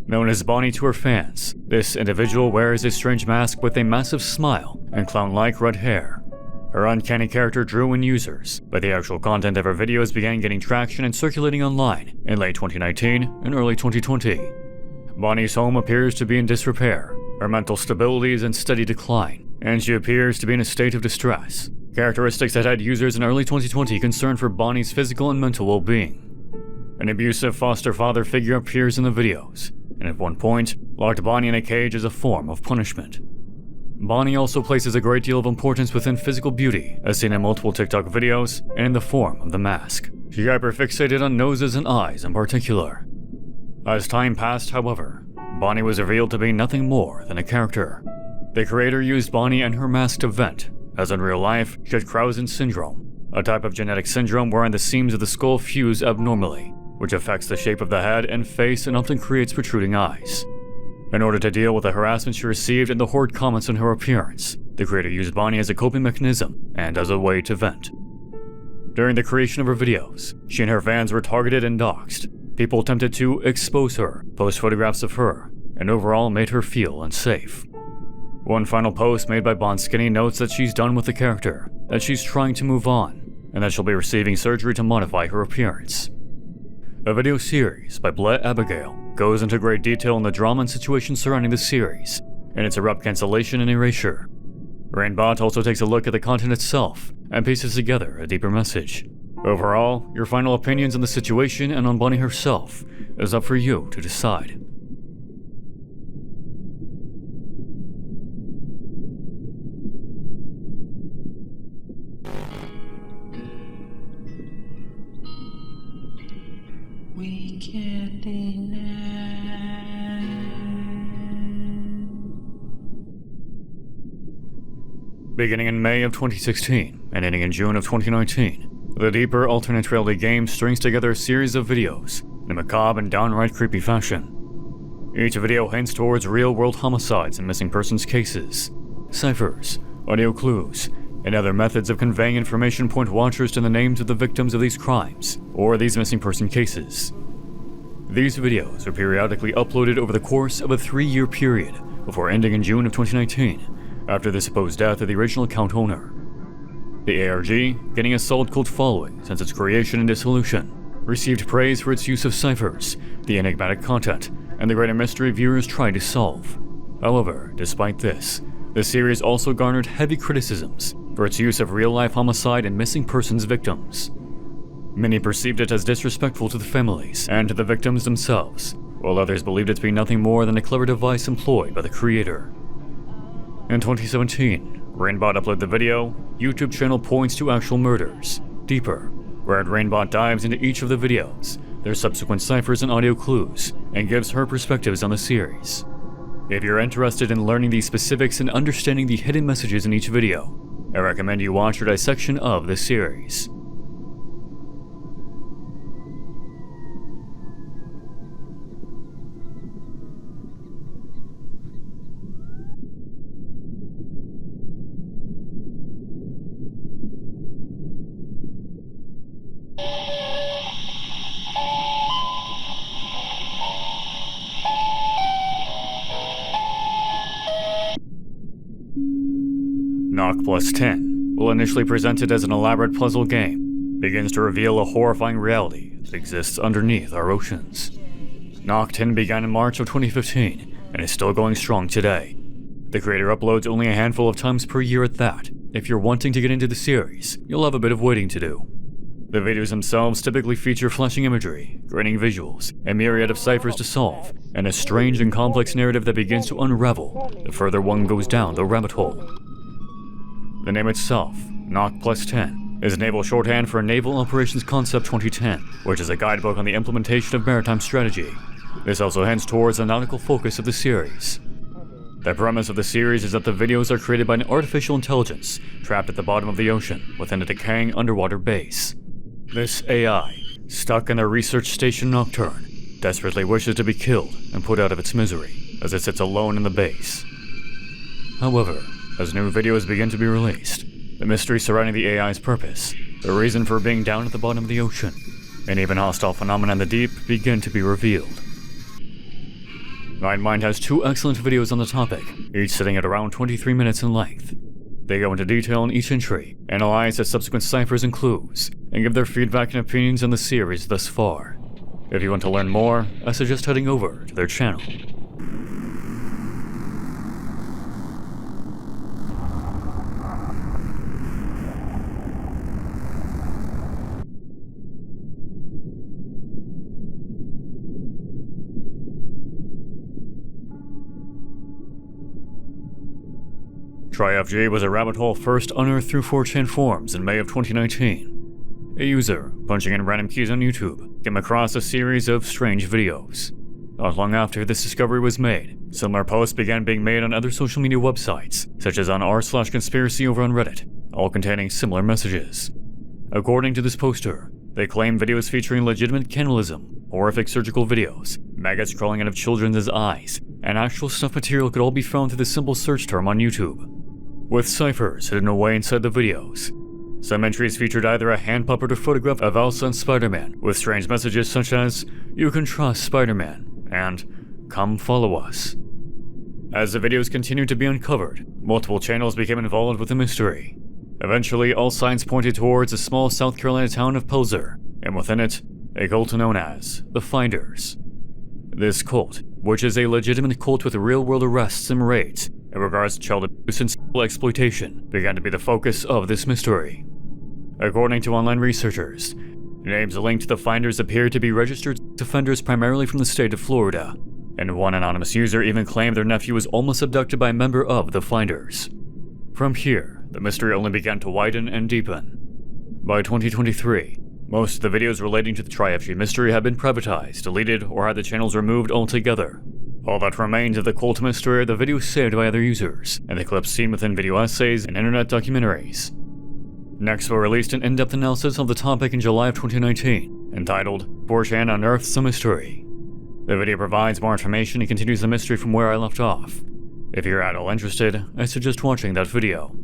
Known as Bonnie to her fans, this individual wears a strange mask with a massive smile and clown-like red hair. Her uncanny character drew in users, but the actual content of her videos began getting traction and circulating online in late 2019 and early 2020. Bonnie's home appears to be in disrepair, her mental stability is in steady decline, and she appears to be in a state of distress, characteristics that had users in early 2020 concerned for Bonnie's physical and mental well-being. An abusive foster father figure appears in the videos, and at one point, locked Bonnie in a cage as a form of punishment. Bonnie also places a great deal of importance within physical beauty, as seen in multiple TikTok videos and in the form of the mask. She hyperfixated on noses and eyes in particular. As time passed, however, Bonnie was revealed to be nothing more than a character. The creator used Bonnie and her mask to vent, as in real life, she had Krausen syndrome, a type of genetic syndrome wherein the seams of the skull fuse abnormally, which affects the shape of the head and face and often creates protruding eyes. In order to deal with the harassment she received and the horrid comments on her appearance, the creator used Bonnie as a coping mechanism and as a way to vent. During the creation of her videos, she and her fans were targeted and doxxed. People attempted to expose her, post photographs of her, and overall made her feel unsafe. One final post made by Bon Skinny notes that she's done with the character, that she's trying to move on, and that she'll be receiving surgery to modify her appearance. A video series by Blair Abigail goes into great detail on the drama and situation surrounding the series, and its abrupt cancellation and erasure. Rainbot also takes a look at the content itself and pieces together a deeper message. Overall, your final opinions on the situation and on Bonnie herself is up for you to decide. We can't deny. Beginning in May of 2016 and ending in June of 2019, the deeper alternate reality game strings together a series of videos in a macabre and downright creepy fashion. Each video hints towards real-world homicides and missing persons cases. Ciphers, audio clues, and other methods of conveying information point watchers to the names of the victims of these crimes or these missing person cases. These videos are periodically uploaded over the course of a 3-year period before ending in June of 2019, after the supposed death of the original account owner. The ARG, getting a solid cult following since its creation and dissolution, received praise for its use of ciphers, the enigmatic content, and the greater mystery viewers tried to solve. However, despite this, the series also garnered heavy criticisms for its use of real-life homicide and missing persons victims. Many perceived it as disrespectful to the families and to the victims themselves, while others believed it to be nothing more than a clever device employed by the creator. In 2017, Rainbot uploaded the video, YouTube channel points to actual murders, Deeper, where Rainbot dives into each of the videos, their subsequent ciphers and audio clues, and gives her perspectives on the series. If you're interested in learning the specifics and understanding the hidden messages in each video, I recommend you watch her dissection of this series. Knock Plus 10, while initially presented as an elaborate puzzle game, begins to reveal a horrifying reality that exists underneath our oceans. Knock 10 began in March of 2015 and is still going strong today. The creator uploads only a handful of times per year at that. If you're wanting to get into the series, you'll have a bit of waiting to do. The videos themselves typically feature flashing imagery, graining visuals, a myriad of ciphers to solve, and a strange and complex narrative that begins to unravel the further one goes down the rabbit hole. The name itself, Knock Plus 10, is naval shorthand for Naval Operations Concept 2010, which is a guidebook on the implementation of maritime strategy. This also hints towards the nautical focus of the series. The premise of the series is that the videos are created by an artificial intelligence trapped at the bottom of the ocean within a decaying underwater base. This AI, stuck in their research station Nocturne, desperately wishes to be killed and put out of its misery as it sits alone in the base. However, as new videos begin to be released, the mystery surrounding the AI's purpose, the reason for being down at the bottom of the ocean, and even hostile phenomena in the deep begin to be revealed. Mindmind has 2 excellent videos on the topic, each sitting at around 23 minutes in length. They go into detail on each entry, analyze the subsequent ciphers and clues, and give their feedback and opinions on the series thus far. If you want to learn more, I suggest heading over to their channel. TriFG was a rabbit hole first unearthed through 4chan forums in May of 2019. A user, punching in random keys on YouTube, came across a series of strange videos. Not long after this discovery was made, similar posts began being made on other social media websites, such as on r/conspiracy over on Reddit, all containing similar messages. According to this poster, they claim videos featuring legitimate cannibalism, horrific surgical videos, maggots crawling out of children's eyes, and actual snuff material could all be found through the simple search term on YouTube, with ciphers hidden away inside the videos. Some entries featured either a hand-puppet or photograph of Elsa and Spider-Man, with strange messages such as, "You can trust Spider-Man," and "Come follow us." As the videos continued to be uncovered, multiple channels became involved with the mystery. Eventually, all signs pointed towards the small South Carolina town of Pilser, and within it, a cult known as the Finders. This cult, which is a legitimate cult with real-world arrests and raids in regards to child abuse and sexual exploitation, began to be the focus of this mystery. According to online researchers, names linked to the Finders appear to be registered offenders primarily from the state of Florida, and one anonymous user even claimed their nephew was almost abducted by a member of the Finders. From here, the mystery only began to widen and deepen. By 2023, most of the videos relating to the TriFG mystery have been privatized, deleted, or had the channels removed altogether. All that remains of the cult mystery are the videos saved by other users, and the clips seen within video essays and internet documentaries. Next, we released an in-depth analysis of the topic in July of 2019, entitled 4chan Unearths a Mystery. The video provides more information and continues the mystery from where I left off. If you're at all interested, I suggest watching that video.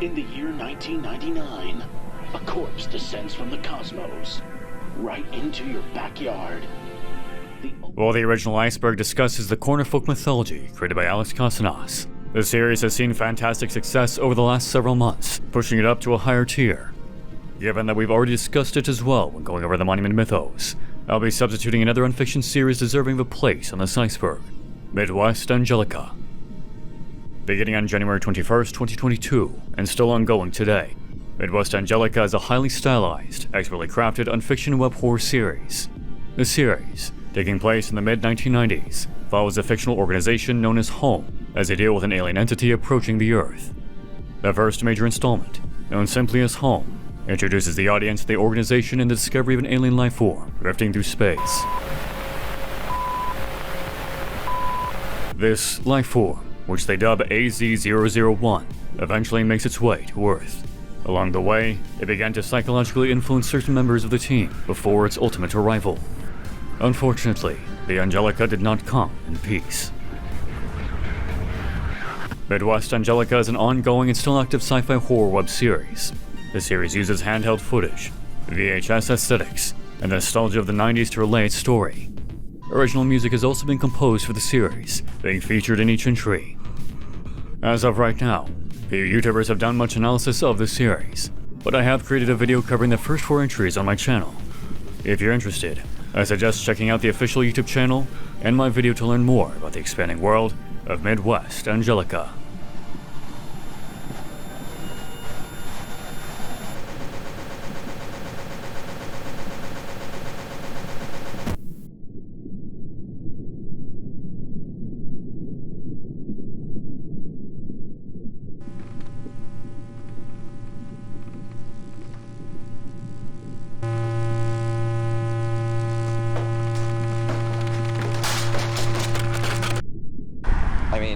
In the year 1999, a corpse descends from the cosmos, right into your backyard. While the original Iceberg discusses the corner folk mythology created by Alex Casanas, the series has seen fantastic success over the last several months, pushing it up to a higher tier. Given that we've already discussed it as well when going over the Monument Mythos, I'll be substituting another unfiction series deserving of a place on this iceberg, Midwest Angelica. Beginning on January 21st, 2022, and still ongoing today, Midwest Angelica is a highly stylized, expertly crafted unfiction web horror series. The series, taking place in the mid-1990s, follows a fictional organization known as Home as they deal with an alien entity approaching the Earth. The first major installment, known simply as Home, introduces the audience to the organization and the discovery of an alien life form drifting through space. This life form, which they dub AZ-001, eventually makes its way to Earth. Along the way, it began to psychologically influence certain members of the team before its ultimate arrival. Unfortunately, the Angelica did not come in peace. Midwest Angelica is an ongoing and still active sci-fi horror web series. The series uses handheld footage, VHS aesthetics, and the nostalgia of the 90s to relay its story. Original music has also been composed for the series, being featured in each entry. As of right now, few YouTubers have done much analysis of this series, but I have created a video covering the first 4 entries on my channel. If you're interested, I suggest checking out the official YouTube channel and my video to learn more about the expanding world of Midwest Angelica.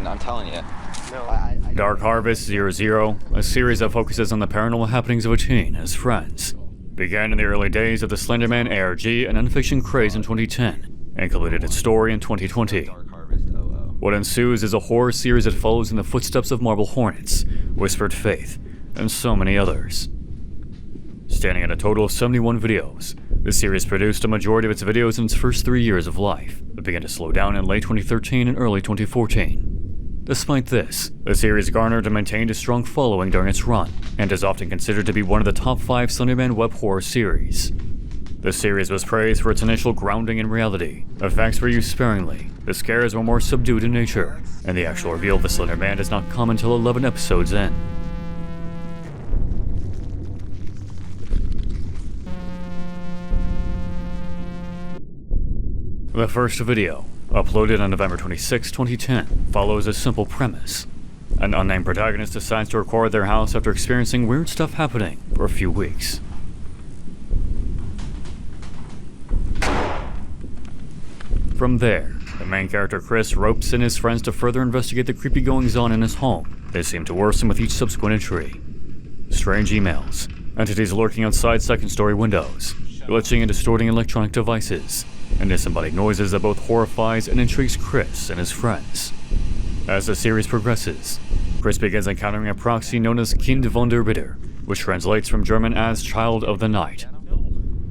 I'm telling you. Dark Harvest 00, a series that focuses on the paranormal happenings of a teen and his friends, began in the early days of the Slenderman ARG and unfiction craze in 2010, and completed its story in 2020. What ensues is a horror series that follows in the footsteps of Marble Hornets, Whispered Faith, and so many others. Standing at a total of 71 videos, the series produced a majority of its videos in its first 3 years of life, but began to slow down in late 2013 and early 2014. Despite this, the series garnered and maintained a strong following during its run, and is often considered to be one of the top 5 Slenderman web horror series. The series was praised for its initial grounding in reality. Effects were used sparingly, the scares were more subdued in nature, and the actual reveal of the Slender Man does not come until 11 episodes in. The first video, uploaded on November 26, 2010, follows a simple premise. An unnamed protagonist decides to record their house after experiencing weird stuff happening for a few weeks. From there, the main character Chris ropes in his friends to further investigate the creepy goings-on in his home. They seem to worsen with each subsequent entry. Strange emails, entities lurking outside second-story windows, glitching and distorting electronic devices, and disembodied noises that both horrifies and intrigues Chris and his friends. As the series progresses, Chris begins encountering a proxy known as Kind von der Ritter, which translates from German as Child of the Night.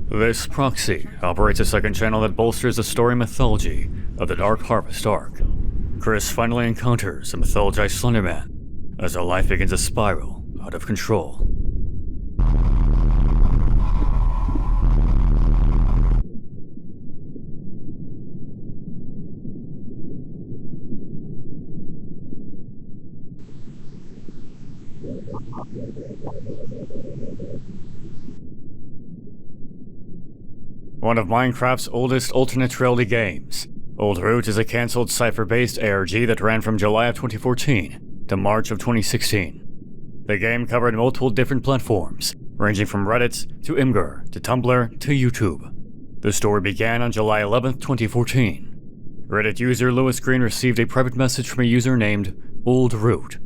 This proxy operates a second channel that bolsters the story mythology of the Dark Harvest arc. Chris finally encounters a mythologized Slenderman as their life begins to spiral out of control. One of Minecraft's oldest alternate reality games, Old Root is a cancelled cipher-based ARG that ran from July of 2014 to March of 2016. The game covered multiple different platforms, ranging from Reddit to Imgur to Tumblr to YouTube. The story began on July 11, 2014. Reddit user Lewis Green received a private message from a user named Old Root.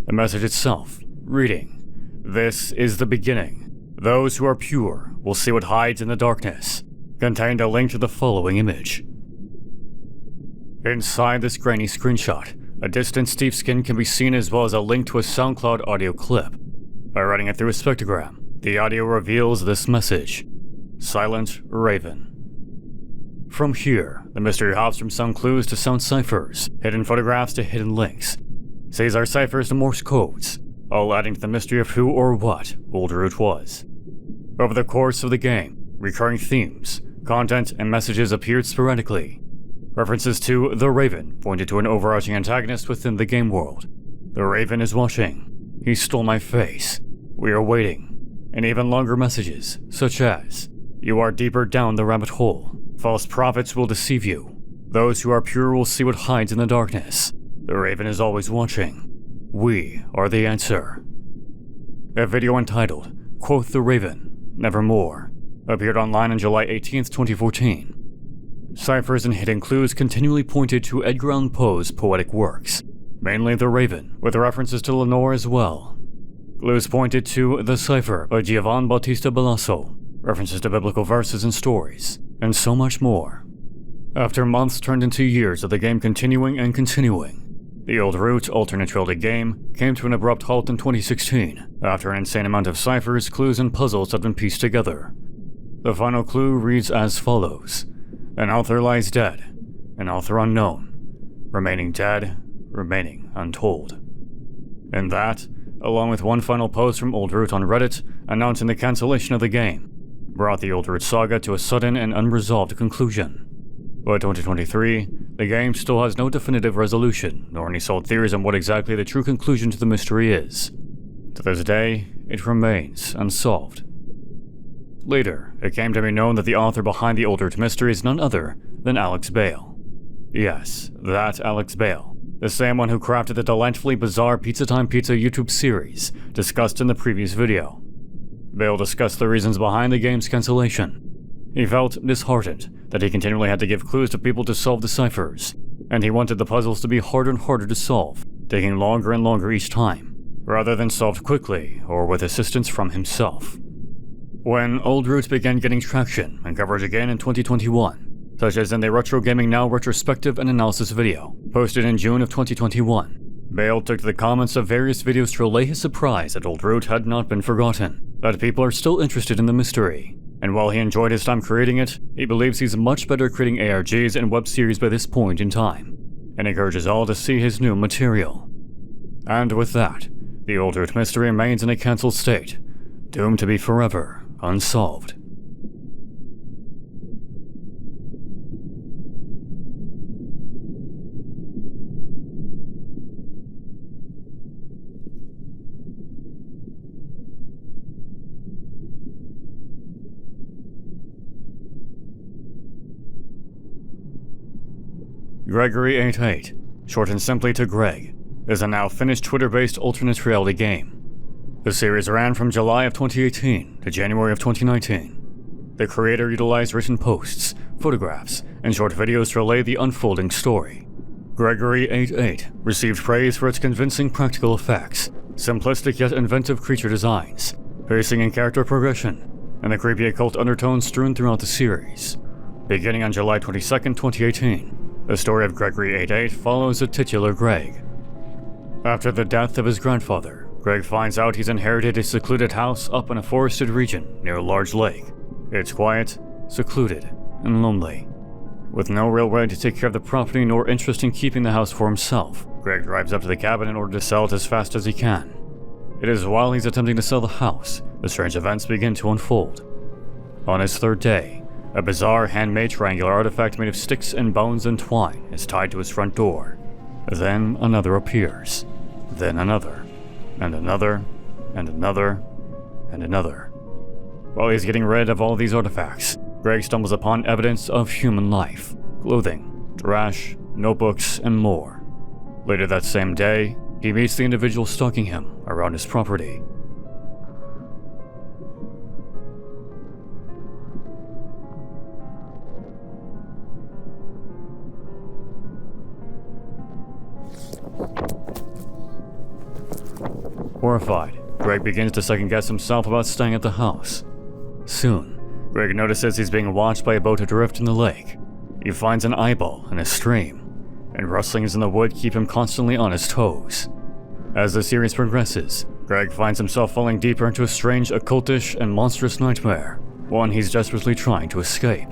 The message itself, reading, "This is the beginning. Those who are pure will see what hides in the darkness," contained a link to the following image. Inside this grainy screenshot, a distant Steve skin can be seen as well as a link to a SoundCloud audio clip. By running it through a spectrogram, the audio reveals this message: Silent Raven. From here, the mystery hops from sound clues to sound ciphers, hidden photographs to hidden links. Sees our ciphers to Morse codes, all adding to the mystery of who or what Old Root was. Over the course of the game, recurring themes, content, and messages appeared sporadically. References to the Raven pointed to an overarching antagonist within the game world. The Raven is watching. He stole my face. We are waiting. And even longer messages, such as, "You are deeper down the rabbit hole. False prophets will deceive you. Those who are pure will see what hides in the darkness. The Raven is always watching. We are the answer." A video entitled, "Quoth the Raven, Nevermore," appeared online on July 18, 2014. Ciphers and hidden clues continually pointed to Edgar Allan Poe's poetic works, mainly The Raven, with references to Lenore as well. Clues pointed to The Cipher by Giovan Battista Balasso, references to biblical verses and stories, and so much more. After months turned into years of the game continuing and continuing, the Old Root alternate reality game came to an abrupt halt in 2016, after an insane amount of ciphers, clues, and puzzles had been pieced together. The final clue reads as follows: An author lies dead, an author unknown, remaining dead, remaining untold. And that, along with one final post from Old Root on Reddit announcing the cancellation of the game, brought the Old Root saga to a sudden and unresolved conclusion. By 2023, the game still has no definitive resolution, nor any solid theories on what exactly the true conclusion to the mystery is. To this day, it remains unsolved. Later, it came to be known that the author behind the Old Root mystery is none other than Alex Bale. Yes, that Alex Bale, the same one who crafted the delightfully bizarre Pizza Time Pizza YouTube series discussed in the previous video. Bale discussed the reasons behind the game's cancellation. He felt disheartened that he continually had to give clues to people to solve the ciphers, and he wanted the puzzles to be harder and harder to solve, taking longer and longer each time, rather than solved quickly or with assistance from himself. When Old Root began getting traction and coverage again in 2021, such as in the Retro Gaming Now retrospective and analysis video, posted in June of 2021, Bale took to the comments of various videos to relay his surprise that Old Root had not been forgotten, that people are still interested in the mystery, and while he enjoyed his time creating it, he believes he's much better creating ARGs and web series by this point in time, and encourages all to see his new material. And with that, the Old Root mystery remains in a cancelled state, doomed to be forever unsolved. Gregory88, shortened simply to Greg, is a now finished Twitter-based alternate reality game. The series ran from July of 2018 to January of 2019. The creator utilized written posts, photographs, and short videos to relay the unfolding story. Gregory88 received praise for its convincing practical effects, simplistic yet inventive creature designs, pacing and character progression, and the creepy occult undertones strewn throughout the series. Beginning on July 22, 2018, the story of Gregory88 follows the titular Greg. After the death of his grandfather, Greg finds out he's inherited a secluded house up in a forested region near a large lake. It's quiet, secluded, and lonely. With no real way to take care of the property nor interest in keeping the house for himself, Greg drives up to the cabin in order to sell it as fast as he can. It is while he's attempting to sell the house, the strange events begin to unfold. On his third day, a bizarre handmade triangular artifact made of sticks and bones and twine is tied to his front door. Then another appears. Then another. And another. And another. And another. While he's getting rid of all these artifacts, Greg stumbles upon evidence of human life, clothing, trash, notebooks, and more. Later that same day, he meets the individual stalking him around his property. Horrified, Greg begins to second-guess himself about staying at the house. Soon, Greg notices he's being watched by a boat adrift in the lake. He finds an eyeball in a stream, and rustlings in the wood keep him constantly on his toes. As the series progresses, Greg finds himself falling deeper into a strange, occultish, and monstrous nightmare, one he's desperately trying to escape.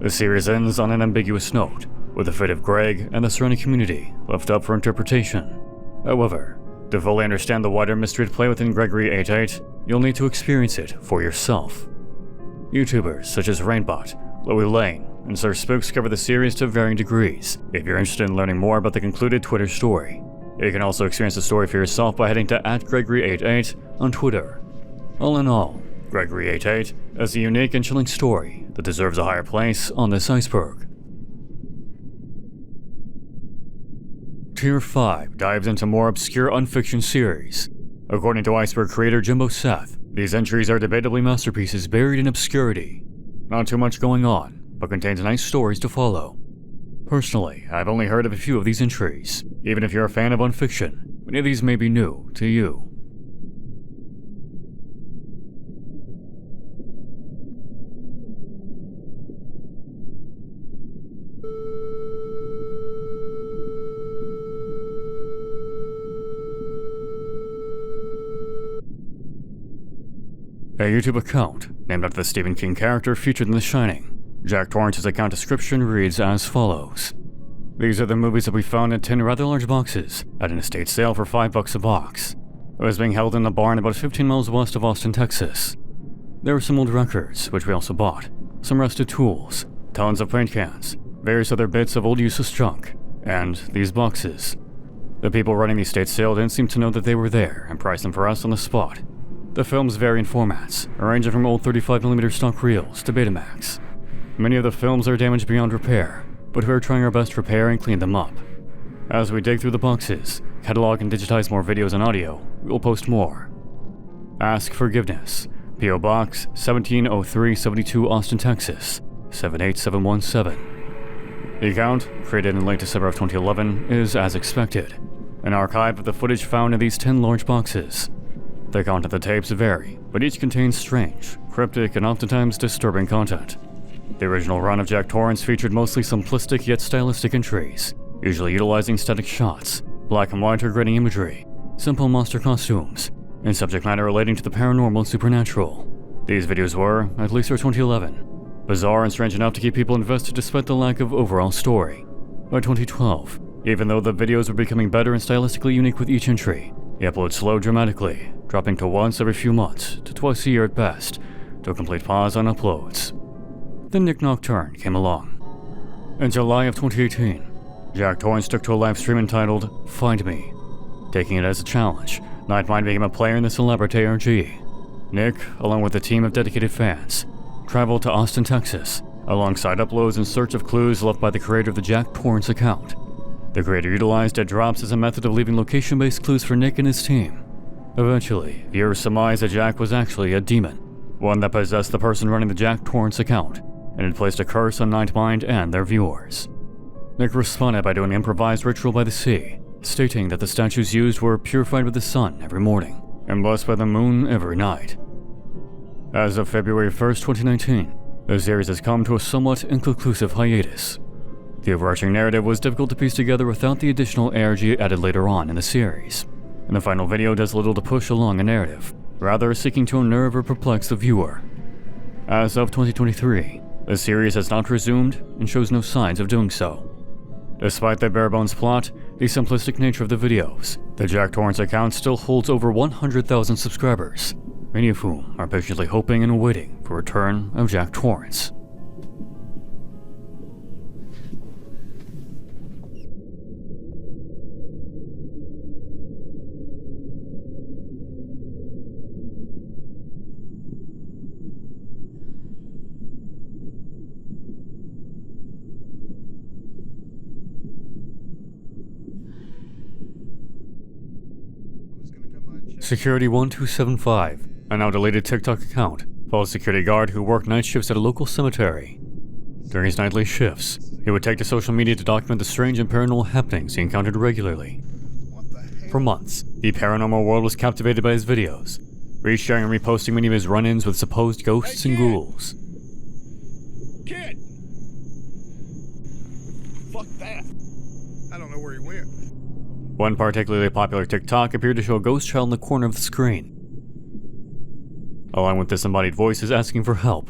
The series ends on an ambiguous note, with the fate of Greg and the surrounding community left up for interpretation. However, to fully understand the wider mystery at play within Gregory88, you'll need to experience it for yourself. YouTubers such as Rainbot, Louie Lane, and Sir Spooks cover the series to varying degrees if you're interested in learning more about the concluded Twitter story. You can also experience the story for yourself by heading to @Gregory88 on Twitter. All in all, Gregory88 is a unique and chilling story that deserves a higher place on this iceberg. Tier 5 dives into more obscure unfiction series. According to Iceberg creator Jimbo Seth, these entries are debatably masterpieces buried in obscurity. Not too much going on, but contains nice stories to follow. Personally, I've only heard of a few of these entries. Even if you're a fan of unfiction, many of these may be new to you. A YouTube account named after the Stephen King character featured in The Shining. Jack Torrance's account description reads as follows. These are the movies that we found in 10 rather large boxes at an estate sale for $5 a box. It was being held in a barn about 15 miles west of Austin, Texas. There were some old records, which we also bought, some rusted tools, tons of paint cans, various other bits of old useless junk, and these boxes. The people running the estate sale didn't seem to know that they were there and priced them for us on the spot. The films vary in formats, ranging from old 35mm stock reels to Betamax. Many of the films are damaged beyond repair, but we are trying our best to repair and clean them up. As we dig through the boxes, catalog and digitize more videos and audio, we will post more. Ask Forgiveness, P.O. Box 170372 Austin, Texas 78717. The account, created in late December of 2011, is as expected, an archive of the footage found in these 10 large boxes. The content of the tapes vary, but each contains strange, cryptic, and oftentimes disturbing content. The original run of Jack Torrance featured mostly simplistic yet stylistic entries, usually utilizing static shots, black and white or grainy imagery, simple monster costumes, and subject matter relating to the paranormal and supernatural. These videos were, at least for 2011, bizarre and strange enough to keep people invested despite the lack of overall story. By 2012, even though the videos were becoming better and stylistically unique with each entry, the upload slowed dramatically, dropping to once every few months to twice a year at best, to a complete pause on uploads. Then Nick Nocturne came along. In July of 2018, Jack Torrance took to a live stream entitled Find Me. Taking it as a challenge, Nightmind became a player in this elaborate ARG. Nick, along with a team of dedicated fans, traveled to Austin, Texas, alongside uploads in search of clues left by the creator of the Jack Torrance account. The creator utilized dead drops as a method of leaving location-based clues for Nick and his team. Eventually, viewers surmised that Jack was actually a demon, one that possessed the person running the Jack Torrance account, and had placed a curse on Nightmind and their viewers. Nick responded by doing an improvised ritual by the sea, stating that the statues used were purified with the sun every morning, and blessed by the moon every night. As of February 1st, 2019, the series has come to a somewhat inconclusive hiatus. The overarching narrative was difficult to piece together without the additional ARG added later on in the series, and the final video does little to push along a narrative, rather seeking to unnerve or perplex the viewer. As of 2023, the series has not resumed and shows no signs of doing so. Despite the bare-bones plot, the simplistic nature of the videos, the Jack Torrance account still holds over 100,000 subscribers, many of whom are patiently hoping and waiting for return of Jack Torrance. Security1275, a now deleted TikTok account, follows a security guard who worked night shifts at a local cemetery. During his nightly shifts, he would take to social media to document the strange and paranormal happenings he encountered regularly. For months, the paranormal world was captivated by his videos, resharing and reposting many of his run-ins with supposed ghosts and ghouls. Kid! Fuck that. I don't know where he went. One particularly popular TikTok appeared to show a ghost child in the corner of the screen, along with disembodied voices asking for help.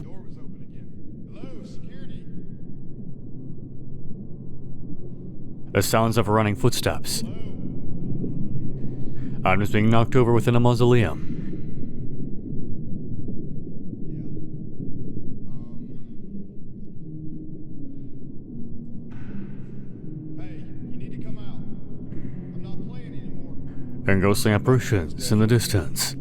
The sounds of running footsteps. Items being knocked over within a mausoleum. And ghostly apparitions in the distance.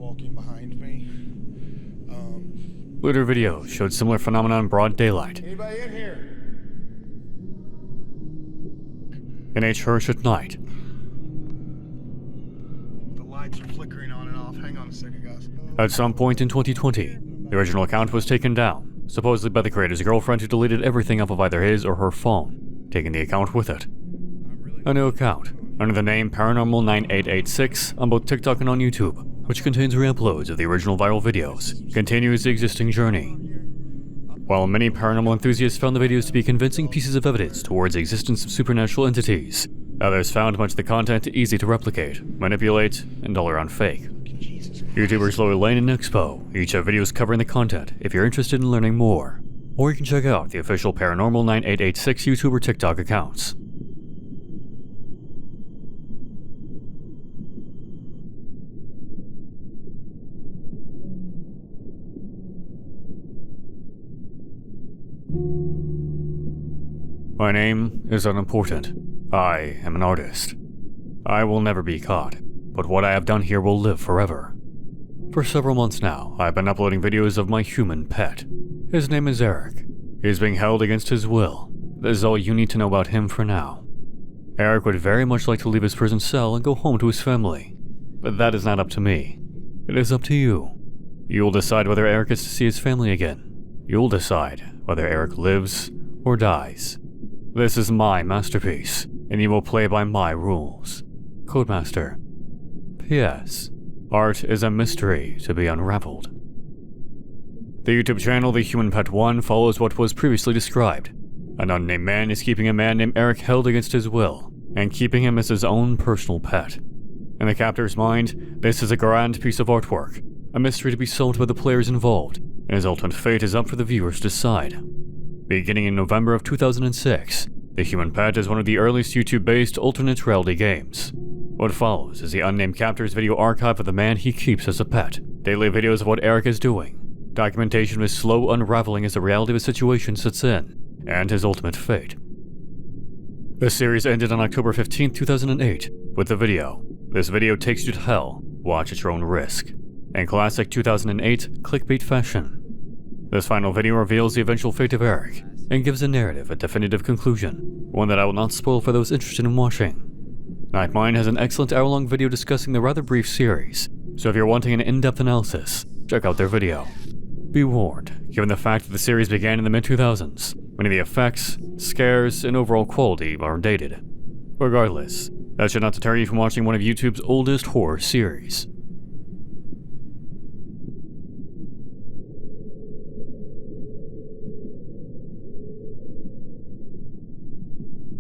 Later videos showed similar phenomena in broad daylight. Anybody in here? In a church at night. The lights are flickering on and off. Hang on a second, guys. At some point in 2020, the original account was taken down, supposedly by the creator's girlfriend who deleted everything off of either his or her phone, taking the account with it. A new account, under the name Paranormal9886 on both TikTok and on YouTube, which contains re-uploads of the original viral videos, continues the existing journey. While many paranormal enthusiasts found the videos to be convincing pieces of evidence towards the existence of supernatural entities, others found much of the content easy to replicate, manipulate, and all around fake. YouTubers Lower Lane and Expo each have videos covering the content if you're interested in learning more, or you can check out the official Paranormal9886 YouTube or TikTok accounts. My name is unimportant. I am an artist. I will never be caught, but what I have done here will live forever. For several months now, I've been uploading videos of my human pet. His name is Eric. He is being held against his will. This is all you need to know about him for now. Eric would very much like to leave his prison cell and go home to his family, but that is not up to me. It is up to you. You'll decide whether Eric is to see his family again. You'll decide whether Eric lives or dies. This is my masterpiece, and you will play by my rules. Codemaster. P.S. Art is a mystery to be unraveled. The YouTube channel The Human Pet 1 follows what was previously described. An unnamed man is keeping a man named Eric held against his will, and keeping him as his own personal pet. In the captor's mind, this is a grand piece of artwork, a mystery to be solved by the players involved, and his ultimate fate is up for the viewers to decide. Beginning in November of 2006, The Human Pet is one of the earliest YouTube-based alternate reality games. What follows is the unnamed captor's video archive of the man he keeps as a pet, daily videos of what Eric is doing, documentation of his slow unraveling as the reality of his situation sets in, and his ultimate fate. The series ended on October 15, 2008, with the video, "This video takes you to hell, watch at your own risk," in classic 2008 clickbait fashion. This final video reveals the eventual fate of Eric, and gives the narrative a definitive conclusion, one that I will not spoil for those interested in watching. Nightmind has an excellent hour-long video discussing the rather brief series, so if you're wanting an in-depth analysis, check out their video. Be warned, given the fact that the series began in the mid-2000s, many of the effects, scares, and overall quality are dated. Regardless, that should not deter you from watching one of YouTube's oldest horror series.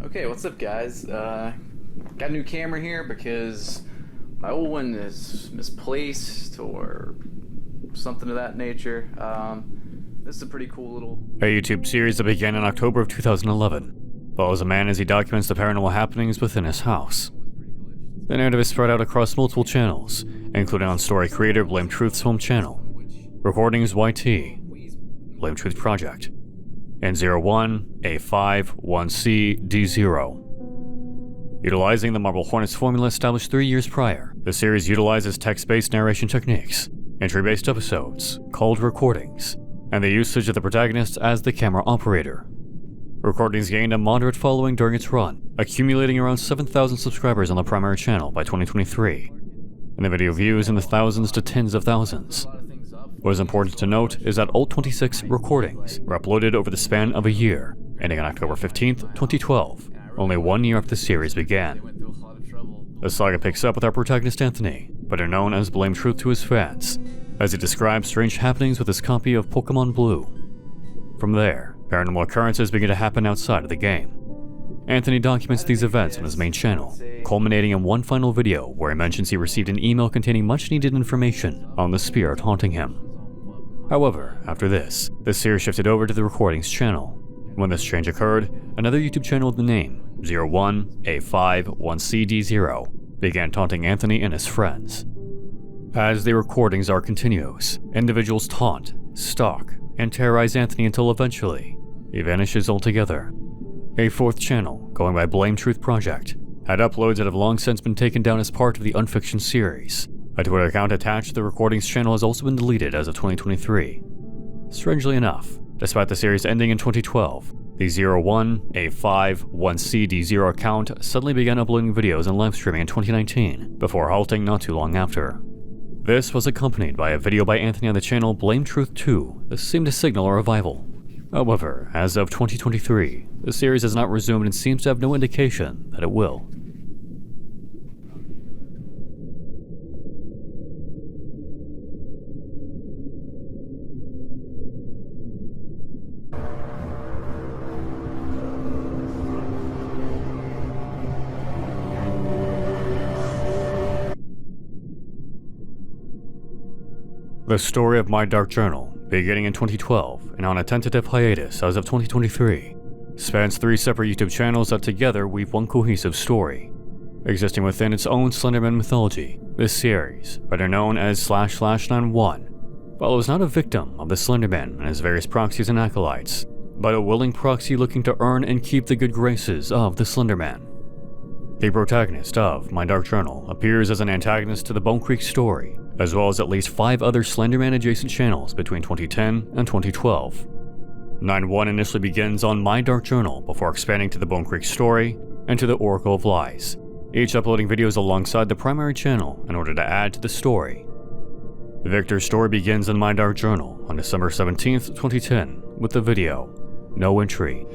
Okay, what's up guys? Got a new camera here because my old one is misplaced or something of that nature. This is a pretty cool little... A YouTube series that began in October of 2011 follows a man as he documents the paranormal happenings within his house. The narrative is spread out across multiple channels, including on story creator Blame Truth's home channel, Recordings YT, Blame Truth Project, and 01A51CD0. Utilizing the Marble Hornets formula established 3 years prior, the series utilizes text-based narration techniques, entry-based episodes, called recordings, and the usage of the protagonist as the camera operator. Recordings gained a moderate following during its run, accumulating around 7,000 subscribers on the primary channel by 2023. and the video views in the thousands to tens of thousands. What is important to note is that all 26 recordings were uploaded over the span of a year, ending on October 15th, 2012, only 1 year after the series began. The saga picks up with our protagonist Anthony, better known as Blame Truth to his fans, as he describes strange happenings with his copy of Pokemon Blue. From there, paranormal occurrences begin to happen outside of the game. Anthony documents these events on his main channel, culminating in one final video where he mentions he received an email containing much needed information on the spirit haunting him. However, after this, the series shifted over to the recordings channel. When this change occurred, another YouTube channel with the name 01A51CD0 began taunting Anthony and his friends. As the recordings are continuous, individuals taunt, stalk, and terrorize Anthony until eventually he vanishes altogether. A fourth channel, going by Blame Truth Project, had uploads that have long since been taken down as part of the Unfiction series. A Twitter account attached to the recordings channel has also been deleted as of 2023. Strangely enough, despite the series ending in 2012, the 01A51CD0 account suddenly began uploading videos and live streaming in 2019, before halting not too long after. This was accompanied by a video by Anthony on the channel Blame Truth 2 that seemed to signal a revival. However, as of 2023, the series has not resumed and seems to have no indication that it will. The story of My Dark Journal, beginning in 2012 and on a tentative hiatus as of 2023, spans 3 separate YouTube channels that together weave one cohesive story. Existing within its own Slenderman mythology, this series, better known as //91, follows not a victim of the Slenderman and his various proxies and acolytes, but a willing proxy looking to earn and keep the good graces of the Slenderman. The protagonist of My Dark Journal appears as an antagonist to the Bone Creek story, as well as at least 5 other Slenderman adjacent channels between 2010 and 2012. 9-1 initially begins on My Dark Journal before expanding to the Bone Creek story and to the Oracle of Lies, each uploading videos alongside the primary channel in order to add to the story. Victor's story begins in My Dark Journal on December 17th, 2010 with the video, No Entry.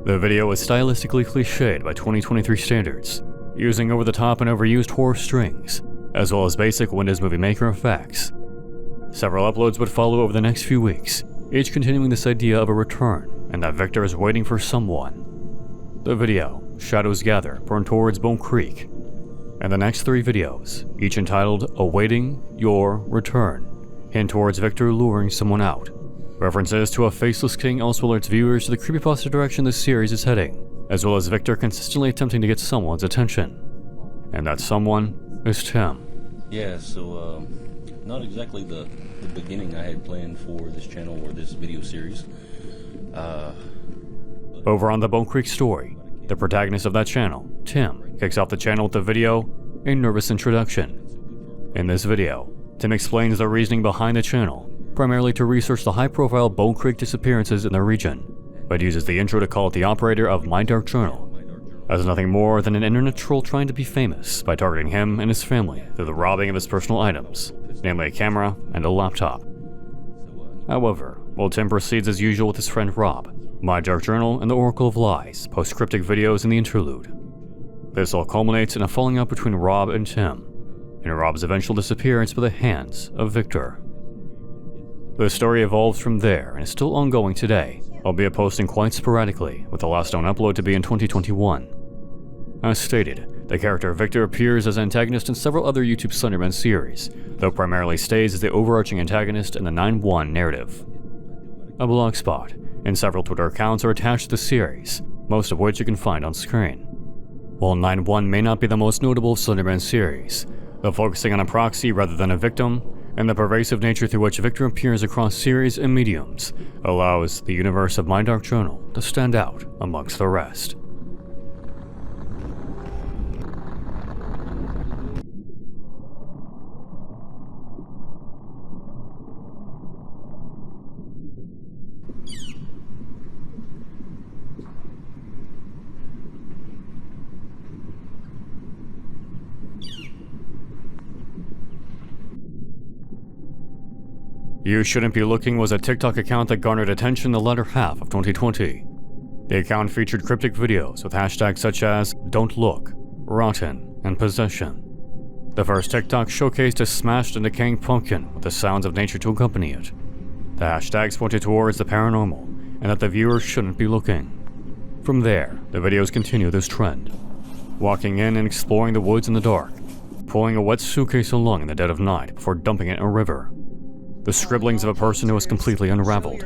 The video is stylistically cliched by 2023 standards, using over-the-top and overused horror strings, as well as basic Windows Movie Maker effects. Several uploads would follow over the next few weeks, each continuing this idea of a return and that Victor is waiting for someone. The video, Shadows Gather, burn towards Bone Creek, and the next 3 videos, each entitled Awaiting Your Return, hint towards Victor luring someone out. References to a faceless king also alerts viewers to the creepypasta direction this series is heading, as well as Victor consistently attempting to get someone's attention. And that someone is Tim. Yeah, so not exactly the beginning I had planned for this channel or this video series. Over on the Bone Creek story, the protagonist of that channel, Tim, kicks off the channel with the video, A Nervous Introduction. In this video, Tim explains the reasoning behind the channel, primarily to research the high-profile Bone Creek disappearances in the region, but uses the intro to call it the operator of My Dark Journal, as nothing more than an internet troll trying to be famous by targeting him and his family through the robbing of his personal items, namely a camera and a laptop. However, while Tim proceeds as usual with his friend Rob, My Dark Journal and the Oracle of Lies post cryptic videos in the interlude. This all culminates in a falling out between Rob and Tim, and Rob's eventual disappearance by the hands of Victor. The story evolves from there and is still ongoing today, albeit posting quite sporadically, with the last known upload to be in 2021. As stated, the character Victor appears as antagonist in several other YouTube Slenderman series, though primarily stays as the overarching antagonist in the 9-1 narrative. A blogspot and several Twitter accounts are attached to the series, most of which you can find on screen. While 9-1 may not be the most notable of Slenderman series, though focusing on a proxy rather than a victim, and the pervasive nature through which Victor appears across series and mediums allows the universe of My Dark Journal to stand out amongst the rest. You Shouldn't Be Looking was a TikTok account that garnered attention the latter half of 2020. The account featured cryptic videos with hashtags such as Don't Look, Rotten, and Possession. The first TikTok showcased a smashed and decaying pumpkin with the sounds of nature to accompany it. The hashtags pointed towards the paranormal and that the viewer shouldn't be looking. From there, the videos continue this trend. Walking in and exploring the woods in the dark, pulling a wet suitcase along in the dead of night before dumping it in a river. The scribblings of a person who was completely unraveled,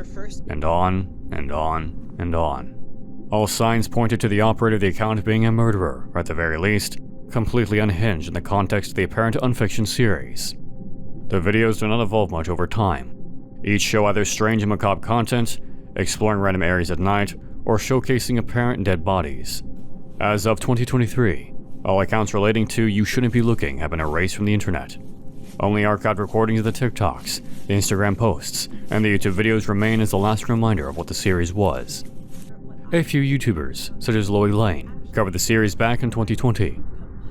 and on, and on, and on. All signs pointed to the operator of the account being a murderer, or at the very least, completely unhinged in the context of the apparent Unfiction series. The videos do not evolve much over time. Each show either strange and macabre content, exploring random areas at night, or showcasing apparent dead bodies. As of 2023, all accounts relating to You Shouldn't Be Looking have been erased from the internet. Only archived recordings of the TikToks, the Instagram posts, and the YouTube videos remain as the last reminder of what the series was. A few YouTubers, such as Loey Lane, covered the series back in 2020.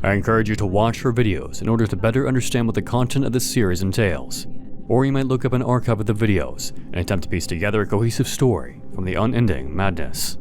I encourage you to watch her videos in order to better understand what the content of this series entails. Or you might look up an archive of the videos and attempt to piece together a cohesive story from the unending madness.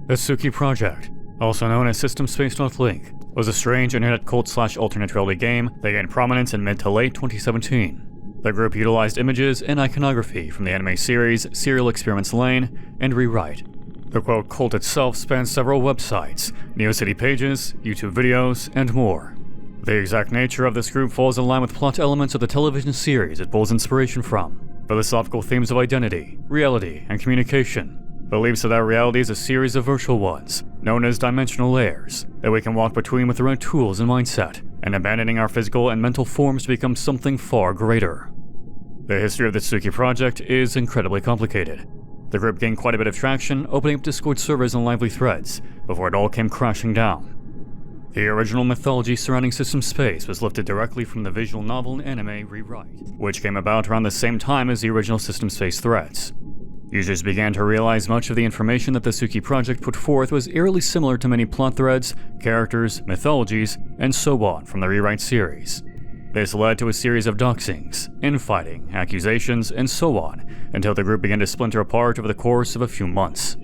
The Suki Project, also known as System-Space.Link, was a strange internet cult/alternate reality game that gained prominence in mid to late 2017. The group utilized images and iconography from the anime series Serial Experiments Lain and Rewrite. The quote cult itself spans several websites, NeoCity pages, YouTube videos, and more. The exact nature of this group falls in line with plot elements of the television series it pulls inspiration from. Philosophical themes of identity, reality, and communication. Believes that our reality is a series of virtual ones, known as dimensional layers, that we can walk between with the right tools and mindset, and abandoning our physical and mental forms to become something far greater. The history of the Suki Project is incredibly complicated. The group gained quite a bit of traction, opening up Discord servers and lively threads, before it all came crashing down. The original mythology surrounding System Space was lifted directly from the visual novel and anime Rewrite, which came about around the same time as the original System Space threads. Users began to realize much of the information that the Suki Project put forth was eerily similar to many plot threads, characters, mythologies, and so on from the Rewrite series. This led to a series of doxings, infighting, accusations, and so on, until the group began to splinter apart over the course of a few months.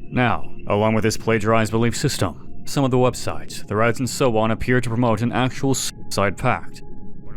Now, along with this plagiarized belief system, some of the websites, threads, and so on appear to promote an actual suicide pact.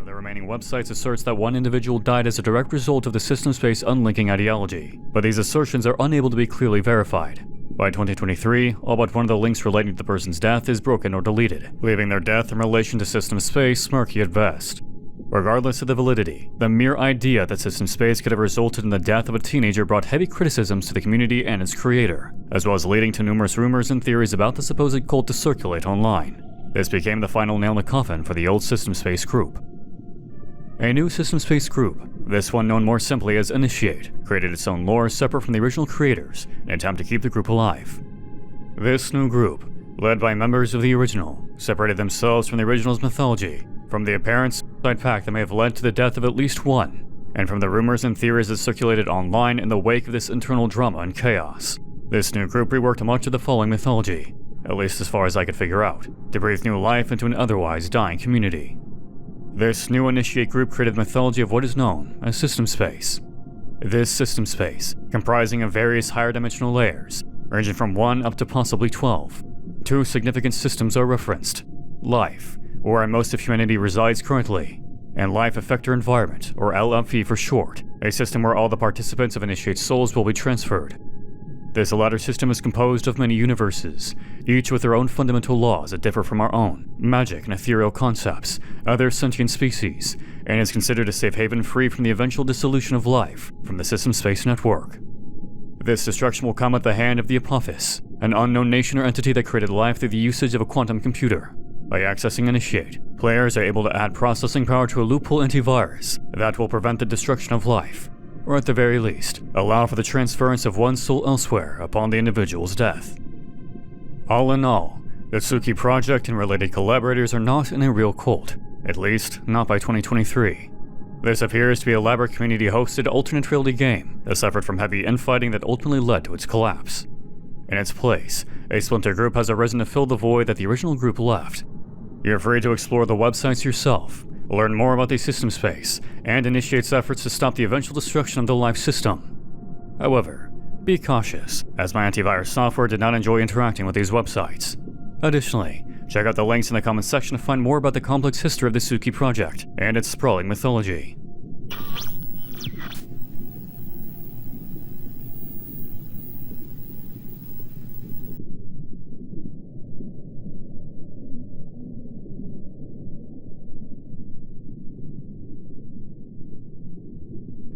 The remaining websites asserts that one individual died as a direct result of the System Space unlinking ideology, but these assertions are unable to be clearly verified. By 2023, all but one of the links relating to the person's death is broken or deleted, leaving their death in relation to System Space murky at best. Regardless of the validity, the mere idea that System Space could have resulted in the death of a teenager brought heavy criticisms to the community and its creator, as well as leading to numerous rumors and theories about the supposed cult to circulate online. This became the final nail in the coffin for the old System Space group. A new System Space group, this one known more simply as Initiate, created its own lore separate from the original creators in an attempt to keep the group alive. This new group, led by members of the original, separated themselves from the original's mythology, from the apparent suicide pact that may have led to the death of at least one, and from the rumors and theories that circulated online in the wake of this internal drama and chaos. This new group reworked much of the following mythology, at least as far as I could figure out, to breathe new life into an otherwise dying community. This new Initiate group created the mythology of what is known as System Space. This System Space, comprising of various higher dimensional layers, ranging from 1 up to possibly 12. 2 significant systems are referenced: life, where most of humanity resides currently, and Life Effector Environment, or LFE for short, a system where all the participants of Initiate souls will be transferred. This latter system is composed of many universes, each with their own fundamental laws that differ from our own, magic and ethereal concepts, other sentient species, and is considered a safe haven free from the eventual dissolution of life from the System Space network. This destruction will come at the hand of the Apophis, an unknown nation or entity that created life through the usage of a quantum computer. By accessing Initiate, players are able to add processing power to a loophole antivirus that will prevent the destruction of life, or at the very least, allow for the transference of one's soul elsewhere upon the individual's death. All in all, The Suki Project and related collaborators are not in a real cult, at least not by 2023. This appears to be a elaborate community-hosted alternate reality game that suffered from heavy infighting that ultimately led to its collapse. In its place, a splinter group has arisen to fill the void that the original group left. You're free to explore the websites yourself, learn more about the system space, and initiates efforts to stop the eventual destruction of the life system. However, be cautious, as my antivirus software did not enjoy interacting with these websites. Additionally, check out the links in the comments section to find more about the complex history of the Suki Project and its sprawling mythology.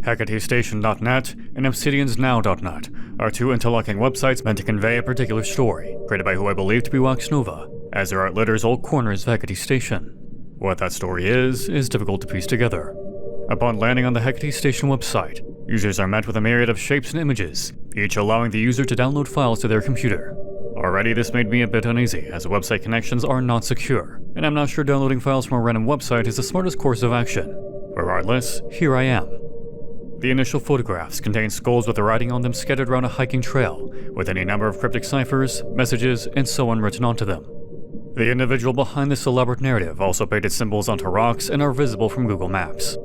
HecateStation.net and ObsidiansNow.net are two interlocking websites meant to convey a particular story, created by who I believe to be Wax Nova, as their art litters all corners of Hecate Station. What that story is difficult to piece together. Upon landing on the Hecate Station website, users are met with a myriad of shapes and images, each allowing the user to download files to their computer. Already this made me a bit uneasy, as website connections are not secure, and I'm not sure downloading files from a random website is the smartest course of action. Regardless, here I am. The initial photographs contain skulls with the writing on them scattered around a hiking trail, with any number of cryptic ciphers, messages, and so on written onto them. The individual behind this elaborate narrative also painted symbols onto rocks and are visible from Google Maps.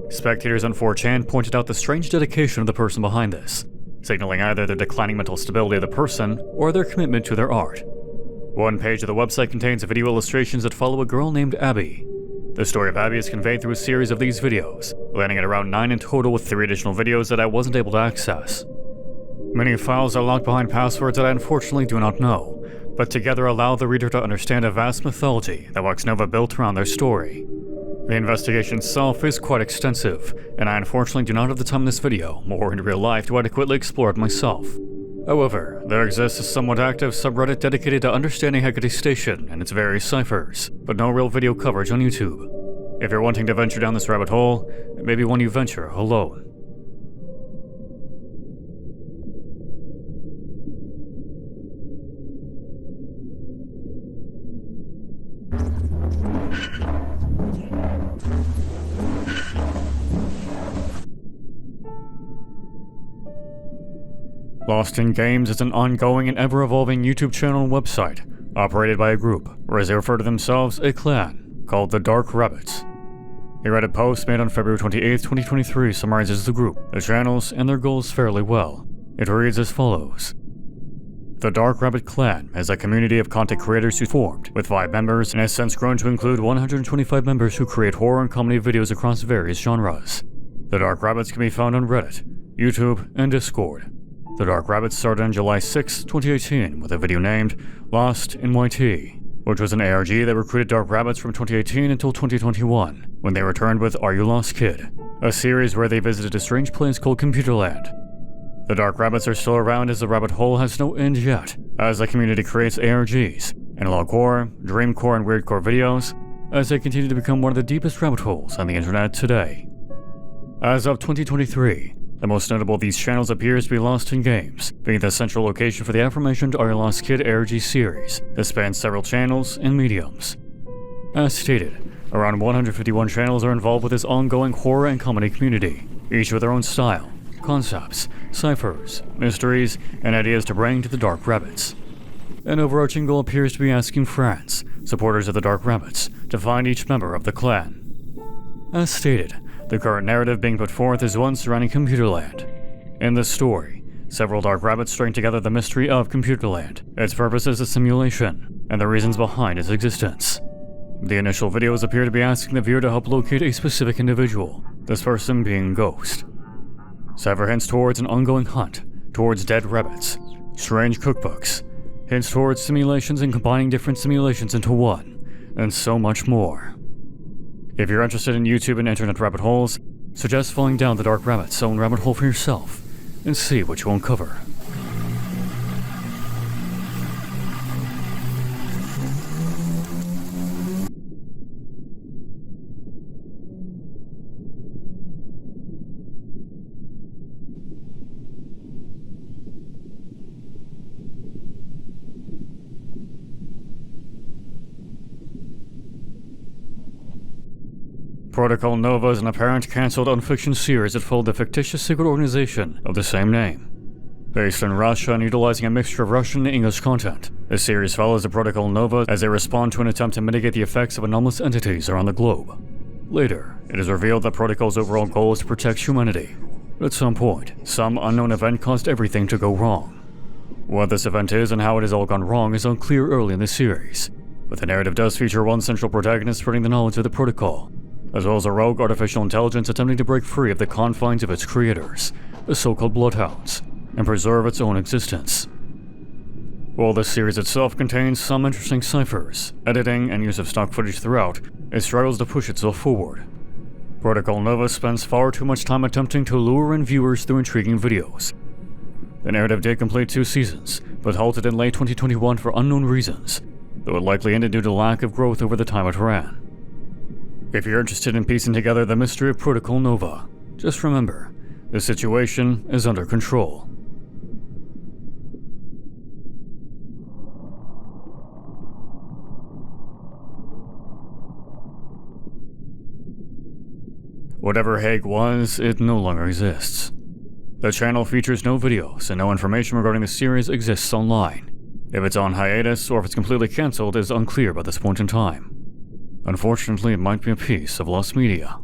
Spectators on 4chan pointed out the strange dedication of the person behind this, signaling either the declining mental stability of the person or their commitment to their art. One page of the website contains video illustrations that follow a girl named Abby. The story of Abby is conveyed through a series of these videos, landing at around 9 in total with 3 additional videos that I wasn't able to access. Many files are locked behind passwords that I unfortunately do not know, but together allow the reader to understand a vast mythology that Wax Nova built around their story. The investigation itself is quite extensive, and I unfortunately do not have the time in this video, or in real life, to adequately explore it myself. However, there exists a somewhat active subreddit dedicated to understanding Hecate Station and its various ciphers, but no real video coverage on YouTube. If you're wanting to venture down this rabbit hole, it may be one you venture alone. Lost in Games is an ongoing and ever-evolving YouTube channel and website, operated by a group, or as they refer to themselves, a clan, called the Dark Rabbits. A Reddit post made on February 28, 2023 summarizes the group, their channels, and their goals fairly well. It reads as follows. The Dark Rabbit Clan is a community of content creators who formed, with 5 members and has since grown to include 125 members who create horror and comedy videos across various genres. The Dark Rabbits can be found on Reddit, YouTube, and Discord. The Dark Rabbits started on July 6, 2018 with a video named Lost in YT, which was an ARG that recruited Dark Rabbits from 2018 until 2021, when they returned with Are You Lost Kid, a series where they visited a strange place called Computerland. The Dark Rabbits are still around as the rabbit hole has no end yet, as the community creates ARGs, analog horror, dreamcore, and weirdcore videos, as they continue to become one of the deepest rabbit holes on the internet today. As of 2023, the most notable of these channels appears to be Lost in Games, being the central location for the aforementioned Are You Lost Kid ARG series that spans several channels and mediums. As stated, around 151 channels are involved with this ongoing horror and comedy community, each with their own style, concepts, ciphers, mysteries, and ideas to bring to the Dark Rabbits. An overarching goal appears to be asking friends, supporters of the Dark Rabbits, to find each member of the clan. As stated, the current narrative being put forth is one surrounding Computerland. In this story, several Dark Rabbits string together the mystery of Computerland, its purpose as a simulation, and the reasons behind its existence. The initial videos appear to be asking the viewer to help locate a specific individual, this person being Ghost. Several hints towards an ongoing hunt, towards dead rabbits, strange cookbooks, hints towards simulations and combining different simulations into one, and so much more. If you're interested in YouTube and internet rabbit holes, suggest falling down the Dark Rabbit's own rabbit hole for yourself, and see what you uncover. Protocol Nova is an apparent cancelled unfiction series that followed the fictitious secret organization of the same name. Based in Russia and utilizing a mixture of Russian and English content, the series follows the Protocol Nova as they respond to an attempt to mitigate the effects of anomalous entities around the globe. Later, it is revealed that Protocol's overall goal is to protect humanity, but at some point, some unknown event caused everything to go wrong. What this event is and how it has all gone wrong is unclear early in the series, but the narrative does feature one central protagonist spreading the knowledge of the Protocol, as well as a rogue artificial intelligence attempting to break free of the confines of its creators, the so-called Bloodhounds, and preserve its own existence. While the series itself contains some interesting ciphers, editing, and use of stock footage throughout, it struggles to push itself forward. Protocol Nova spends far too much time attempting to lure in viewers through intriguing videos. The narrative did complete 2 seasons, but halted in late 2021 for unknown reasons, though it likely ended due to lack of growth over the time it ran. If you're interested in piecing together the mystery of Protocol Nova, just remember, the situation is under control. Whatever Hague was, it no longer exists. The channel features no videos, and no information regarding the series exists online. If it's on hiatus or if it's completely cancelled is unclear by this point in time. Unfortunately, it might be a piece of lost media.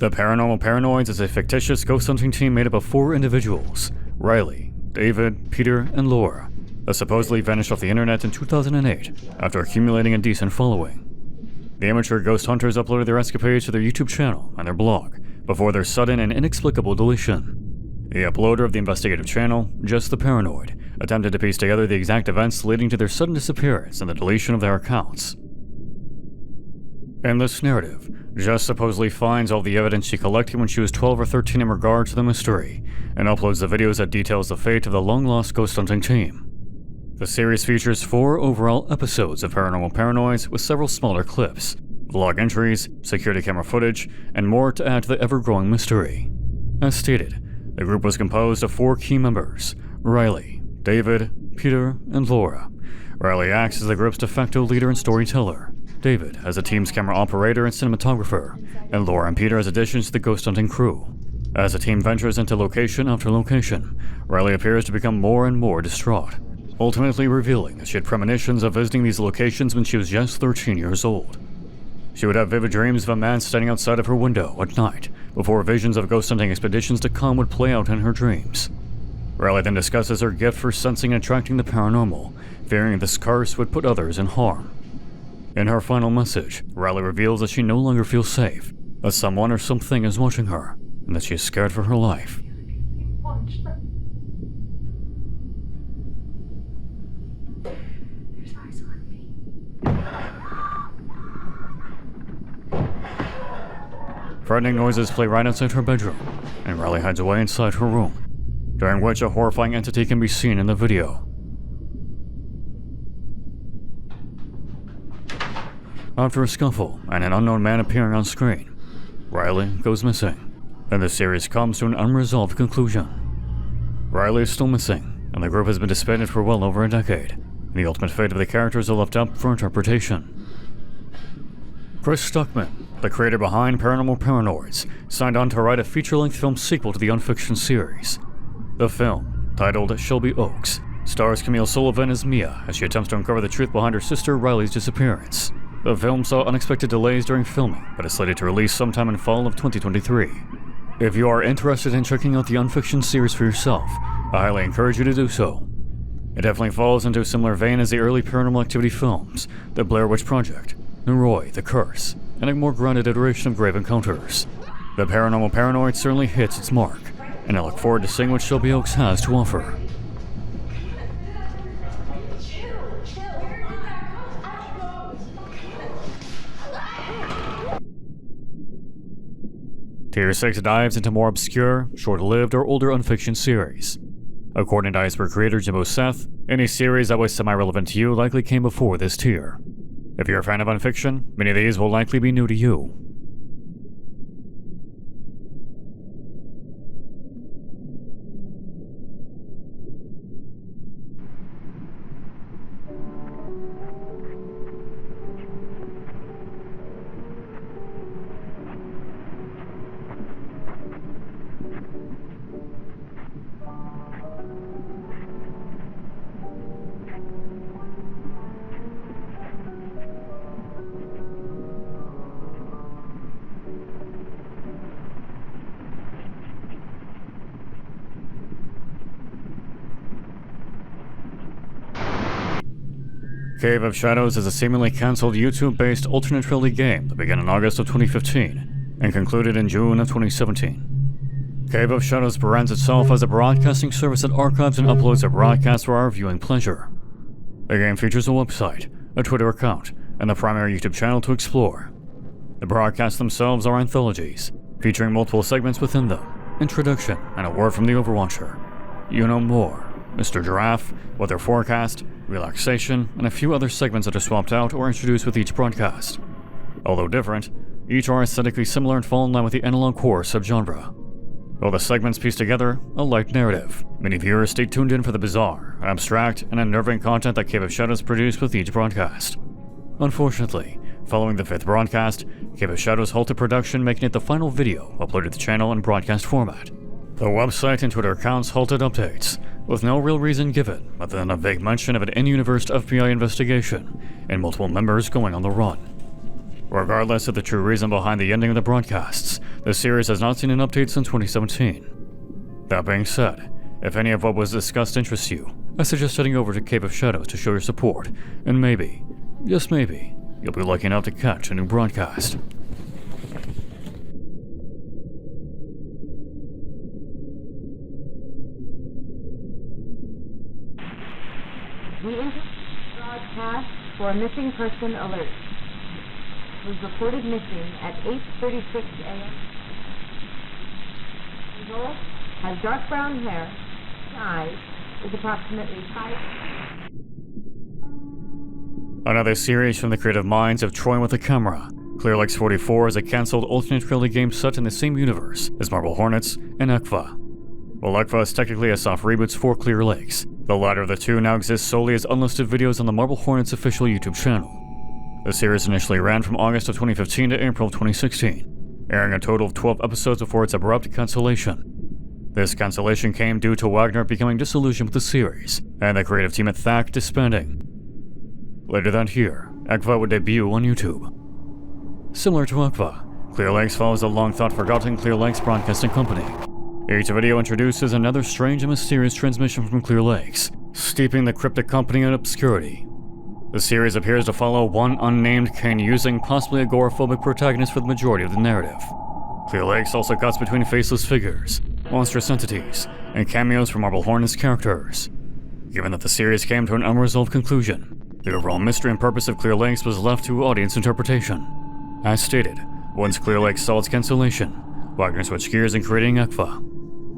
The Paranormal Paranoids is a fictitious ghost hunting team made up of 4 individuals: Riley, David, Peter, and Laura, that supposedly vanished off the internet in 2008 after accumulating a decent following. The amateur ghost hunters uploaded their escapades to their YouTube channel and their blog before their sudden and inexplicable deletion. The uploader of the investigative channel, Just the Paranoid, attempted to piece together the exact events leading to their sudden disappearance and the deletion of their accounts. In this narrative, Jess supposedly finds all the evidence she collected when she was 12 or 13 in regard to the mystery, and uploads the videos that details the fate of the long-lost ghost hunting team. The series features 4 overall episodes of Paranormal Paranoids with several smaller clips, vlog entries, security camera footage, and more to add to the ever-growing mystery. As stated, the group was composed of 4 key members: Riley, David, Peter, and Laura. Riley acts as the group's de facto leader and storyteller, David as the team's camera operator and cinematographer, and Laura and Peter as additions to the ghost hunting crew. As the team ventures into location after location, Riley appears to become more and more distraught, ultimately revealing that she had premonitions of visiting these locations when she was just 13 years old. She would have vivid dreams of a man standing outside of her window at night, before visions of ghost hunting expeditions to come would play out in her dreams. Riley then discusses her gift for sensing and attracting the paranormal, fearing this curse would put others in harm. In her final message, Riley reveals that she no longer feels safe, that someone or something is watching her, and that she is scared for her life. Watch them. There's eyes on me. Frightening noises play right outside her bedroom, and Riley hides away inside her room, during which a horrifying entity can be seen in the video. After a scuffle and an unknown man appearing on screen, Riley goes missing, and the series comes to an unresolved conclusion. Riley is still missing, and the group has been disbanded for well over a decade, and the ultimate fate of the characters are left up for interpretation. Chris Stuckman, the creator behind Paranormal Paranoids, signed on to write a feature-length film sequel to the Unfiction series. The film, titled Shelby Oaks, stars Camille Sullivan as Mia as she attempts to uncover the truth behind her sister Riley's disappearance. The film saw unexpected delays during filming, but is slated to release sometime in fall of 2023. If you are interested in checking out the Unfiction series for yourself, I highly encourage you to do so. It definitely falls into a similar vein as the early Paranormal Activity films, The Blair Witch Project, Noroi, The Curse, and a more grounded iteration of Grave Encounters. The Paranormal Paranoid certainly hits its mark, and I look forward to seeing what Shelby Oaks has to offer. Tier 6 dives into more obscure, short-lived, or older Unfiction series. According to Iceberg creator Jimbo Seth, any series that was semi-relevant to you likely came before this tier. If you're a fan of Unfiction, many of these will likely be new to you. Cave of Shadows is a seemingly cancelled YouTube-based alternate reality game that began in August of 2015 and concluded in June of 2017. Cave of Shadows brands itself as a broadcasting service that archives and uploads their broadcasts for our viewing pleasure. The game features a website, a Twitter account, and the primary YouTube channel to explore. The broadcasts themselves are anthologies, featuring multiple segments within them, introduction, and a word from the Overwatcher. You know more, Mr. Giraffe, weather forecast, relaxation, and a few other segments that are swapped out or introduced with each broadcast. Although different, each are aesthetically similar and fall in line with the analog horror subgenre. While the segments piece together a light narrative, many viewers stay tuned in for the bizarre, abstract, and unnerving content that Cave of Shadows produced with each broadcast. Unfortunately, following the 5th broadcast, Cave of Shadows halted production, making it the final video uploaded to the channel in broadcast format. The website and Twitter accounts halted updates, with no real reason given other than a vague mention of an in-universe FBI investigation and multiple members going on the run. Regardless of the true reason behind the ending of the broadcasts, the series has not seen an update since 2017. That being said, if any of what was discussed interests you, I suggest heading over to Cave of Shadows to show your support, and maybe, just maybe, you'll be lucky enough to catch a new broadcast. We broadcast for a missing person alert. Was reported missing at 8:36 a.m. Girl has dark brown hair, eyes, is approximately 5. Another series from the creative minds of Troy with a Camera. Clear Lakes 44 is a cancelled alternate reality game set in the same universe as Marble Hornets and ECFA. While ECFA is technically a soft reboot for Clear Lakes, the latter of the two now exists solely as unlisted videos on the Marble Hornets official YouTube channel. The series initially ran from August of 2015 to April of 2016, airing a total of 12 episodes before its abrupt cancellation. This cancellation came due to Wagner becoming disillusioned with the series, and the creative team at THAC disbanding. Later that year, ECFA would debut on YouTube. Similar to ECFA, Clear Lakes follows the long-thought-forgotten Clear Lakes Broadcasting Company. Each video introduces another strange and mysterious transmission from Clear Lakes, steeping the cryptic company in obscurity. The series appears to follow one unnamed Kane-using, possibly agoraphobic protagonist for the majority of the narrative. Clear Lakes also cuts between faceless figures, monstrous entities, and cameos from Marble Hornets characters. Given that the series came to an unresolved conclusion, the overall mystery and purpose of Clear Lakes was left to audience interpretation. As stated, once Clear Lakes saw its cancellation, Wagner switched gears in creating ECFA.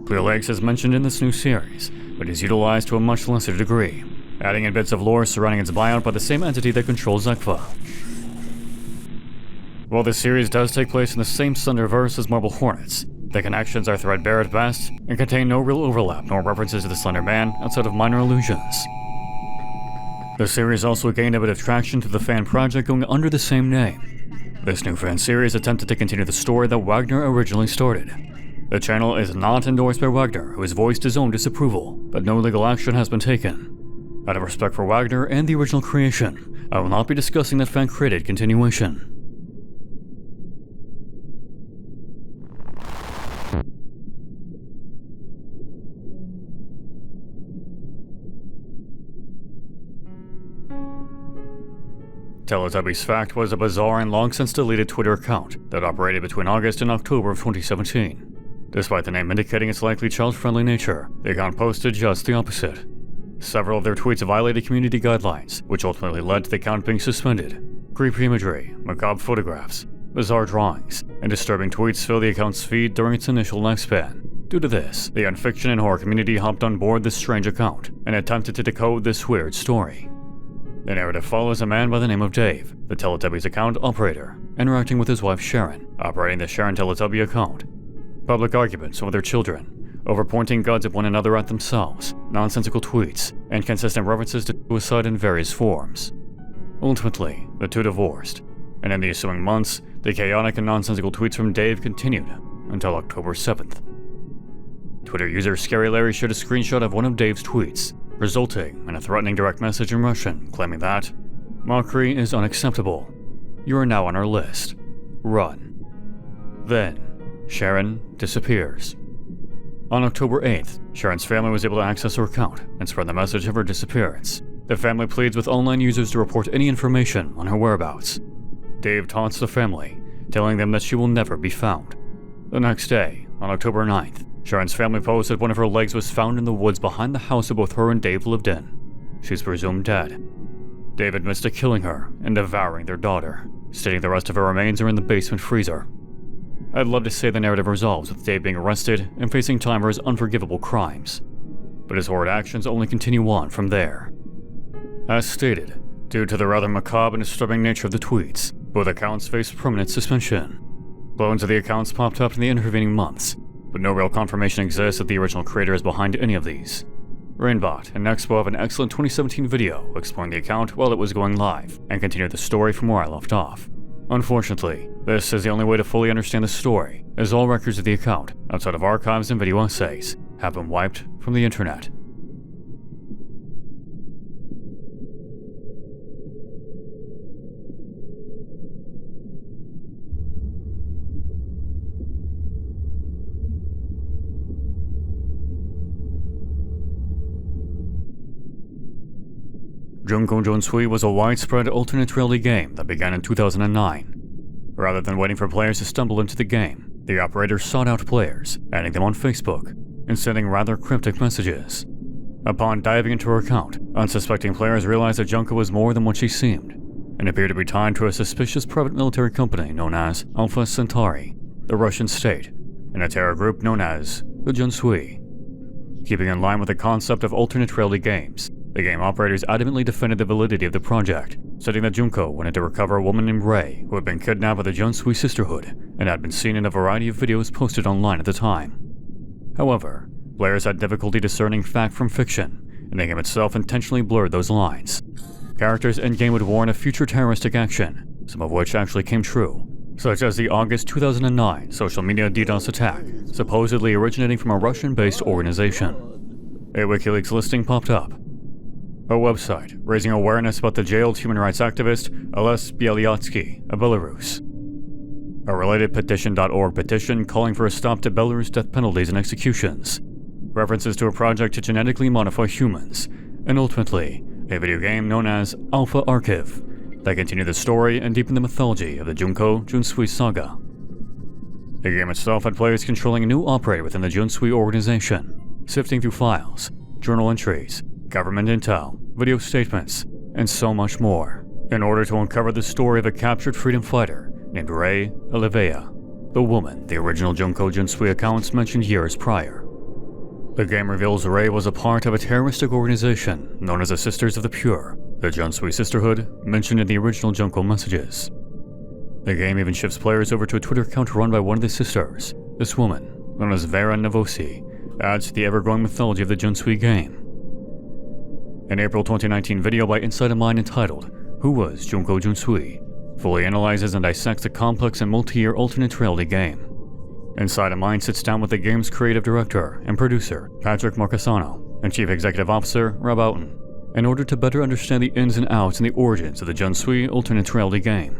Clear Lakes is mentioned in this new series, but is utilized to a much lesser degree, adding in bits of lore surrounding its buyout by the same entity that controls ECFA. While this series does take place in the same Slenderverse as Marble Hornets, the connections are threadbare at best and contain no real overlap nor references to the Slender Man outside of minor allusions. The series also gained a bit of traction to the fan project going under the same name. This new fan series attempted to continue the story that Wagner originally started. The channel is not endorsed by Wagner, who has voiced his own disapproval, but no legal action has been taken. Out of respect for Wagner and the original creation, I will not be discussing that fan-created continuation. Teletubbies Fact was a bizarre and long-since deleted Twitter account that operated between August and October of 2017. Despite the name indicating its likely child-friendly nature, the account posted just the opposite. Several of their tweets violated community guidelines, which ultimately led to the account being suspended. Creepy imagery, macabre photographs, bizarre drawings, and disturbing tweets fill the account's feed during its initial lifespan. Due to this, the unfiction and horror community hopped on board this strange account and attempted to decode this weird story. The narrative follows a man by the name of Dave, the Teletubbies account operator, interacting with his wife Sharon, operating the Sharon Teletubby account. Public arguments over their children, over pointing guns at one another at themselves, nonsensical tweets, and consistent references to suicide in various forms. Ultimately, the two divorced, and in the ensuing months, the chaotic and nonsensical tweets from Dave continued until October 7th. Twitter user Scary Larry shared a screenshot of one of Dave's tweets, resulting in a threatening direct message in Russian claiming that, "Mockery is unacceptable. You are now on our list. Run." Then, Sharon disappears. On October 8th, Sharon's family was able to access her account and spread the message of her disappearance. The family pleads with online users to report any information on her whereabouts. Dave taunts the family, telling them that she will never be found. The next day, on October 9th, Sharon's family posted one of her legs was found in the woods behind the house that both her and Dave lived in. She's presumed dead. Dave admits to killing her and devouring their daughter, stating the rest of her remains are in the basement freezer. I'd love to say the narrative resolves with Dave being arrested and facing time for his unforgivable crimes, but his horrid actions only continue on from there. As stated, due to the rather macabre and disturbing nature of the tweets, both accounts faced permanent suspension. Clones of the accounts popped up in the intervening months, but no real confirmation exists that the original creator is behind any of these. Rainbot and Expo have an excellent 2017 video exploring the account while it was going live, and continued the story from where I left off. Unfortunately, this is the only way to fully understand the story, as all records of the account, outside of archives and video essays, have been wiped from the internet. Junko Jonsui was a widespread alternate reality game that began in 2009. Rather than waiting for players to stumble into the game, the operator sought out players, adding them on Facebook, and sending rather cryptic messages. Upon diving into her account, unsuspecting players realized that Junko was more than what she seemed, and appeared to be tied to a suspicious private military company known as Alpha Centauri, the Russian state, and a terror group known as the Jonsui. Keeping in line with the concept of alternate reality games, the game operators adamantly defended the validity of the project, stating that Junko wanted to recover a woman named Rei who had been kidnapped by the Jonsui Sisterhood and had been seen in a variety of videos posted online at the time. However, players had difficulty discerning fact from fiction, and the game itself intentionally blurred those lines. Characters in-game would warn of future terroristic action, some of which actually came true, such as the August 2009 social media DDoS attack, supposedly originating from a Russian-based organization. A WikiLeaks listing popped up. A website raising awareness about the jailed human rights activist Ales Bialyatsky of Belarus. A related petition.org petition calling for a stop to Belarus death penalties and executions. References to a project to genetically modify humans. And ultimately, a video game known as Alpha Archive that continued the story and deepened the mythology of the Junko Jonsui saga. The game itself had players controlling a new operator within the Jonsui organization, sifting through files, journal entries, government intel, video statements, and so much more, in order to uncover the story of a captured freedom fighter named Rei Olivea, the woman the original Junko Jonsui accounts mentioned years prior. The game reveals Rei was a part of a terroristic organization known as the Sisters of the Pure, the Jonsui Sisterhood mentioned in the original Junko messages. The game even shifts players over to a Twitter account run by one of the sisters. This woman, known as Vera Novosi, adds to the ever-growing mythology of the Jonsui game. An April 2019 video by Inside a Mind entitled, Who Was Junko Jonsui? Fully analyzes and dissects the complex and multi-year alternate reality game. Inside a Mind sits down with the game's creative director and producer, Patrick Marcassano, and chief executive officer, Rob Outen, in order to better understand the ins and outs and the origins of the Jonsui alternate reality game.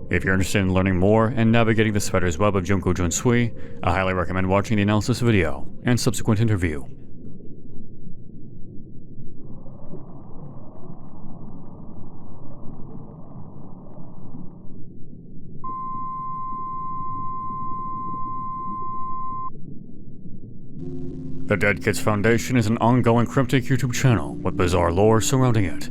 If you're interested in learning more and navigating the spider's web of Junko Jonsui, I highly recommend watching the analysis video and subsequent interview. The Dead Kids Foundation is an ongoing cryptic YouTube channel with bizarre lore surrounding it.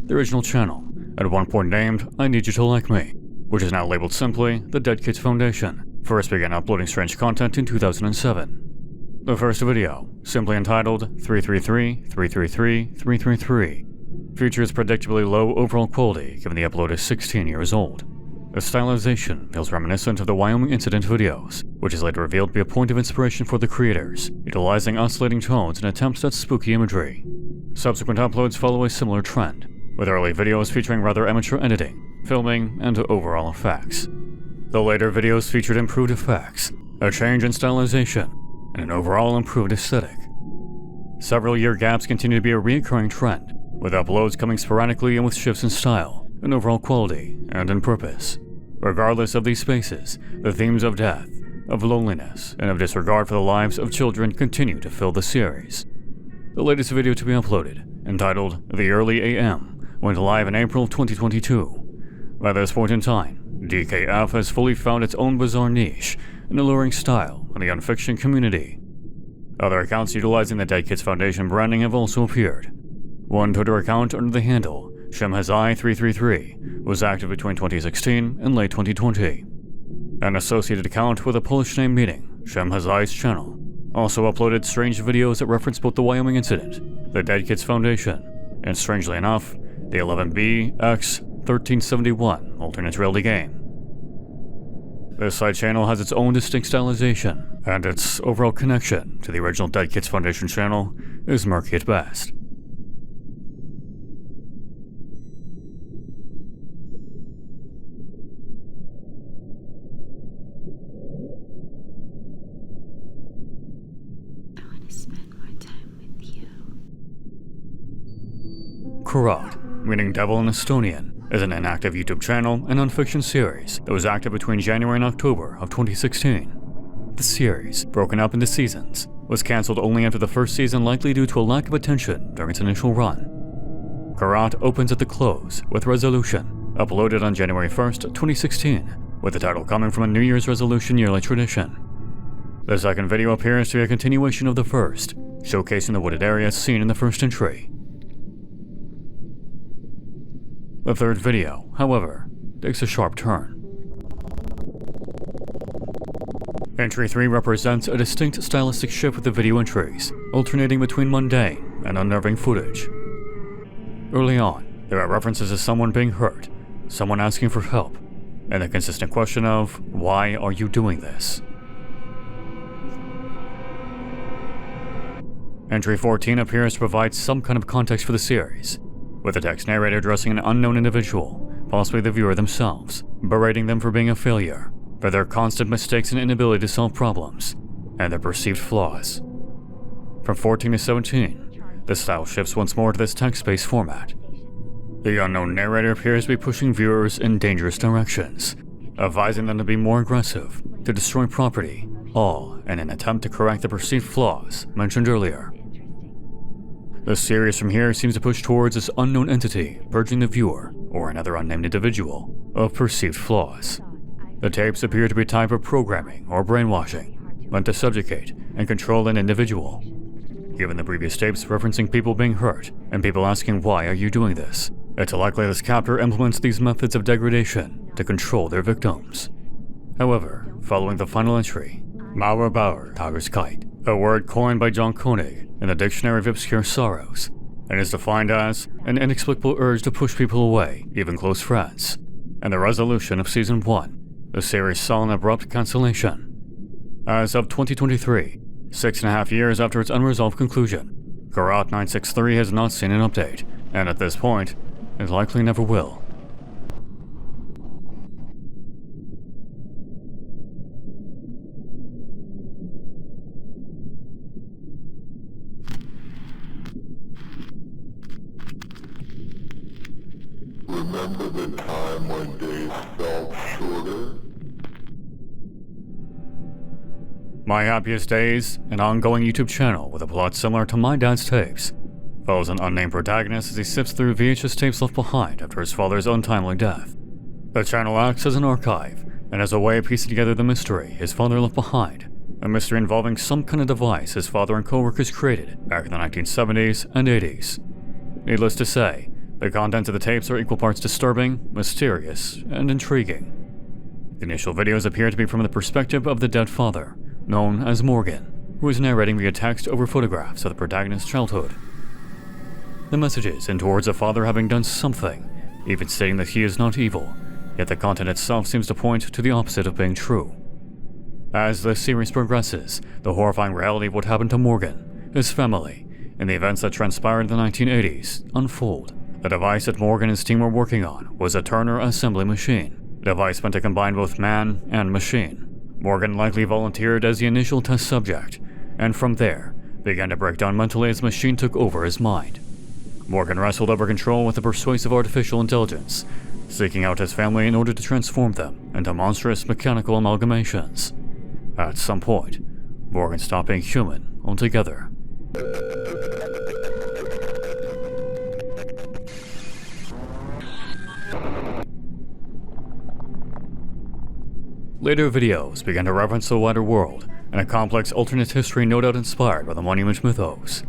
The original channel, at one point named I Need You to Like Me, which is now labeled simply The Dead Kids Foundation, first began uploading strange content in 2007. The first video, simply entitled 333-333-333, features predictably low overall quality given the upload is 16 years old. The stylization feels reminiscent of the Wyoming incident videos, which is later revealed to be a point of inspiration for the creators, utilizing oscillating tones and attempts at spooky imagery. Subsequent uploads follow a similar trend, with early videos featuring rather amateur editing, filming, and overall effects. The later videos featured improved effects, a change in stylization, and an overall improved aesthetic. Several year gaps continue to be a recurring trend, with uploads coming sporadically and with shifts in style, in overall quality, and in purpose. Regardless of these spaces, the themes of death, of loneliness, and of disregard for the lives of children continue to fill the series. The latest video to be uploaded, entitled The Early AM, went live in April 2022. By this point in time, DKF has fully found its own bizarre niche, an alluring style in the Unfiction community. Other accounts utilizing the Dead Kids Foundation branding have also appeared. One Twitter account under the handle Shemhazai333 was active between 2016 and late 2020. An associated account with a Polish name meaning Shemhazai's channel also uploaded strange videos that reference both the Wyoming incident, the Dead Kids Foundation, and strangely enough, the 11BX1371 alternate reality game. This side channel has its own distinct stylization, and its overall connection to the original Dead Kids Foundation channel is murky at best. Karat, meaning devil in Estonian, is an inactive YouTube channel and Unfiction series that was active between January and October of 2016. The series, broken up into seasons, was cancelled only after the first season, likely due to a lack of attention during its initial run. Karat opens at the close with Resolution, uploaded on January 1st, 2016, with the title coming from a New Year's resolution yearly tradition. The second video appears to be a continuation of the first, showcasing the wooded areas seen in the first entry. The third video, however, takes a sharp turn. Entry 3 represents a distinct stylistic shift with the video entries, alternating between mundane and unnerving footage. Early on, there are references to someone being hurt, someone asking for help, and the consistent question of, why are you doing this? Entry 14 appears to provide some kind of context for the series, with the text narrator addressing an unknown individual, possibly the viewer themselves, berating them for being a failure, for their constant mistakes and inability to solve problems, and their perceived flaws. From 14 to 17, the style shifts once more to this text-based format. The unknown narrator appears to be pushing viewers in dangerous directions, advising them to be more aggressive, to destroy property, all in an attempt to correct the perceived flaws mentioned earlier. The series from here seems to push towards this unknown entity purging the viewer, or another unnamed individual, of perceived flaws. The tapes appear to be a type of programming or brainwashing, meant to subjugate and control an individual. Given the previous tapes referencing people being hurt and people asking why are you doing this, it's likely this captor implements these methods of degradation to control their victims. However, following the final entry, Mauerbauer Tageskite, a word coined by John Koenig in the Dictionary of Obscure Sorrows, and is defined as an inexplicable urge to push people away, even close friends. And the resolution of Season 1, the series saw an abrupt cancellation. As of 2023, 6.5 years after its unresolved conclusion, Karat 963 has not seen an update, and at this point, it likely never will. Remember the time when days felt shorter? My Happiest Days, an ongoing YouTube channel with a plot similar to My Dad's Tapes, follows an unnamed protagonist as he sifts through VHS tapes left behind after his father's untimely death. The channel acts as an archive, and as a way of piecing together the mystery his father left behind, a mystery involving some kind of device his father and co-workers created back in the 1970s and 80s. Needless to say, the contents of the tapes are equal parts disturbing, mysterious, and intriguing. The initial videos appear to be from the perspective of the dead father, known as Morgan, who is narrating via text over photographs of the protagonist's childhood. The messages hint towards the father having done something, even stating that he is not evil, yet the content itself seems to point to the opposite of being true. As the series progresses, the horrifying reality of what happened to Morgan, his family, and the events that transpired in the 1980s unfold. The device that Morgan and his team were working on was a Turner assembly machine, a device meant to combine both man and machine. Morgan likely volunteered as the initial test subject, and from there, began to break down mentally as the machine took over his mind. Morgan wrestled over control with a persuasive artificial intelligence, seeking out his family in order to transform them into monstrous mechanical amalgamations. At some point, Morgan stopped being human altogether. Later videos began to reference the wider world and a complex alternate history no doubt inspired by the Monument mythos.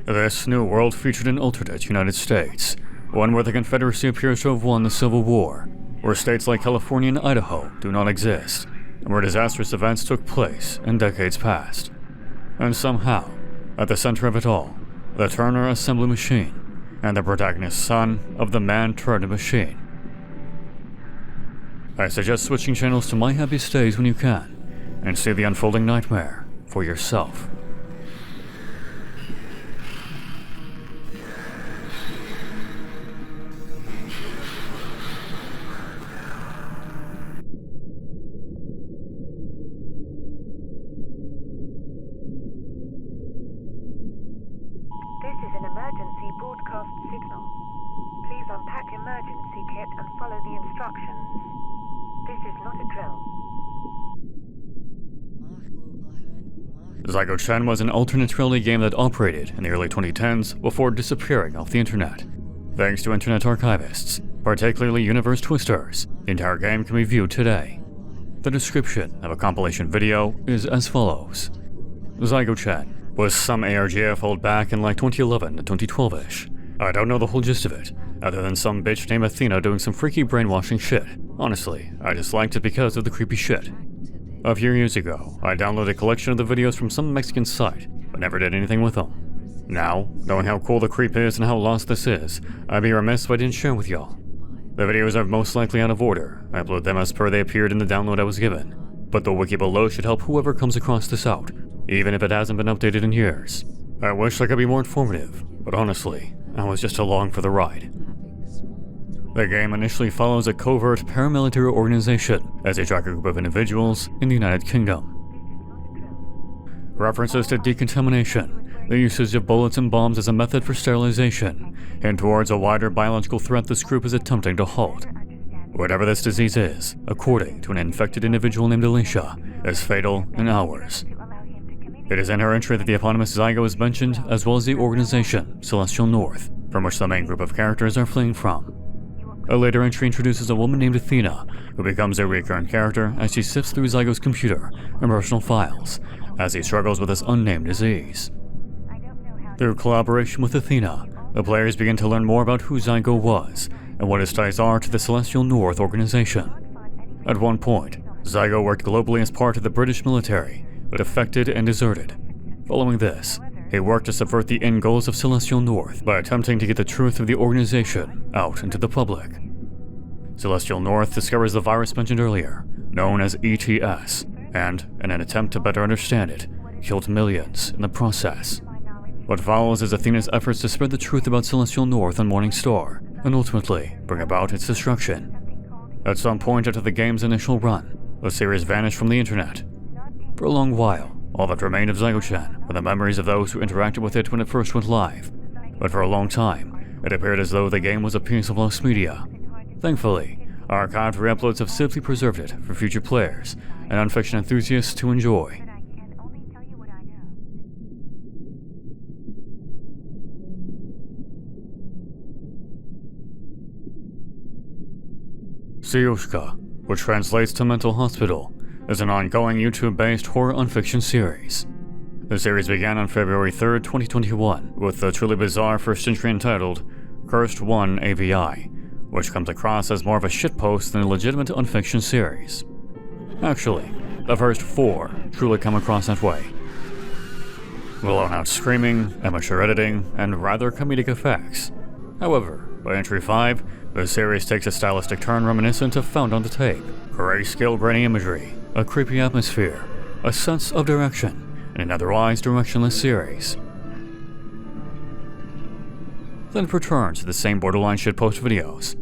This new world featured an alternate United States, one where the Confederacy appears to have won the Civil War, where states like California and Idaho do not exist, and where disastrous events took place in decades past. And somehow, at the center of it all, the Turner assembly machine, and the protagonist's son of the man-turned-machine. I suggest switching channels to My Happiest Days when you can, and see the unfolding nightmare for yourself. This is an emergency broadcast signal. Please unpack emergency kit and follow the instructions. This is not a drill. Zygo Chen was an alternate reality game that operated in the early 2010s before disappearing off the internet. Thanks to internet archivists, particularly Universe Twisters, the entire game can be viewed today. The description of a compilation video is as follows. Zygo Chen was some ARGF held back in like 2011 to 2012-ish. I don't know the whole gist of it, other than some bitch named Athena doing some freaky brainwashing shit. Honestly, I just liked it because of the creepy shit. A few years ago, I downloaded a collection of the videos from some Mexican site, but never did anything with them. Now, knowing how cool the creep is and how lost this is, I'd be remiss if I didn't share with y'all. The videos are most likely out of order. I upload them as per they appeared in the download I was given, but the wiki below should help whoever comes across this out, even if it hasn't been updated in years. I wish I could be more informative, but honestly, I was just along for the ride. The game initially follows a covert paramilitary organization as they track a group of individuals in the United Kingdom. References to decontamination, the usage of bullets and bombs as a method for sterilization, and towards a wider biological threat this group is attempting to halt. Whatever this disease is, according to an infected individual named Alicia, is fatal in hours. It is in her entry that the eponymous Zygo is mentioned, as well as the organization, Celestial North, from which the main group of characters are fleeing from. A later entry introduces a woman named Athena, who becomes a recurrent character as she sifts through Zygo's computer and personal files, as he struggles with this unnamed disease. Through collaboration with Athena, the players begin to learn more about who Zygo was, and what his ties are to the Celestial North organization. At one point, Zygo worked globally as part of the British military, but defected and deserted. Following this, he worked to subvert the end goals of Celestial North by attempting to get the truth of the organization out into the public. Celestial North discovers the virus mentioned earlier, known as ETS, and, in an attempt to better understand it, killed millions in the process. What follows is Athena's efforts to spread the truth about Celestial North on Morning Star, and ultimately bring about its destruction. At some point after the game's initial run, the series vanished from the internet. For a long while, all that remained of Zygo Chen were the memories of those who interacted with it when it first went live. But for a long time, it appeared as though the game was a piece of lost media. Thankfully, archived re-uploads have safely preserved it for future players and Unfiction enthusiasts to enjoy. Siushka, which translates to mental hospital, is an ongoing YouTube-based horror unfiction series. The series began on February 3rd, 2021, with the truly bizarre first entry entitled Cursed One AVI, which comes across as more of a shitpost than a legitimate unfiction series. Actually, the first 4 truly come across that way. Blown-out screaming, amateur editing, and rather comedic effects. However, by entry 5, the series takes a stylistic turn reminiscent of Found on the Tape, grayscale grainy imagery, a creepy atmosphere, a sense of direction, and an otherwise directionless series. Then it returns to the same borderline shitpost videos.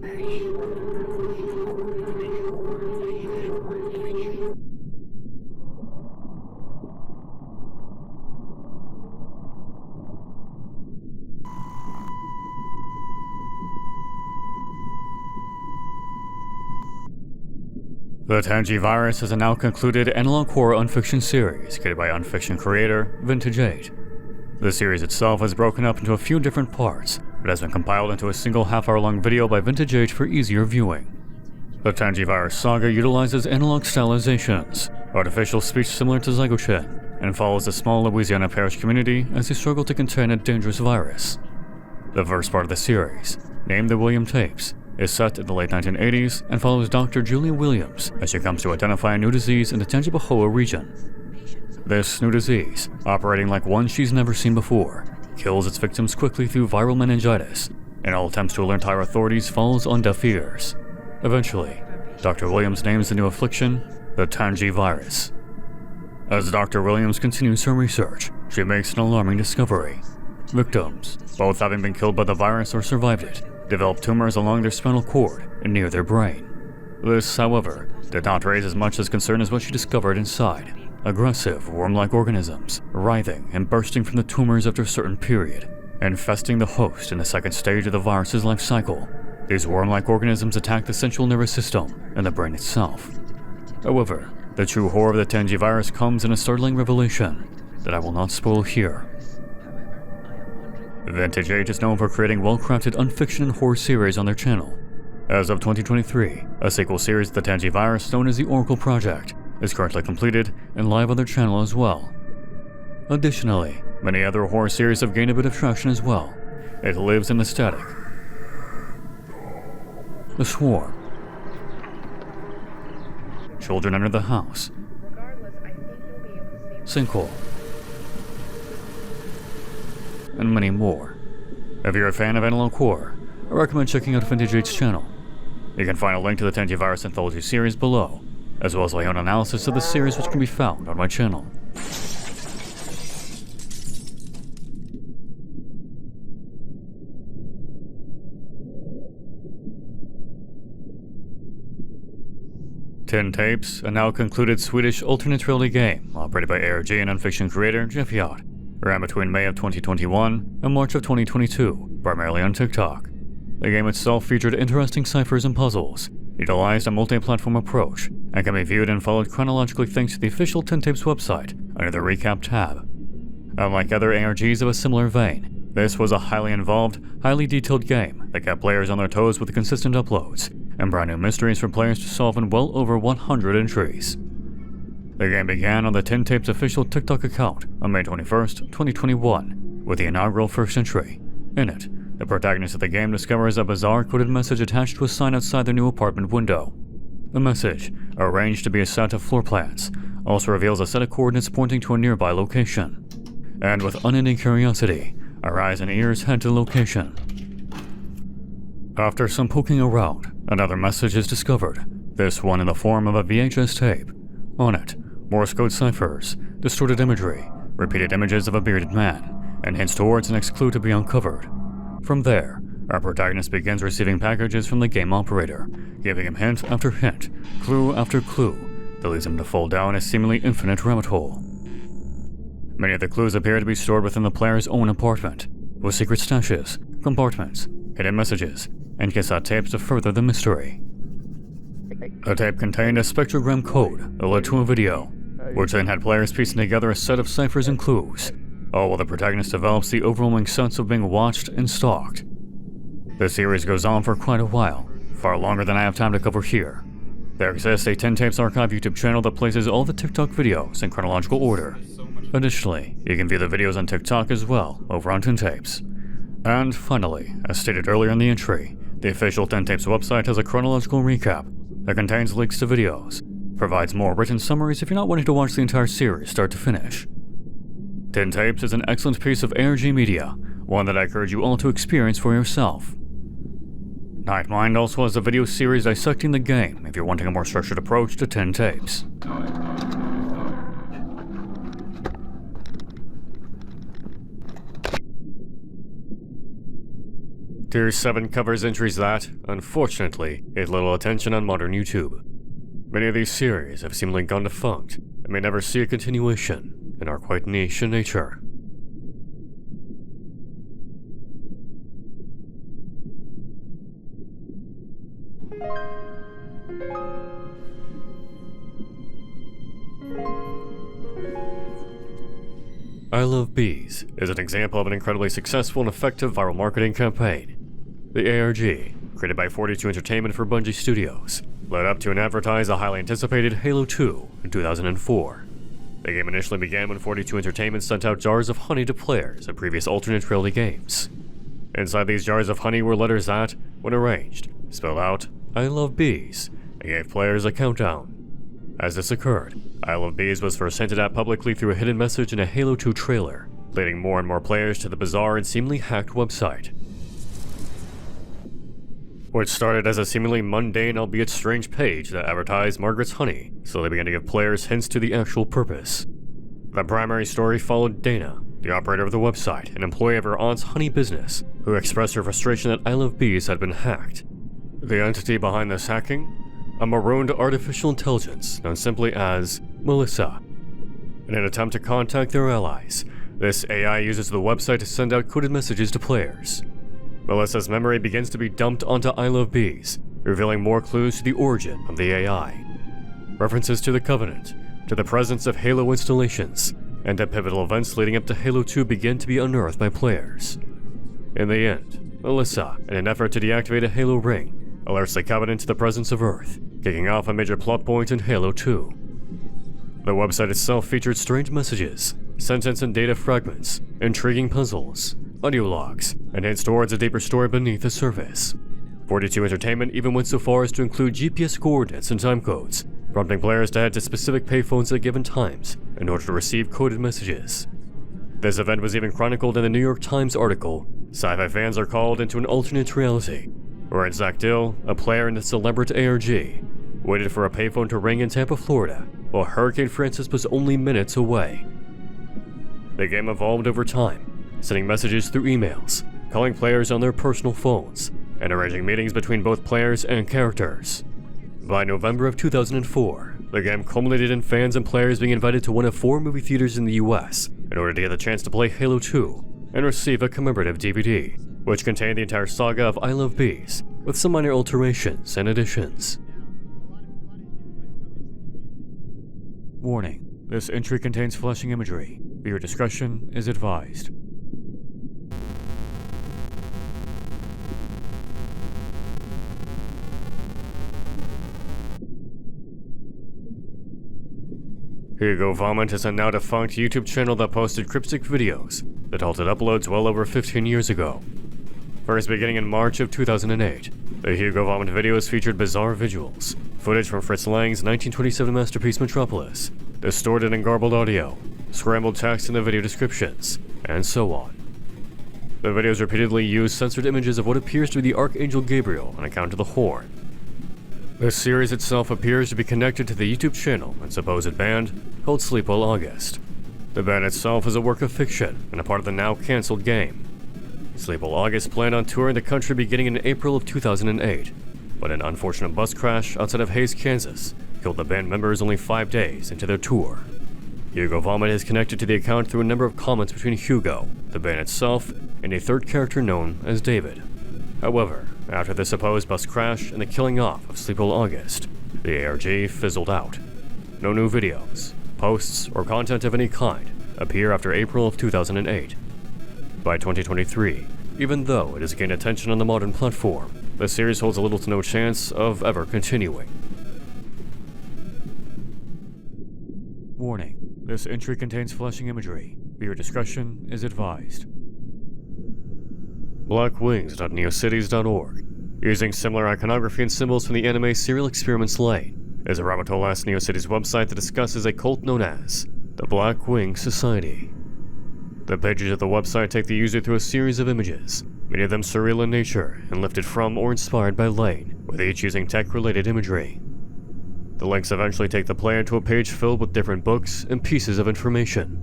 The Tangi Virus is a now concluded analog horror unfiction series created by Unfiction creator Vintage 8. The series itself is broken up into a few different parts, but has been compiled into a single half-hour-long video by Vintage 8 for easier viewing. The Tangi Virus saga utilizes analog stylizations, artificial speech similar to Zygochen, and follows the small Louisiana parish community as they struggle to contain a dangerous virus. The first part of the series, named the William Tapes, is set in the late 1980s and follows Dr. Julia Williams as she comes to identify a new disease in the Tangipahoa region. This new disease, operating like one she's never seen before, kills its victims quickly through viral meningitis, and all attempts to alert higher authorities falls on deaf ears. Eventually, Dr. Williams names the new affliction the Tangi Virus. As Dr. Williams continues her research, she makes an alarming discovery. Victims, both having been killed by the virus or survived it, develop tumors along their spinal cord and near their brain. This, however, did not raise as much as concern as what she discovered inside. Aggressive, worm-like organisms, writhing and bursting from the tumors after a certain period, infesting the host in the second stage of the virus's life cycle. These worm-like organisms attack the central nervous system and the brain itself. However, the true horror of the Tangi virus comes in a startling revelation that I will not spoil here. Vintage 8 is known for creating well-crafted unfiction and horror series on their channel. As of 2023, a sequel series of the Tangi virus known as the Oracle Project is currently completed and live on their channel as well. Additionally, many other horror series have gained a bit of traction as well. It lives in the static, The Swarm, Children Enter the House, Sinkhole, and many more. If you're a fan of analog horror, I recommend checking out Vintage 8's channel. You can find a link to the Tangi Virus Anthology series below, as well as my own analysis of the series, which can be found on my channel. Tin Tapes, a now concluded Swedish alternate reality game operated by ARG and Unfiction creator SUPERCUT, ran between May of 2021 and March of 2022, primarily on TikTok. The game itself featured interesting ciphers and puzzles, utilized a multi-platform approach, and can be viewed and followed chronologically thanks to the official Tin Tapes website under the Recap tab. Unlike other ARGs of a similar vein, this was a highly involved, highly detailed game that kept players on their toes with consistent uploads, and brought new mysteries for players to solve in well over 100 entries. The game began on the Tin Tapes official TikTok account on May 21st, 2021, with the inaugural first entry. In it, the protagonist of the game discovers a bizarre coded message attached to a sign outside their new apartment window. The message, arranged to be a set of floor plans, also reveals a set of coordinates pointing to a nearby location. And with unending curiosity, our eyes and ears head to the location. After some poking around, another message is discovered, this one in the form of a VHS tape. On it, Morse code ciphers, distorted imagery, repeated images of a bearded man, and hints towards the next clue to be uncovered. From there, our protagonist begins receiving packages from the game operator, giving him hint after hint, clue after clue, that leads him to fall down a seemingly infinite rabbit hole. Many of the clues appear to be stored within the player's own apartment, with secret stashes, compartments, hidden messages, and cassette tapes to further the mystery. The tape contained a spectrogram code that led to a video, which then had players piecing together a set of ciphers and clues, all while the protagonist develops the overwhelming sense of being watched and stalked. The series goes on for quite a while, far longer than I have time to cover here. There exists a 10 Tapes Archive YouTube channel that places all the TikTok videos in chronological order. Additionally, you can view the videos on TikTok as well over on 10 Tapes. And finally, as stated earlier in the entry, the official 10 Tapes website has a chronological recap that contains links to videos, provides more written summaries if you're not wanting to watch the entire series start to finish. 10 Tapes is an excellent piece of ARG media, one that I encourage you all to experience for yourself. Nightmind also has a video series dissecting the game if you're wanting a more structured approach to 10 Tapes. Tier 7 covers entries that, unfortunately, get little attention on modern YouTube. Many of these series have seemingly gone defunct and may never see a continuation, and are quite niche in nature. I Love Bees is an example of an incredibly successful and effective viral marketing campaign. The ARG, created by 42 Entertainment for Bungie Studios, led up to and advertised the highly anticipated Halo 2 in 2004. The game initially began when 42 Entertainment sent out jars of honey to players of previous alternate reality games. Inside these jars of honey were letters that, when arranged, spelled out I Love Bees and gave players a countdown. As this occurred, I Love Bees was first hinted at publicly through a hidden message in a Halo 2 trailer, leading more and more players to the bizarre and seemingly hacked website. Which started as a seemingly mundane albeit strange page that advertised Margaret's honey, slowly began to give players hints to the actual purpose. The primary story followed Dana, the operator of the website, an employee of her aunt's honey business, who expressed her frustration that I Love Bees had been hacked. The entity behind this hacking? A marooned artificial intelligence known simply as Melissa. In an attempt to contact their allies, this AI uses the website to send out coded messages to players. Melissa's memory begins to be dumped onto I Love Bees, revealing more clues to the origin of the AI. References to the Covenant, to the presence of Halo installations, and to pivotal events leading up to Halo 2 begin to be unearthed by players. In the end, Melissa, in an effort to deactivate a Halo ring, alerts the Covenant to the presence of Earth, kicking off a major plot point in Halo 2. The website itself featured strange messages, sentence and data fragments, intriguing puzzles, audio logs, and hints towards a deeper story beneath the surface. 42 Entertainment even went so far as to include GPS coordinates and time codes, prompting players to head to specific payphones at given times in order to receive coded messages. This event was even chronicled in the New York Times article, Sci-Fi Fans Are Called into an Alternate Reality, wherein Zach Dill, a player in the celebrate ARG, waited for a payphone to ring in Tampa, Florida, while Hurricane Francis was only minutes away. The game evolved over time, sending messages through emails, calling players on their personal phones, and arranging meetings between both players and characters. By November of 2004, the game culminated in fans and players being invited to one of 4 movie theaters in the US in order to get the chance to play Halo 2 and receive a commemorative DVD, which contained the entire saga of I Love Bees, with some minor alterations and additions. Warning: this entry contains flashing imagery. Viewer discretion is advised. Hugo Vomit is a now defunct YouTube channel that posted cryptic videos that halted uploads well over 15 years ago. First beginning in March of 2008, the Hugo Vomit videos featured bizarre visuals, footage from Fritz Lang's 1927 masterpiece Metropolis, distorted and garbled audio, scrambled text in the video descriptions, and so on. The videos repeatedly use censored images of what appears to be the Archangel Gabriel on account of the horn. The series itself appears to be connected to the YouTube channel and supposed band called Sleepwell August. The band itself is a work of fiction and a part of the now cancelled game. Sleepwell August planned on touring the country beginning in April of 2008, but an unfortunate bus crash outside of Hays, Kansas, killed the band members only 5 days into their tour. Hugo Vomit is connected to the account through a number of comments between Hugo, the band itself, and a third character known as David. However, after the supposed bus crash and the killing off of Sleepwell August, the ARG fizzled out. No new videos, posts, or content of any kind appear after April of 2008. By 2023, even though it has gained attention on the modern platform, the series holds a little to no chance of ever continuing. Warning, this entry contains flashing imagery. Viewer discretion is advised. Blackwings.neocities.org, using similar iconography and symbols from the anime Serial Experiments Lane, is a rabbit hole-ass NeoCities website that discusses a cult known as the Black Wing Society. The pages of the website take the user through a series of images, many of them surreal in nature and lifted from or inspired by Lane, with each using tech-related imagery. The links eventually take the player to a page filled with different books and pieces of information.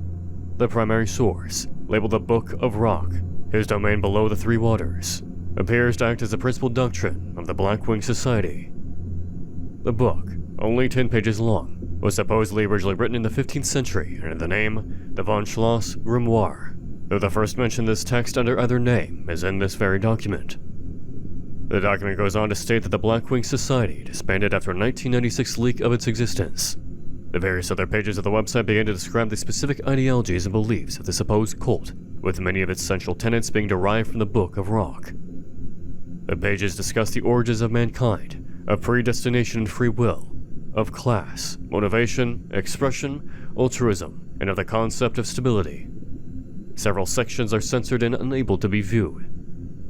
The primary source, labeled the Book of Rock, his domain below the Three Waters, appears to act as the principal doctrine of the Black Wing Society. The book, only 10 pages long, was supposedly originally written in the 15th century under the name the Von Schloss Grimoire, though the first mention of this text under either name is in this very document. The document goes on to state that the Black Wing Society disbanded after a 1996 leak of its existence. The various other pages of the website begin to describe the specific ideologies and beliefs of the supposed cult, with many of its central tenets being derived from the Book of Rock. The pages discuss the origins of mankind, of predestination and free will, of class, motivation, expression, altruism, and of the concept of stability. Several sections are censored and unable to be viewed.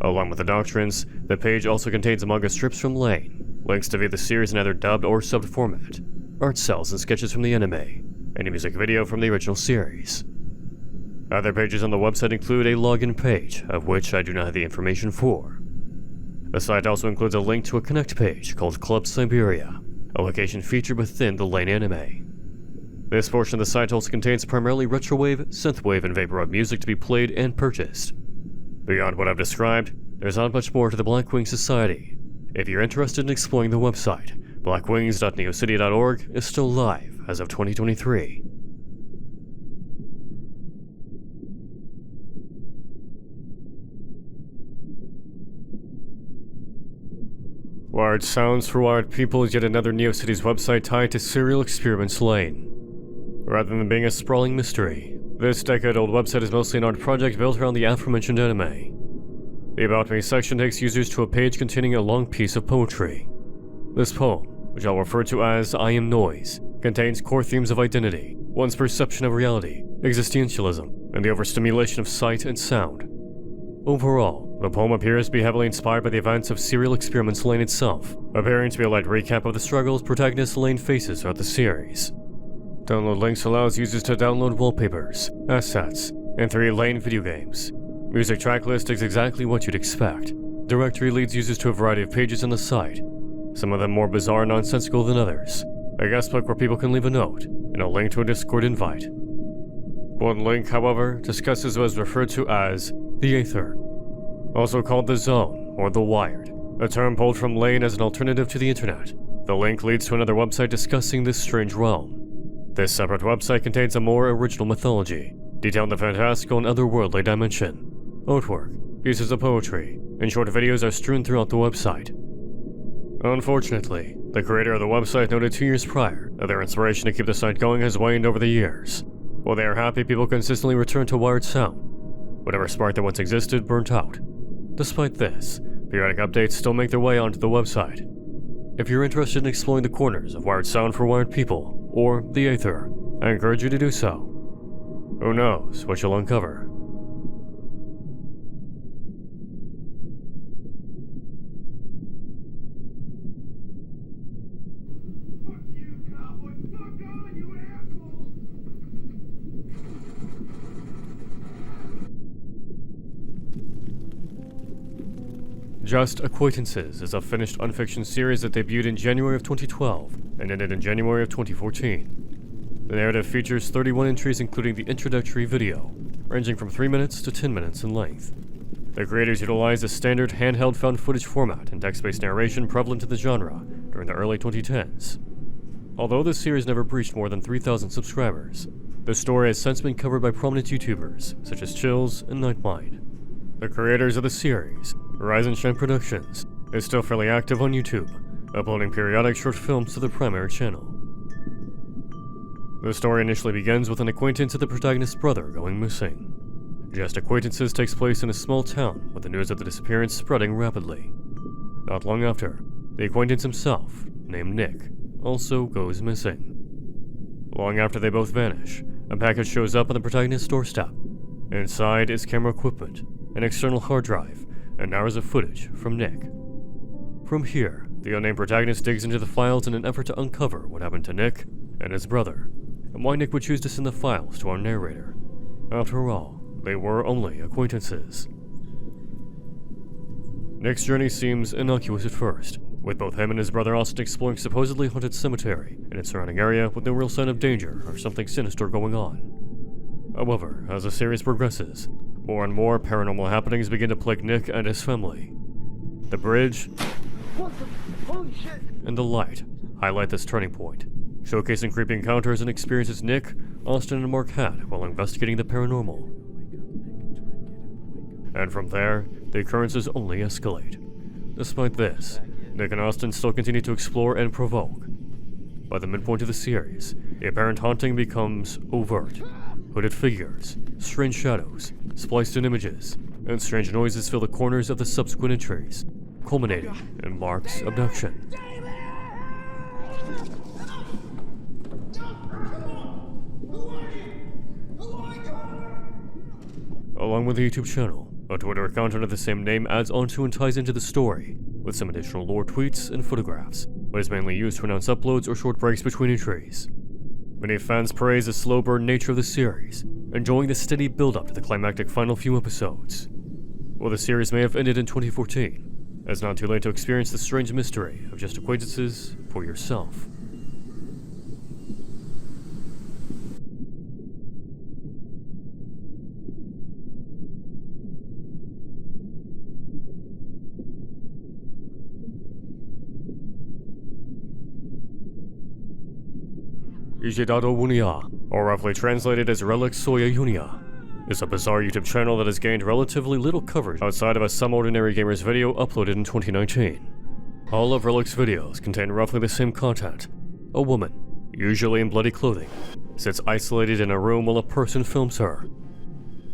Along with the doctrines, the page also contains manga strips from Lane, links to view the series in either dubbed or subbed format, art cells and sketches from the anime, and a music video from the original series. Other pages on the website include a login page, of which I do not have the information for. The site also includes a link to a connect page called Club Siberia, a location featured within the Lane anime. This portion of the site also contains primarily retrowave, synthwave, and vaporwave music to be played and purchased. Beyond what I've described, there's not much more to the Black Wing Society. If you're interested in exploring the website, blackwings.neocity.org is still live as of 2023. Wired Sounds for Wired People is yet another NeoCities website tied to Serial Experiments Lane. Rather than being a sprawling mystery, this decade-old website is mostly an art project built around the aforementioned anime. The About Me section takes users to a page containing a long piece of poetry. This poem, which I'll refer to as I Am Noise, contains core themes of identity, one's perception of reality, existentialism, and the overstimulation of sight and sound. Overall, the poem appears to be heavily inspired by the events of Serial Experiments Lane itself, appearing to be a light recap of the struggles protagonist Lane faces throughout the series. Download links allows users to download wallpapers, assets, and 3 Lane video games. Music track list is exactly what you'd expect. Directory leads users to a variety of pages on the site, some of them more bizarre and nonsensical than others. A guest book where people can leave a note, and a link to a Discord invite. One link, however, discusses what is referred to as the Aether, also called the Zone or the Wired, a term pulled from Lane as an alternative to the internet. The link leads to another website discussing this strange realm. This separate website contains a more original mythology, detailing the fantastical and otherworldly dimension. Artwork, pieces of poetry, and short videos are strewn throughout the website. Unfortunately, the creator of the website noted 2 years prior that their inspiration to keep the site going has waned over the years. While they are happy people consistently return to Wired Sound, whatever spark that once existed burnt out. Despite this, periodic updates still make their way onto the website. If you're interested in exploring the corners of Wired Sound for Wired People, or the Aether, I encourage you to do so. Who knows what you'll uncover. Just Acquaintances is a finished Unfiction series that debuted in January of 2012 and ended in January of 2014. The narrative features 31 entries including the introductory video, ranging from 3 minutes to 10 minutes in length. The creators utilized a standard handheld found footage format and text-based narration prevalent to the genre during the early 2010s. Although this series never breached more than 3,000 subscribers, the story has since been covered by prominent YouTubers such as Chills and Nightmind. The creators of the series, Rise and Shine Productions, is still fairly active on YouTube, uploading periodic short films to the primary channel. The story initially begins with an acquaintance of the protagonist's brother going missing. Just Acquaintances takes place in a small town with the news of the disappearance spreading rapidly. Not long after, the acquaintance himself, named Nick, also goes missing. Long after they both vanish, a package shows up on the protagonist's doorstep. Inside is camera equipment, an external hard drive, and hours of footage from Nick. From here, the unnamed protagonist digs into the files in an effort to uncover what happened to Nick and his brother, and why Nick would choose to send the files to our narrator. After all, they were only acquaintances. Nick's journey seems innocuous at first, with both him and his brother Austin exploring supposedly haunted cemetery and its surrounding area with no real sign of danger or something sinister going on. However, as the series progresses, more and more paranormal happenings begin to plague Nick and his family. The bridge and the light highlight this turning point, showcasing creepy encounters and experiences Nick, Austin, and Mark had while investigating the paranormal. And from there, the occurrences only escalate. Despite this, Nick and Austin still continue to explore and provoke. By the midpoint of the series, the apparent haunting becomes overt. Hooded figures, strange shadows, spliced-in images, and strange noises fill the corners of the subsequent entries, culminating in Mark's abduction. Along with the YouTube channel, a Twitter account under the same name adds onto and ties into the story, with some additional lore tweets and photographs, but is mainly used to announce uploads or short breaks between entries. Many fans praise the slow burn nature of the series, enjoying the steady build-up to the climactic final few episodes. While the series may have ended in 2014, it's not too late to experience the strange mystery of just acquaintances for yourself. Ijidado Wunia, or roughly translated as Relic Soya Yunia, is a bizarre YouTube channel that has gained relatively little coverage outside of a Some Ordinary Gamers video uploaded in 2019. All of Relic's videos contain roughly the same content. A woman, usually in bloody clothing, sits isolated in a room while a person films her.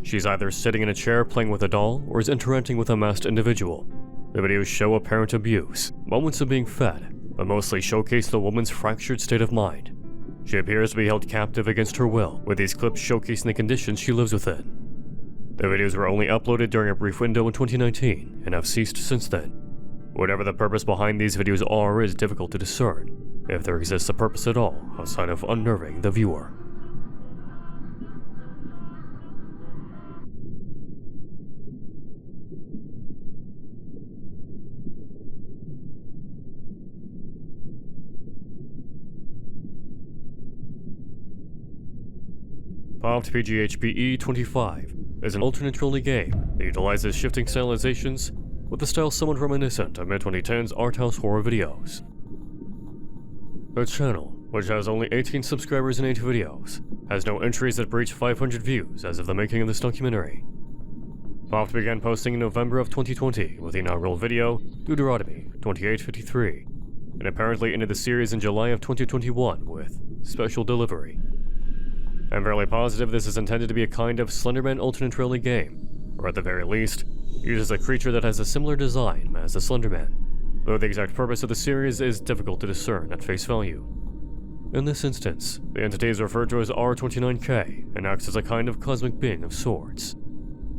She's either sitting in a chair playing with a doll or is interacting with a masked individual. The videos show apparent abuse, moments of being fed, but mostly showcase the woman's fractured state of mind. She appears to be held captive against her will, with these clips showcasing the conditions she lives within. The videos were only uploaded during a brief window in 2019, and have ceased since then. Whatever the purpose behind these videos are is difficult to discern, if there exists a purpose at all outside of unnerving the viewer. Popped PGHPE 25 is an alternate reality game that utilizes shifting stylizations with a style somewhat reminiscent of mid-2010s art house horror videos. The channel, which has only 18 subscribers and 8 videos, has no entries that breach 500 views as of the making of this documentary. Popped began posting in November of 2020 with the inaugural video, Deuteronomy 28:53, and apparently ended the series in July of 2021 with Special Delivery. I'm fairly positive this is intended to be a kind of Slenderman alternate reality game, or at the very least, uses a creature that has a similar design as the Slenderman, though the exact purpose of the series is difficult to discern at face value. In this instance, the entity is referred to as R29K and acts as a kind of cosmic being of sorts.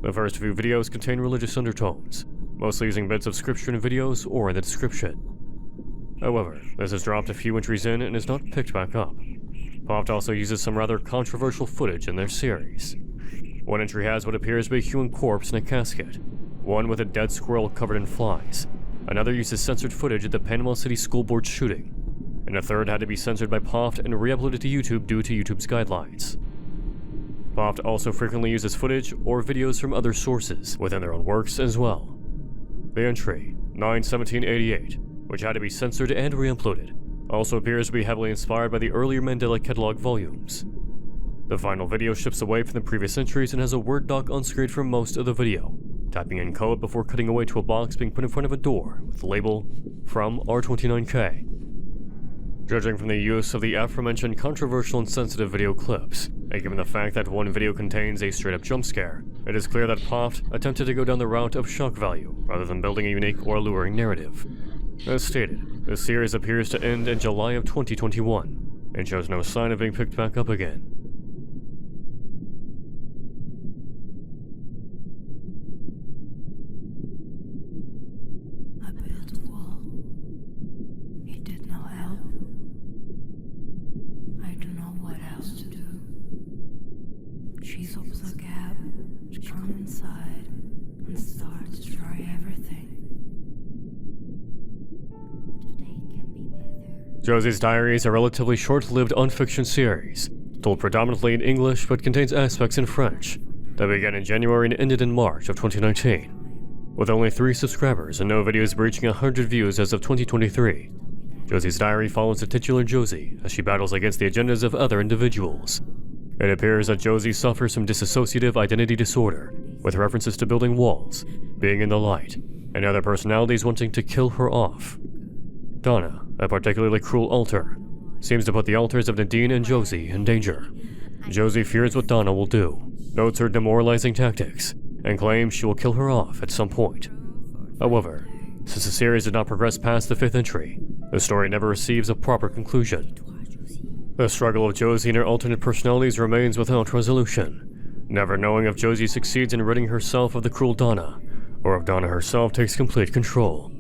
The first few videos contain religious undertones, mostly using bits of scripture in videos or in the description. However, this has dropped a few entries in and is not picked back up. Popped also uses some rather controversial footage in their series. One entry has what appears to be a human corpse in a casket, one with a dead squirrel covered in flies. Another uses censored footage at the Panama City School Board shooting, and a third had to be censored by Popped and re-uploaded to YouTube due to YouTube's guidelines. Popped also frequently uses footage or videos from other sources within their own works as well. The entry, 9/17/88, which had to be censored and re-uploaded, also appears to be heavily inspired by the earlier Mandela catalog volumes. The final video shifts away from the previous entries and has a Word doc on screen for most of the video, typing in code before cutting away to a box being put in front of a door with the label, From R29K. Judging from the use of the aforementioned controversial and sensitive video clips, and given the fact that one video contains a straight-up jump scare, it is clear that Popped attempted to go down the route of shock value rather than building a unique or alluring narrative. As stated, the series appears to end in July of 2021, and shows no sign of being picked back up again. I built a wall. It did not help. I don't know what else to do. She opens the gap to come inside and start to try everything. Josie's Diary is a relatively short-lived unfiction series, told predominantly in English but contains aspects in French, that began in January and ended in March of 2019. With only 3 subscribers and no videos breaching 100 views as of 2023, Josie's Diary follows the titular Josie as she battles against the agendas of other individuals. It appears that Josie suffers from dissociative identity disorder, with references to building walls, being in the light, and other personalities wanting to kill her off. Donna, a particularly cruel alter, seems to put the alters of Nadine and Josie in danger. Josie fears what Donna will do, notes her demoralizing tactics, and claims she will kill her off at some point. However, since the series did not progress past the 5th entry, the story never receives a proper conclusion. The struggle of Josie and her alternate personalities remains without resolution, never knowing if Josie succeeds in ridding herself of the cruel Donna, or if Donna herself takes complete control.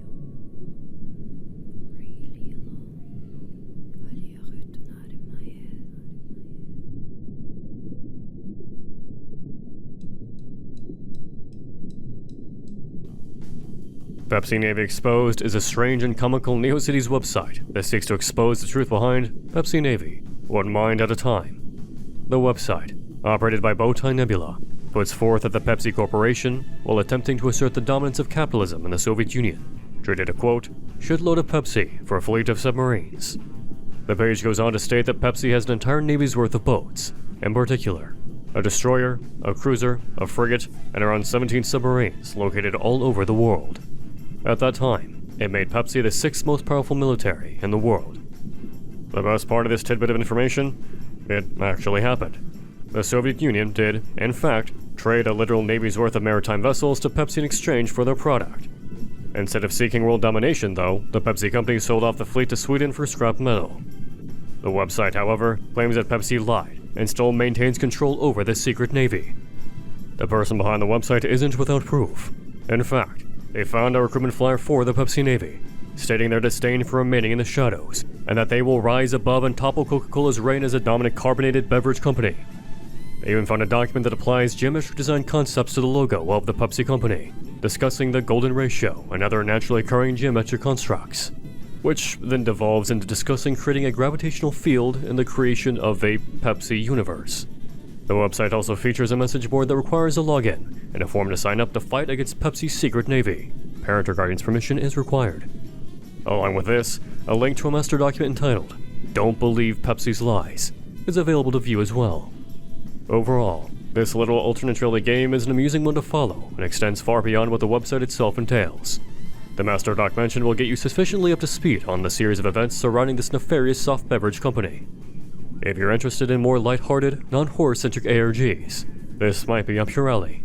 Pepsi Navy Exposed is a strange and comical NeoCities website that seeks to expose the truth behind Pepsi Navy, one mind at a time. The website, operated by Bowtie Nebula, puts forth that the Pepsi Corporation, while attempting to assert the dominance of capitalism in the Soviet Union, traded a, quote, shitload of Pepsi for a fleet of submarines. The page goes on to state that Pepsi has an entire Navy's worth of boats, in particular, a destroyer, a cruiser, a frigate, and around 17 submarines located all over the world. At that time, it made Pepsi the 6th most powerful military in the world. The best part of this tidbit of information? It actually happened. The Soviet Union did, in fact, trade a literal Navy's worth of maritime vessels to Pepsi in exchange for their product. Instead of seeking world domination, though, the Pepsi company sold off the fleet to Sweden for scrap metal. The website, however, claims that Pepsi lied and still maintains control over this secret navy. The person behind the website isn't without proof. In fact, they found a recruitment flyer for the Pepsi Navy, stating their disdain for remaining in the shadows, and that they will rise above and topple Coca-Cola's reign as a dominant carbonated beverage company. They even found a document that applies geometric design concepts to the logo of the Pepsi company, discussing the golden ratio and other naturally occurring geometric constructs, which then devolves into discussing creating a gravitational field in the creation of a Pepsi universe. The website also features a message board that requires a login and a form to sign up to fight against Pepsi's secret navy. Parent or guardian's permission is required. Along with this, a link to a master document entitled Don't Believe Pepsi's Lies is available to view as well. Overall, this little alternate reality game is an amusing one to follow and extends far beyond what the website itself entails. The master doc mentioned will get you sufficiently up to speed on the series of events surrounding this nefarious soft beverage company. If you're interested in more lighthearted, non-horror-centric ARGs, this might be up your alley.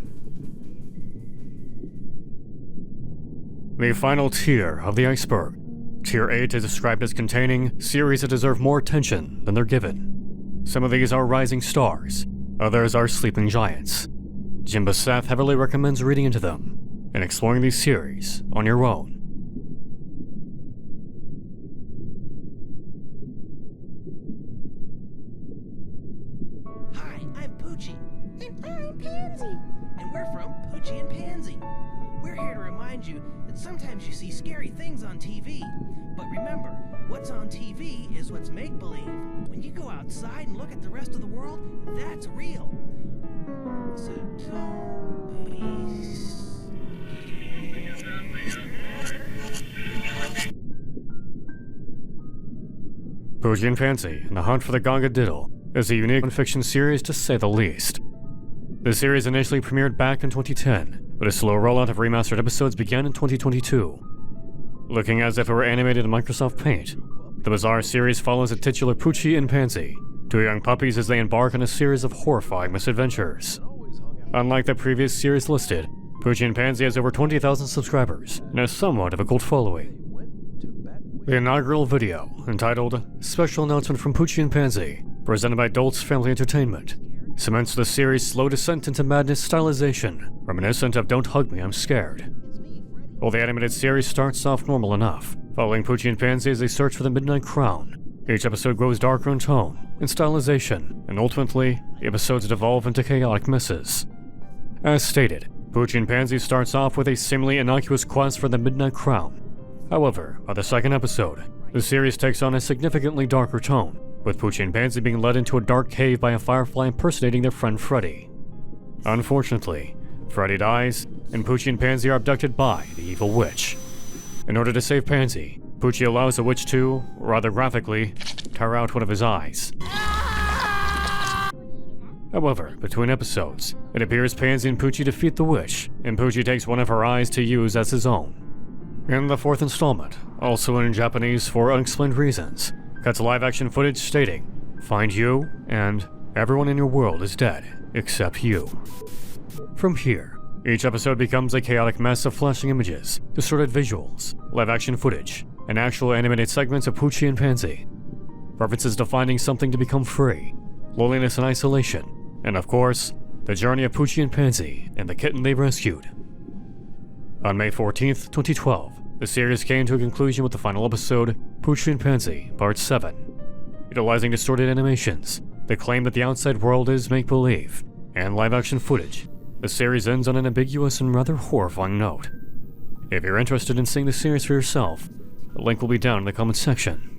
The final tier of the iceberg. Tier 8 is described as containing series that deserve more attention than they're given. Some of these are rising stars, others are sleeping giants. Jimbo Seth heavily recommends reading into them and exploring these series on your own. Hi, I'm Poochie. And I'm Pansy. And we're from Poochie and Pansy. We're here to remind you that sometimes you see scary things on TV. But remember, what's on TV is what's make-believe. When you go outside and look at the rest of the world, that's real. So don't be... Poochie and Pansy and the Hunt for the Gonga Diddle is a unique non-fiction series to say the least. The series initially premiered back in 2010, but a slow rollout of remastered episodes began in 2022. Looking as if it were animated in Microsoft Paint, the bizarre series follows the titular Poochie and Pansy, two young puppies as they embark on a series of horrifying misadventures. Unlike the previous series listed, Poochie and Pansy has over 20,000 subscribers and has somewhat of a cult following. The inaugural video, entitled Special Announcement from Poochie and Pansy, presented by Adults Family Entertainment, cements the series' slow descent into madness stylization, reminiscent of Don't Hug Me, I'm Scared. While the animated series starts off normal enough, following Poochie and Pansy as they search for the Midnight Crown, each episode grows darker in tone, in stylization, and ultimately, the episodes devolve into chaotic messes. As stated, Poochie and Pansy starts off with a seemingly innocuous quest for the Midnight Crown. However, by the second episode, the series takes on a significantly darker tone, with Poochie and Pansy being led into a dark cave by a firefly impersonating their friend Freddy. Unfortunately, Freddy dies, and Poochie and Pansy are abducted by the evil witch. In order to save Pansy, Poochie allows the witch to, rather graphically, tear out one of his eyes. However, between episodes, it appears Pansy and Poochie defeat the witch, and Poochie takes one of her eyes to use as his own. In the fourth installment, also in Japanese for unexplained reasons, cuts live-action footage stating, "Find you, and everyone in your world is dead, except you." From here, each episode becomes a chaotic mess of flashing images, distorted visuals, live-action footage, and actual animated segments of Poochie and Pansy. References to finding something to become free, loneliness and isolation, and of course, the journey of Poochie and Pansy and the kitten they rescued. On May 14th, 2012, the series came to a conclusion with the final episode, Poochie and Pansy, Part 7. Utilizing distorted animations, they claim that the outside world is make-believe, and live-action footage, the series ends on an ambiguous and rather horrifying note. If you're interested in seeing the series for yourself, the link will be down in the comments section.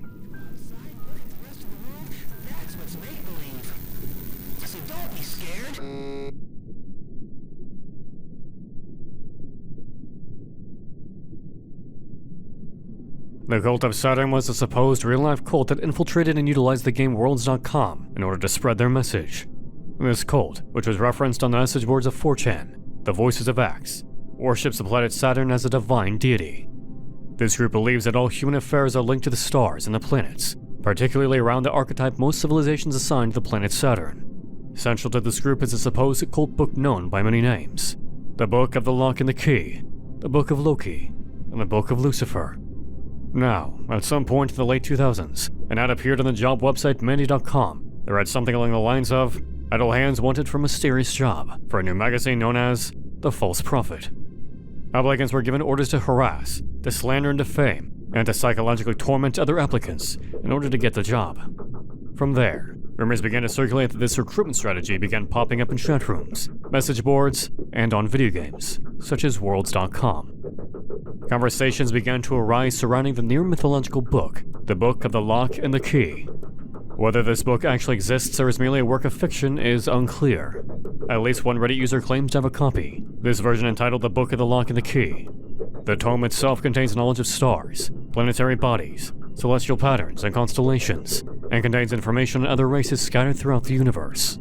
The Cult of Saturn was a supposed real-life cult that infiltrated and utilized the game Worlds.com in order to spread their message. This cult, which was referenced on the message boards of 4chan, the Voices of X, worships the planet Saturn as a divine deity. This group believes that all human affairs are linked to the stars and the planets, particularly around the archetype most civilizations assign to the planet Saturn. Central to this group is a supposed cult book known by many names: the Book of the Lock and the Key, the Book of Loki, and the Book of Lucifer. Now, at some point in the late 2000s, an ad appeared on the job website Mandy.com that read something along the lines of, "Idle hands wanted for mysterious job," for a new magazine known as The False Prophet. Applicants were given orders to harass, to slander and defame, and to psychologically torment other applicants in order to get the job. From there, rumors began to circulate that this recruitment strategy began popping up in chat rooms, message boards, and on video games, such as Worlds.com. Conversations began to arise surrounding the near-mythological book, the Book of the Lock and the Key. Whether this book actually exists or is merely a work of fiction is unclear. At least one Reddit user claims to have a copy, this version entitled The Book of the Lock and the Key. The tome itself contains knowledge of stars, planetary bodies, celestial patterns, and constellations, and contains information on other races scattered throughout the universe.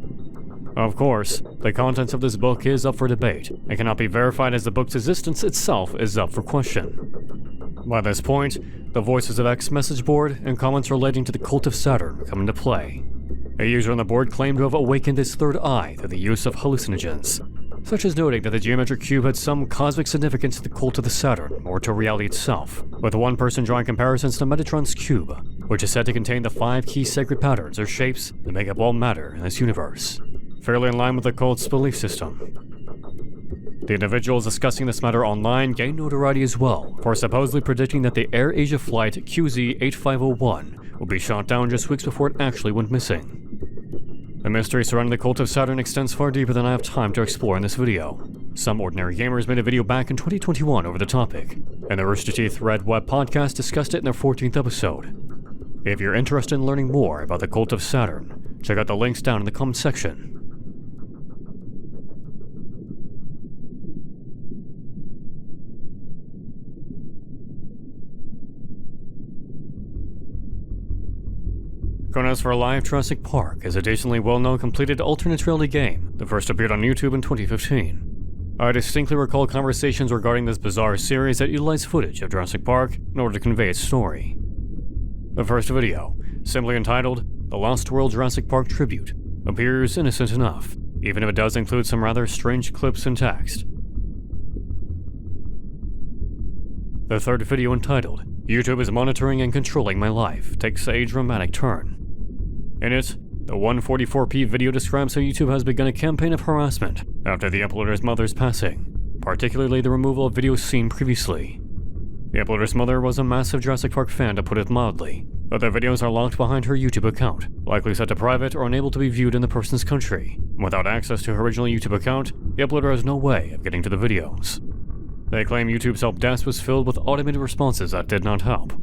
Of course, the contents of this book is up for debate, and cannot be verified as the book's existence itself is up for question. By this point, the Voices of X message board and comments relating to the Cult of Saturn come into play. A user on the board claimed to have awakened his third eye through the use of hallucinogens, such as noting that the geometric cube had some cosmic significance to the Cult of the Saturn, or to reality itself, with one person drawing comparisons to Metatron's cube, which is said to contain the 5 key sacred patterns or shapes that make up all matter in this universe, fairly in line with the cult's belief system. The individuals discussing this matter online gained notoriety as well for supposedly predicting that the Air Asia flight QZ-8501 would be shot down just weeks before it actually went missing. The mystery surrounding the Cult of Saturn extends far deeper than I have time to explore in this video. Some ordinary gamers made a video back in 2021 over the topic, and the Rooster Teeth Red Web podcast discussed it in their 14th episode. If you're interested in learning more about the Cult of Saturn, check out the links down in the comment section. Kronos for Live Jurassic Park is a decently well-known completed alternate reality game that first appeared on YouTube in 2015. I distinctly recall conversations regarding this bizarre series that utilized footage of Jurassic Park in order to convey its story. The first video, simply entitled The Lost World Jurassic Park Tribute, appears innocent enough, even if it does include some rather strange clips and text. The third video, entitled YouTube is monitoring and controlling my life takes a dramatic turn. In it, the 144p video describes how YouTube has begun a campaign of harassment after the uploader's mother's passing, particularly the removal of videos seen previously. The uploader's mother was a massive Jurassic Park fan, to put it mildly, but the videos are locked behind her YouTube account, likely set to private or unable to be viewed in the person's country. Without access to her original YouTube account, the uploader has no way of getting to the videos. They claim YouTube's help desk was filled with automated responses that did not help.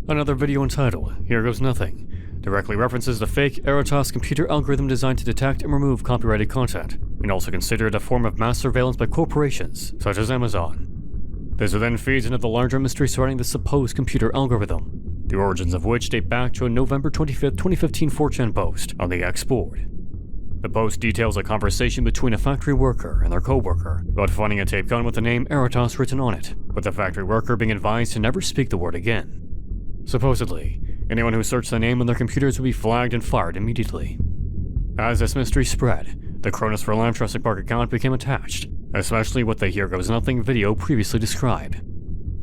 Another video entitled, Here Goes Nothing, directly references the fake Eratos computer algorithm designed to detect and remove copyrighted content, and also considered a form of mass surveillance by corporations such as Amazon. This then feeds into the larger mystery surrounding the supposed computer algorithm, the origins of which date back to a November 25, 2015 4chan post on the X board. The post details a conversation between a factory worker and their co-worker about finding a tape gun with the name Eratos written on it, with the factory worker being advised to never speak the word again. Supposedly, anyone who searched the name on their computers would be flagged and fired immediately. As this mystery spread, the Cronus for Life Jurassic Park account became attached, especially with the Here Goes Nothing video previously described.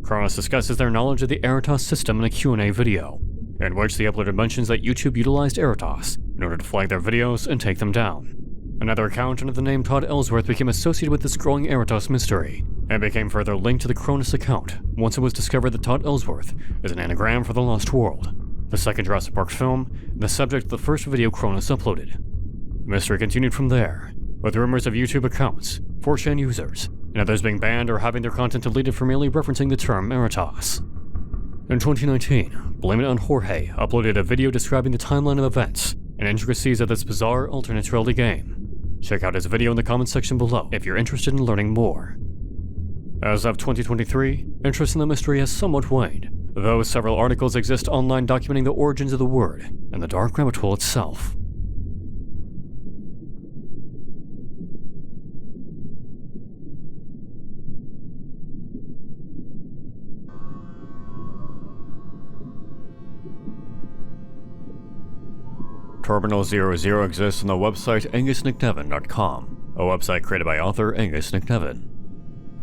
Cronus discusses their knowledge of the Eratos system in a Q&A video, in which the uploader mentions that YouTube utilized Eratos in order to flag their videos and take them down. Another account under the name Todd Ellsworth became associated with this growing Eratos mystery, and became further linked to the Cronus account once it was discovered that Todd Ellsworth is an anagram for The Lost World, the second Jurassic Park film, and the subject of the first video Cronus uploaded. The mystery continued from there, with rumors of YouTube accounts, 4chan users, and others being banned or having their content deleted for merely referencing the term Eratos. In 2019, Blame It on Jorge uploaded a video describing the timeline of events and intricacies of this bizarre alternate reality game. Check out his video in the comments section below if you're interested in learning more. As of 2023, interest in the mystery has somewhat waned, though several articles exist online documenting the origins of the word and the dark rabbit hole itself. Terminal 00 exists on the website angusnicknevin.com, a website created by author Angus Nicknevin.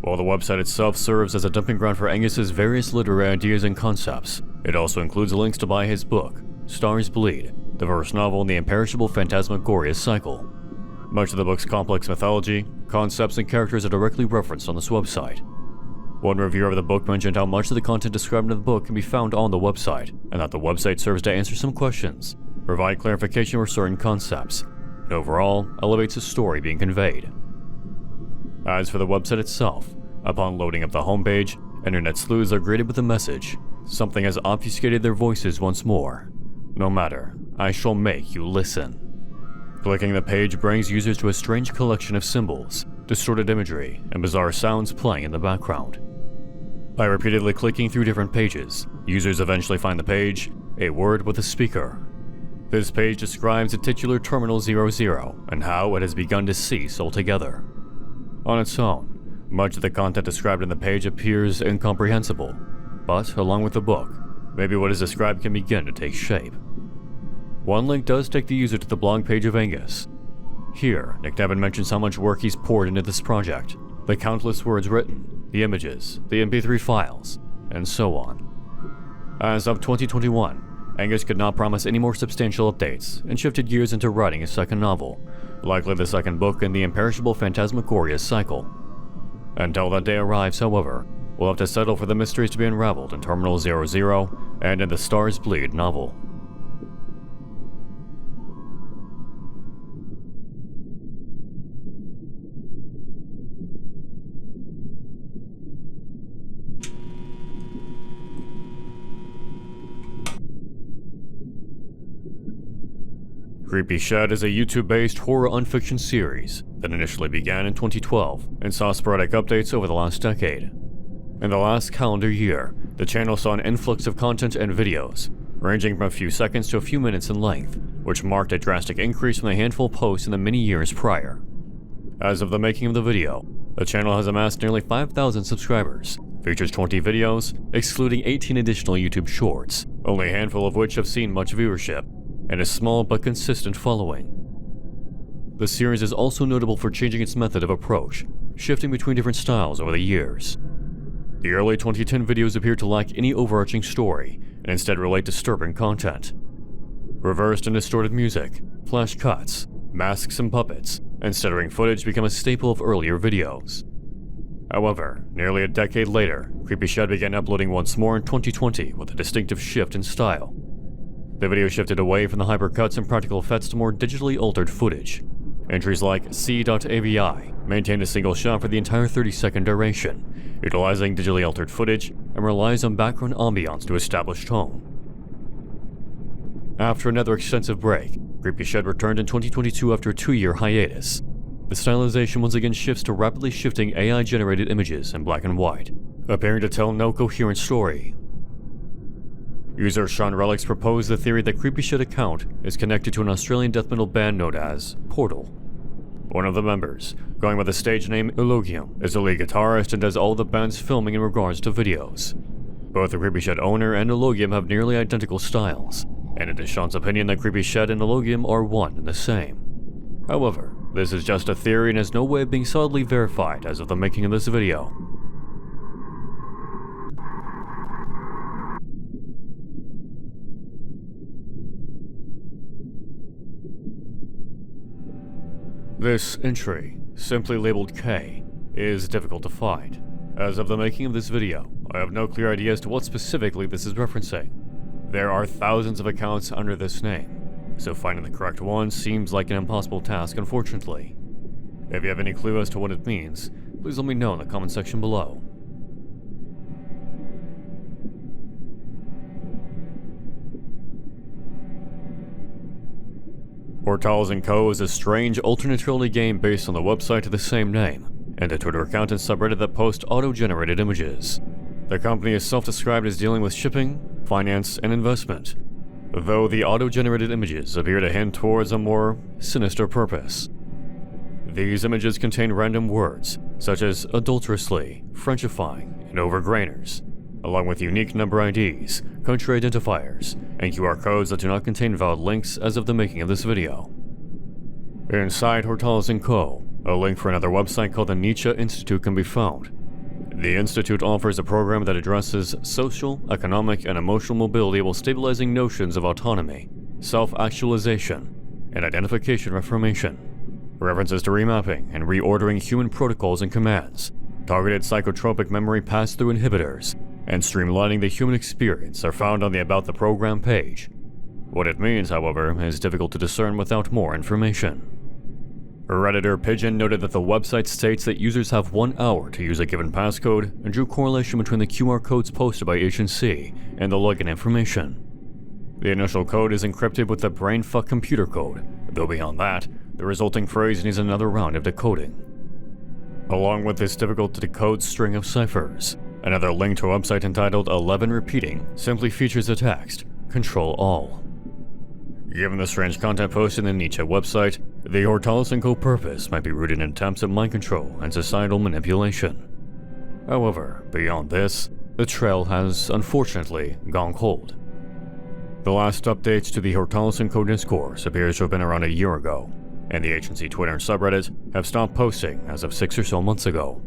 While the website itself serves as a dumping ground for Angus's various literary ideas and concepts, it also includes links to buy his book, Stars Bleed, the first novel in the imperishable Phantasmagoria cycle. Much of the book's complex mythology, concepts, and characters are directly referenced on this website. One reviewer of the book mentioned how much of the content described in the book can be found on the website, and that the website serves to answer some questions, provide clarification for certain concepts, and overall elevates the story being conveyed. As for the website itself, upon loading up the homepage, internet sleuths are greeted with a message: something has obfuscated their voices once more. No matter, I shall make you listen. Clicking the page brings users to a strange collection of symbols, distorted imagery, and bizarre sounds playing in the background. By repeatedly clicking through different pages, users eventually find the page, A Word with a Speaker. This page describes the titular Terminal 00 and how it has begun to cease altogether. On its own, much of the content described in the page appears incomprehensible, but along with the book, maybe what is described can begin to take shape. One link does take the user to the blog page of Angus. Here, Nicknevin mentions how much work he's poured into this project, the countless words written, the images, the MP3 files, and so on. As of 2021, Angus could not promise any more substantial updates and shifted gears into writing a second novel, likely the second book in the imperishable Phantasmagoria cycle. Until that day arrives, however, we'll have to settle for the mysteries to be unraveled in Terminal 00 and in the Stars Bleed novel. Creepy Shed is a YouTube-based horror unfiction series that initially began in 2012 and saw sporadic updates over the last decade. In the last calendar year, the channel saw an influx of content and videos, ranging from a few seconds to a few minutes in length, which marked a drastic increase from the handful of posts in the many years prior. As of the making of the video, the channel has amassed nearly 5,000 subscribers, features 20 videos, excluding 18 additional YouTube shorts, only a handful of which have seen much viewership, and a small but consistent following. The series is also notable for changing its method of approach, shifting between different styles over the years. The early 2010 videos appeared to lack any overarching story, and instead relate disturbing content. Reversed and distorted music, flash cuts, masks and puppets, and stuttering footage become a staple of earlier videos. However, nearly a decade later, Creepy Shed began uploading once more in 2020 with a distinctive shift in style. The video shifted away from the hypercuts and practical effects to more digitally altered footage. Entries like C.AVI maintained a single shot for the entire 30-second duration, utilizing digitally altered footage and relies on background ambiance to establish tone. After another extensive break, Creepy Shed returned in 2022 after a 2-year hiatus. The stylization once again shifts to rapidly shifting AI-generated images in black and white, appearing to tell no coherent story. User Sean Relics proposed the theory that Creepy Shed account is connected to an Australian death metal band known as Portal. One of the members, going by the stage name Eulogium, is the lead guitarist and does all the band's filming in regards to videos. Both the Creepy Shed owner and Eulogium have nearly identical styles, and it is Sean's opinion that Creepy Shed and Eulogium are one and the same. However, this is just a theory and has no way of being solidly verified as of the making of this video. This entry, simply labeled K, is difficult to find. As of the making of this video, I have no clear idea as to what specifically this is referencing. There are thousands of accounts under this name, so finding the correct one seems like an impossible task, unfortunately. If you have any clue as to what it means, please let me know in the comment section below. Hortals & Co. is a strange alternate reality game based on the website of the same name, and a Twitter account and subreddit that posts auto-generated images. The company is self-described as dealing with shipping, finance, and investment, though the auto-generated images appear to hint towards a more sinister purpose. These images contain random words, such as adulterously, Frenchifying, and overgrainers, along with unique number IDs, country identifiers, and QR codes that do not contain valid links as of the making of this video. Inside Hortals & Co., a link for another website called the Nietzsche Institute can be found. The Institute offers a program that addresses social, economic, and emotional mobility while stabilizing notions of autonomy, self-actualization, and identification reformation. References to remapping and reordering human protocols and commands, targeted psychotropic memory pass-through inhibitors, and streamlining the human experience are found on the About the Program page. What it means, however, is difficult to discern without more information. Redditor Pigeon noted that the website states that users have 1 hour to use a given passcode and drew correlation between the QR codes posted by H&C and the login information. The initial code is encrypted with the brainfuck computer code, though beyond that, the resulting phrase needs another round of decoding. Along with this difficult-to-decode string of ciphers, another link to a website entitled 11 Repeating simply features the text, Control All. Given the strange content posted in the Nietzsche website, the Hortals & Co. purpose might be rooted in attempts at mind control and societal manipulation. However, beyond this, the trail has, unfortunately, gone cold. The last updates to the Hortals & Co. discourse appears to have been around a year ago, and the agency Twitter and subreddit have stopped posting as of 6 or so months ago.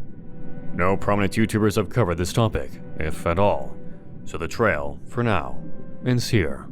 No prominent YouTubers have covered this topic, if at all, so the trail, for now, ends here.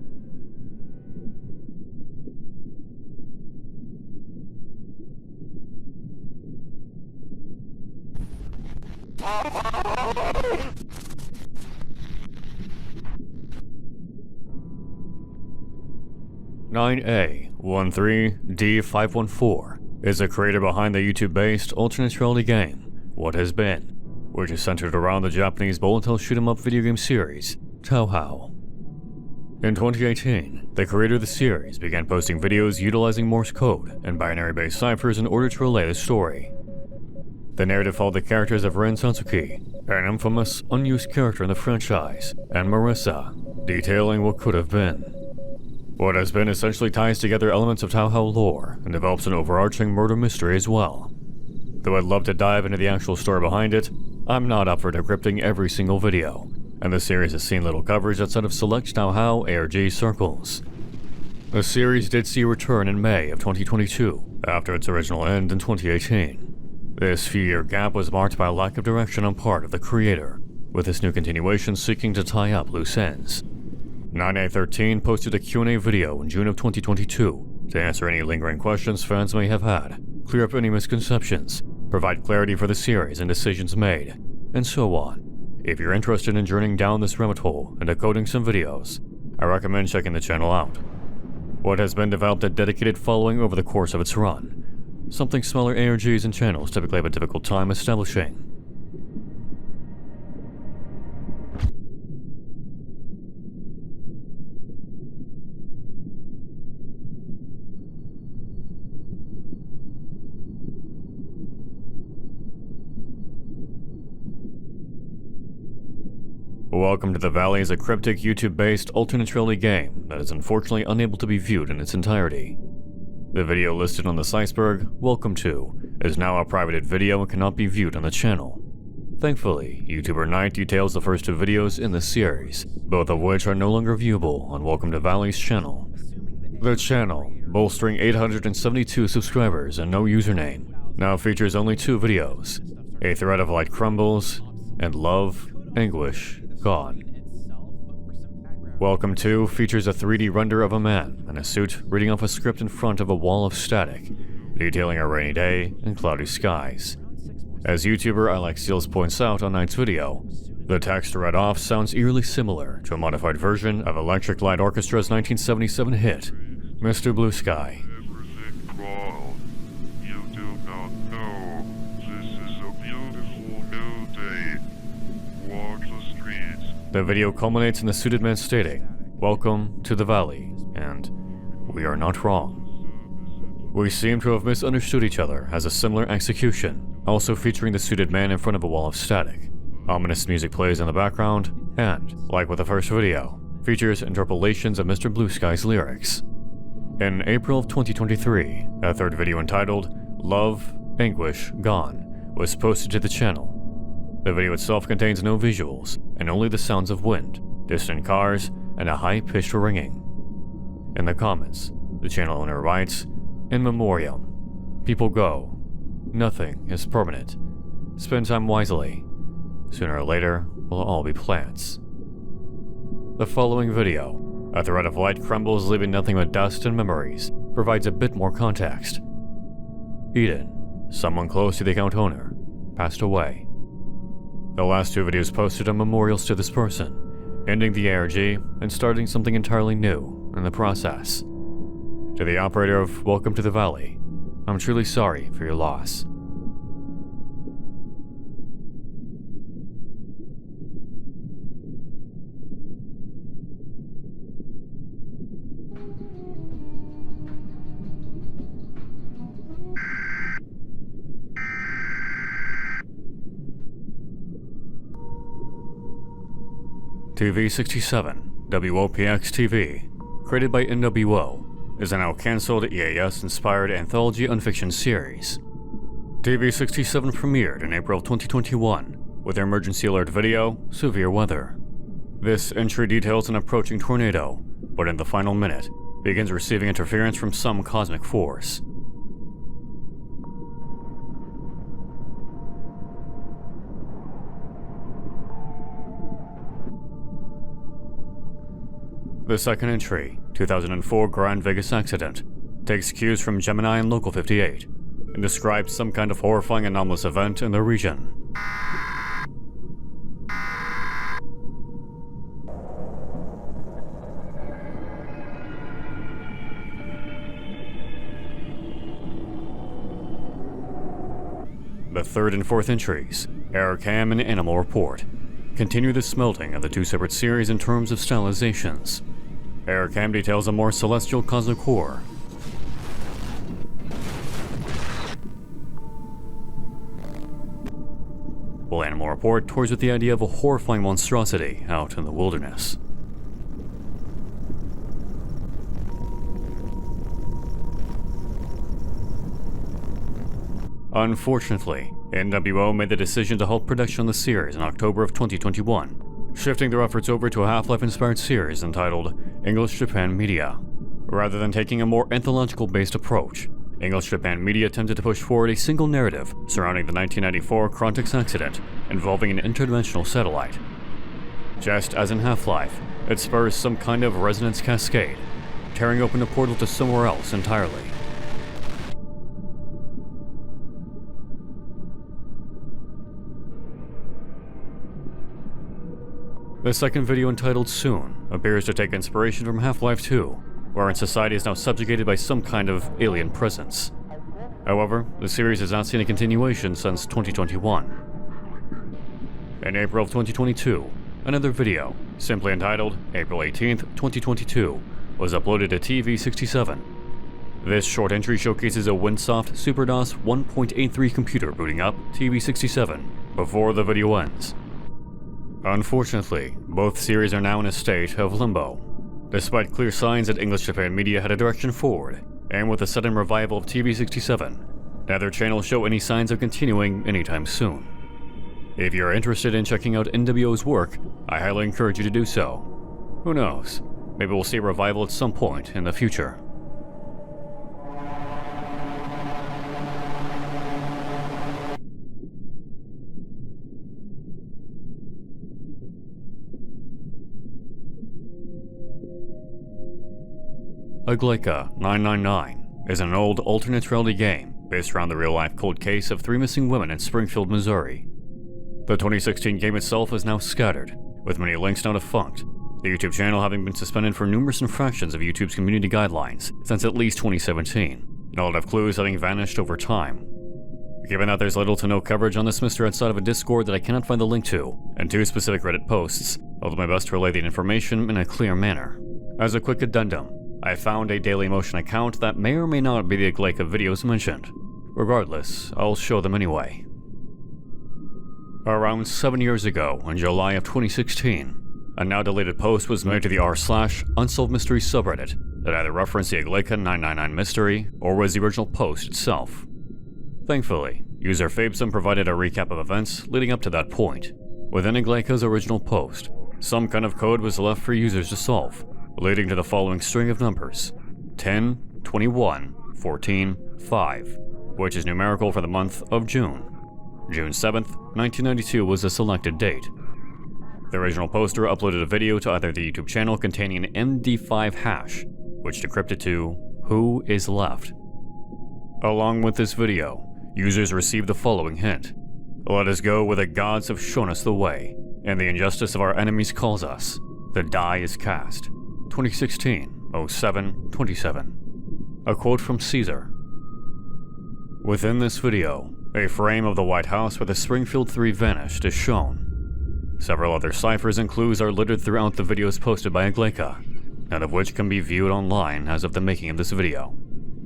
(9A13D514) is the creator behind the YouTube-based alternate reality game, What Has Been, which is centered around the Japanese bullet hell shoot-'em-up video game series, Touhou. In 2018, the creator of the series began posting videos utilizing Morse code and binary-based ciphers in order to relay the story. The narrative followed the characters of Ren Satsuki, an infamous, unused character in the franchise, and Marissa, detailing what could have been. What Has Been essentially ties together elements of Touhou lore and develops an overarching murder mystery as well. Though I'd love to dive into the actual story behind it, I'm not up for decrypting every single video, and the series has seen little coverage outside of select Touhou ARG circles. The series did see a return in May of 2022, after its original end in 2018. This few-year gap was marked by a lack of direction on part of the creator, with this new continuation seeking to tie up loose ends. 9813 posted a Q&A video in June of 2022 to answer any lingering questions fans may have had, clear up any misconceptions, provide clarity for the series and decisions made, and so on. If you're interested in journeying down this rabbit hole and decoding some videos, I recommend checking the channel out. What has been developed a dedicated following over the course of its run, something smaller ARGs and channels typically have a difficult time establishing. Welcome to the Valley is a cryptic YouTube-based alternate reality game that is unfortunately unable to be viewed in its entirety. The video listed on this iceberg, Welcome To, is now a privated video and cannot be viewed on the channel. Thankfully, YouTuber Knight details the first two videos in the series, both of which are no longer viewable on Welcome to Valley's channel. The channel, bolstering 872 subscribers and no username, now features only two videos, A Thread of Light Crumbles and Love, Anguish, Gone. Welcome To features a 3D render of a man in a suit reading off a script in front of a wall of static, detailing a rainy day and cloudy skies. As YouTuber Alex Seals points out on Knight's video, the text read off sounds eerily similar to a modified version of Electric Light Orchestra's 1977 hit, Mr. Blue Sky. You do not know. This is a beautiful new day. Walk the streets. The video culminates in the suited man stating, "Welcome to the Valley," and "We are not wrong." We seem to have misunderstood each other as a similar execution, also featuring the suited man in front of a wall of static. Ominous music plays in the background, and, like with the first video, features interpolations of Mr. Blue Sky's lyrics. In April of 2023, a third video entitled Love, Anguish, Gone was posted to the channel. The video itself contains no visuals, and only the sounds of wind, distant cars, and a high-pitched ringing. In the comments, the channel owner writes, "In memoriam. People go. Nothing is permanent. Spend time wisely. Sooner or later, we'll all be plants." The following video, A Thread of Light Crumbles leaving nothing but dust and memories, provides a bit more context. Eden, someone close to the account owner, passed away. The last two videos posted are memorials to this person, ending the ARG and starting something entirely new in the process. To the operator of Welcome to the Valley, I'm truly sorry for your loss. TV67, WOPX-TV, created by NWO, is a now cancelled EAS-inspired anthology Unfiction series. TV67 premiered in April 2021 with their emergency alert video, Severe Weather. This entry details an approaching tornado, but in the final minute, begins receiving interference from some cosmic force. The second entry, 2004 Grand Vegas accident, takes cues from Gemini and Local 58, and describes some kind of horrifying anomalous event in the region. The third and fourth entries, Error Cam and Animal Report, continue the smelting of the two separate series in terms of stylizations. Error Cam details a more celestial cosmic horror. While Animal Report toys with the idea of a horrifying monstrosity out in the wilderness. Unfortunately, NWO made the decision to halt production on the series in October of 2021, shifting their efforts over to a Half-Life inspired series entitled English Japan Media. Rather than taking a more anthological-based approach, English Japan media attempted to push forward a single narrative surrounding the 1994 Crontex accident involving an interdimensional satellite. Just as in Half-Life, it spurs some kind of resonance cascade, tearing open a portal to somewhere else entirely. The second video, entitled Soon, appears to take inspiration from Half-Life 2, wherein society is now subjugated by some kind of alien presence. However, the series has not seen a continuation since 2021. In April of 2022, another video, simply entitled April 18th, 2022, was uploaded to TV67. This short entry showcases a Winsoft SuperDOS 1.83 computer booting up TV67 before the video ends. Unfortunately, both series are now in a state of limbo. Despite clear signs that English Japan media had a direction forward, and with a sudden revival of TV67, neither channel show any signs of continuing anytime soon. If you're interested in checking out NWO's work, I highly encourage you to do so. Who knows, maybe we'll see a revival at some point in the future. Aglaika 999 is an old alternate reality game based around the real-life cold case of 3 missing women in Springfield, Missouri. The 2016 game itself is now scattered, with many links now defunct, the YouTube channel having been suspended for numerous infractions of YouTube's community guidelines since at least 2017, and a lot of clues having vanished over time. Given that there's little to no coverage on this mystery outside of a Discord that I cannot find the link to, and 2 specific Reddit posts, I'll do my best to relay the information in a clear manner. As a quick addendum, I found a Dailymotion account that may or may not be the Aglaika videos mentioned. Regardless, I'll show them anyway. Around 7 years ago, in July of 2016, a now deleted post was made to the r/Unsolved Mysteries subreddit that either referenced the Aglaika 999 mystery or was the original post itself. Thankfully, user Fabesum provided a recap of events leading up to that point. Within Aglaika's original post, some kind of code was left for users to solve, leading to the following string of numbers: 10, 21, 14, 5, which is numerical for the month of June. June 7th, 1992 was the selected date. The original poster uploaded a video to either the YouTube channel containing an MD5 hash, which decrypted to "Who is left?" Along with this video, users received the following hint: "Let us go where the gods have shown us the way, and the injustice of our enemies calls us. The die is cast." 2016-07-27. A quote from Caesar. Within this video, a frame of the White House where the Springfield 3 vanished is shown. Several other ciphers and clues are littered throughout the videos posted by Aglaika, none of which can be viewed online as of the making of this video.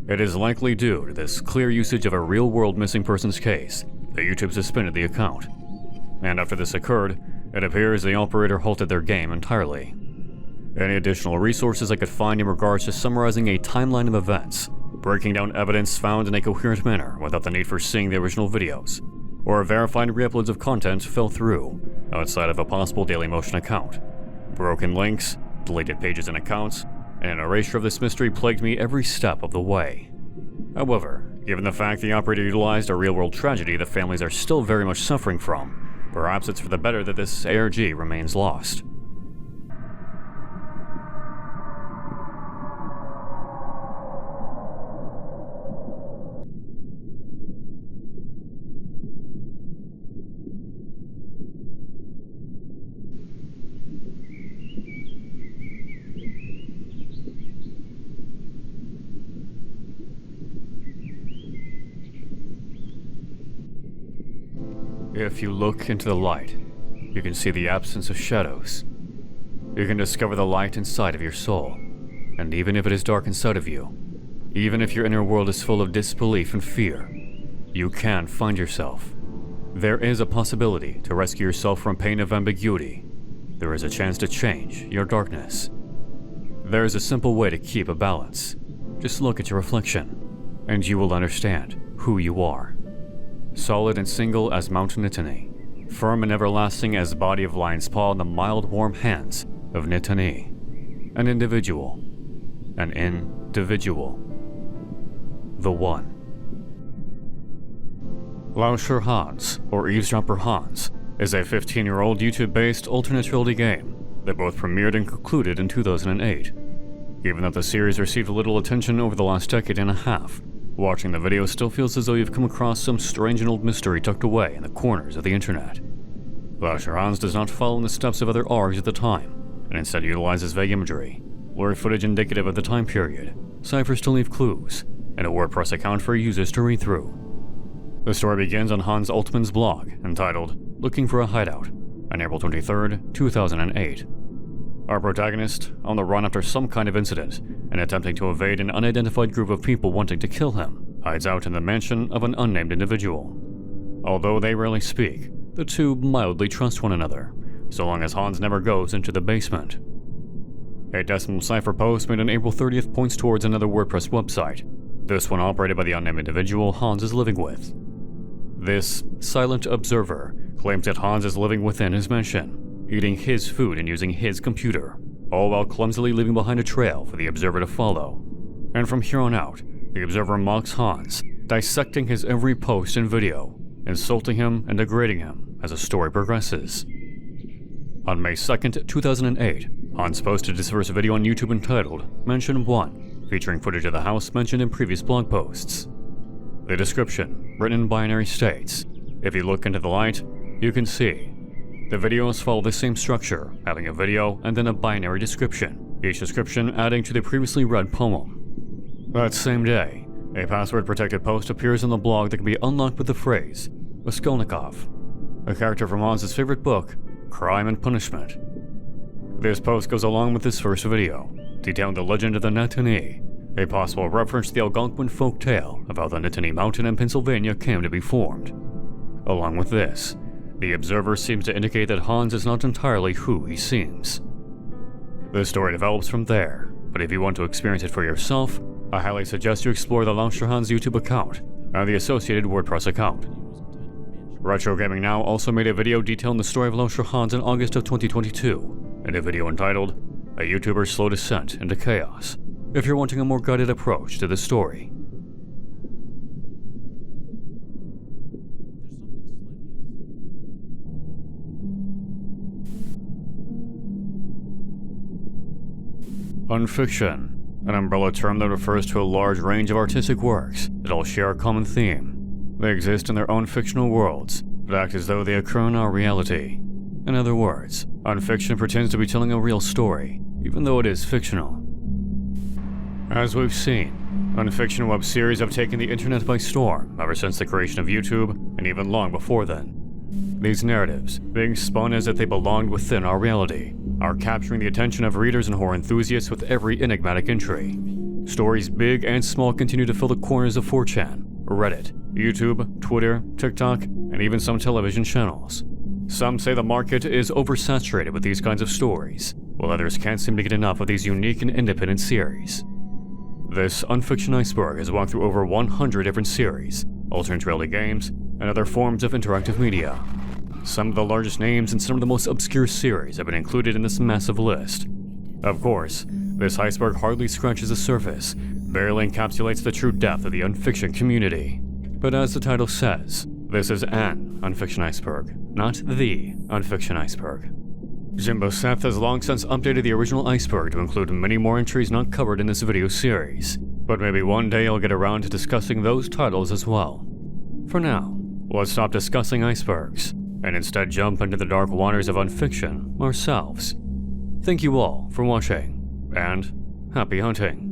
It is likely due to this clear usage of a real-world missing persons case that YouTube suspended the account. And after this occurred, it appears the operator halted their game entirely. Any additional resources I could find in regards to summarizing a timeline of events, breaking down evidence found in a coherent manner without the need for seeing the original videos, or verified re-uploads of content fell through, outside of a possible Dailymotion account. Broken links, deleted pages and accounts, and an erasure of this mystery plagued me every step of the way. However, given the fact the operator utilized a real-world tragedy that families are still very much suffering from, perhaps it's for the better that this ARG remains lost. If you look into the light, you can see the absence of shadows. You can discover the light inside of your soul, and even if it is dark inside of you, even if your inner world is full of disbelief and fear, you can find yourself. There is a possibility to rescue yourself from pain of ambiguity. There is a chance to change your darkness. There is a simple way to keep a balance. Just look at your reflection, and you will understand who you are. Solid and single as Mount Nittany, firm and everlasting as body of lion's paw in the mild warm hands of Nittany. An individual. The One. Lauscher Hans, or Eavesdropper Hans, is a 15-year-old YouTube-based alternate reality game that both premiered and concluded in 2008. Even though the series received little attention over the last decade and a half, watching the video still feels as though you've come across some strange and old mystery tucked away in the corners of the internet. Lauscher Hans does not follow in the steps of other ARGs at the time, and instead utilizes vague imagery, blurry footage indicative of the time period, ciphers to leave clues, and a WordPress account for users to read through. The story begins on Hans Altman's blog, entitled Looking for a Hideout, on April 23, 2008. Our protagonist, on the run after some kind of incident and attempting to evade an unidentified group of people wanting to kill him, hides out in the mansion of an unnamed individual. Although they rarely speak, the two mildly trust one another, so long as Hans never goes into the basement. A decimal cipher post made on April 30th points towards another WordPress website, this one operated by the unnamed individual Hans is living with. This silent observer claims that Hans is living within his mansion, eating his food and using his computer, all while clumsily leaving behind a trail for the observer to follow. And from here on out, the observer mocks Hans, dissecting his every post and video, insulting him and degrading him as the story progresses. On May 2nd, 2008, Hans posted his first video on YouTube entitled Mansion 1, featuring footage of the house mentioned in previous blog posts. The description, written in binary, states, if you look into the light, you can see. The videos follow the same structure, having a video and then a binary description, each description adding to the previously read poem. That same day, a password-protected post appears on the blog that can be unlocked with the phrase, Raskolnikov, a character from Hans's favorite book, Crime and Punishment. This post goes along with his first video, detailing the legend of the Nittany, a possible reference to the Algonquin folk tale of how the Nittany Mountain in Pennsylvania came to be formed. Along with this, the observer seems to indicate that Hans is not entirely who he seems. The story develops from there, but if you want to experience it for yourself, I highly suggest you explore the Lauscher Hans YouTube account and the associated WordPress account. Retro Gaming Now also made a video detailing the story of Lauscher Hans in August of 2022, in a video entitled A YouTuber's Slow Descent into Chaos, if you're wanting a more guided approach to the story. Unfiction, an umbrella term that refers to a large range of artistic works that all share a common theme. They exist in their own fictional worlds, but act as though they occur in our reality. In other words, unfiction pretends to be telling a real story, even though it is fictional. As we've seen, unfiction web series have taken the internet by storm ever since the creation of YouTube, and even long before then. These narratives, being spun as if they belonged within our reality, are capturing the attention of readers and horror enthusiasts with every enigmatic entry. Stories big and small continue to fill the corners of 4chan, Reddit, YouTube, Twitter, TikTok, and even some television channels. Some say the market is oversaturated with these kinds of stories, while others can't seem to get enough of these unique and independent series. This Unfiction Iceberg has walked through over 100 different series, alternate reality games, and other forms of interactive media. Some of the largest names and some of the most obscure series have been included in this massive list. Of course, this iceberg hardly scratches the surface, barely encapsulates the true depth of the unfiction community. But as the title says, this is an Unfiction Iceberg, not the Unfiction Iceberg. Jimbo Seth has long since updated the original iceberg to include many more entries not covered in this video series, but maybe one day I'll get around to discussing those titles as well. For now, let's stop discussing icebergs, and instead jump into the dark waters of unfiction ourselves. Thank you all for watching, and happy hunting.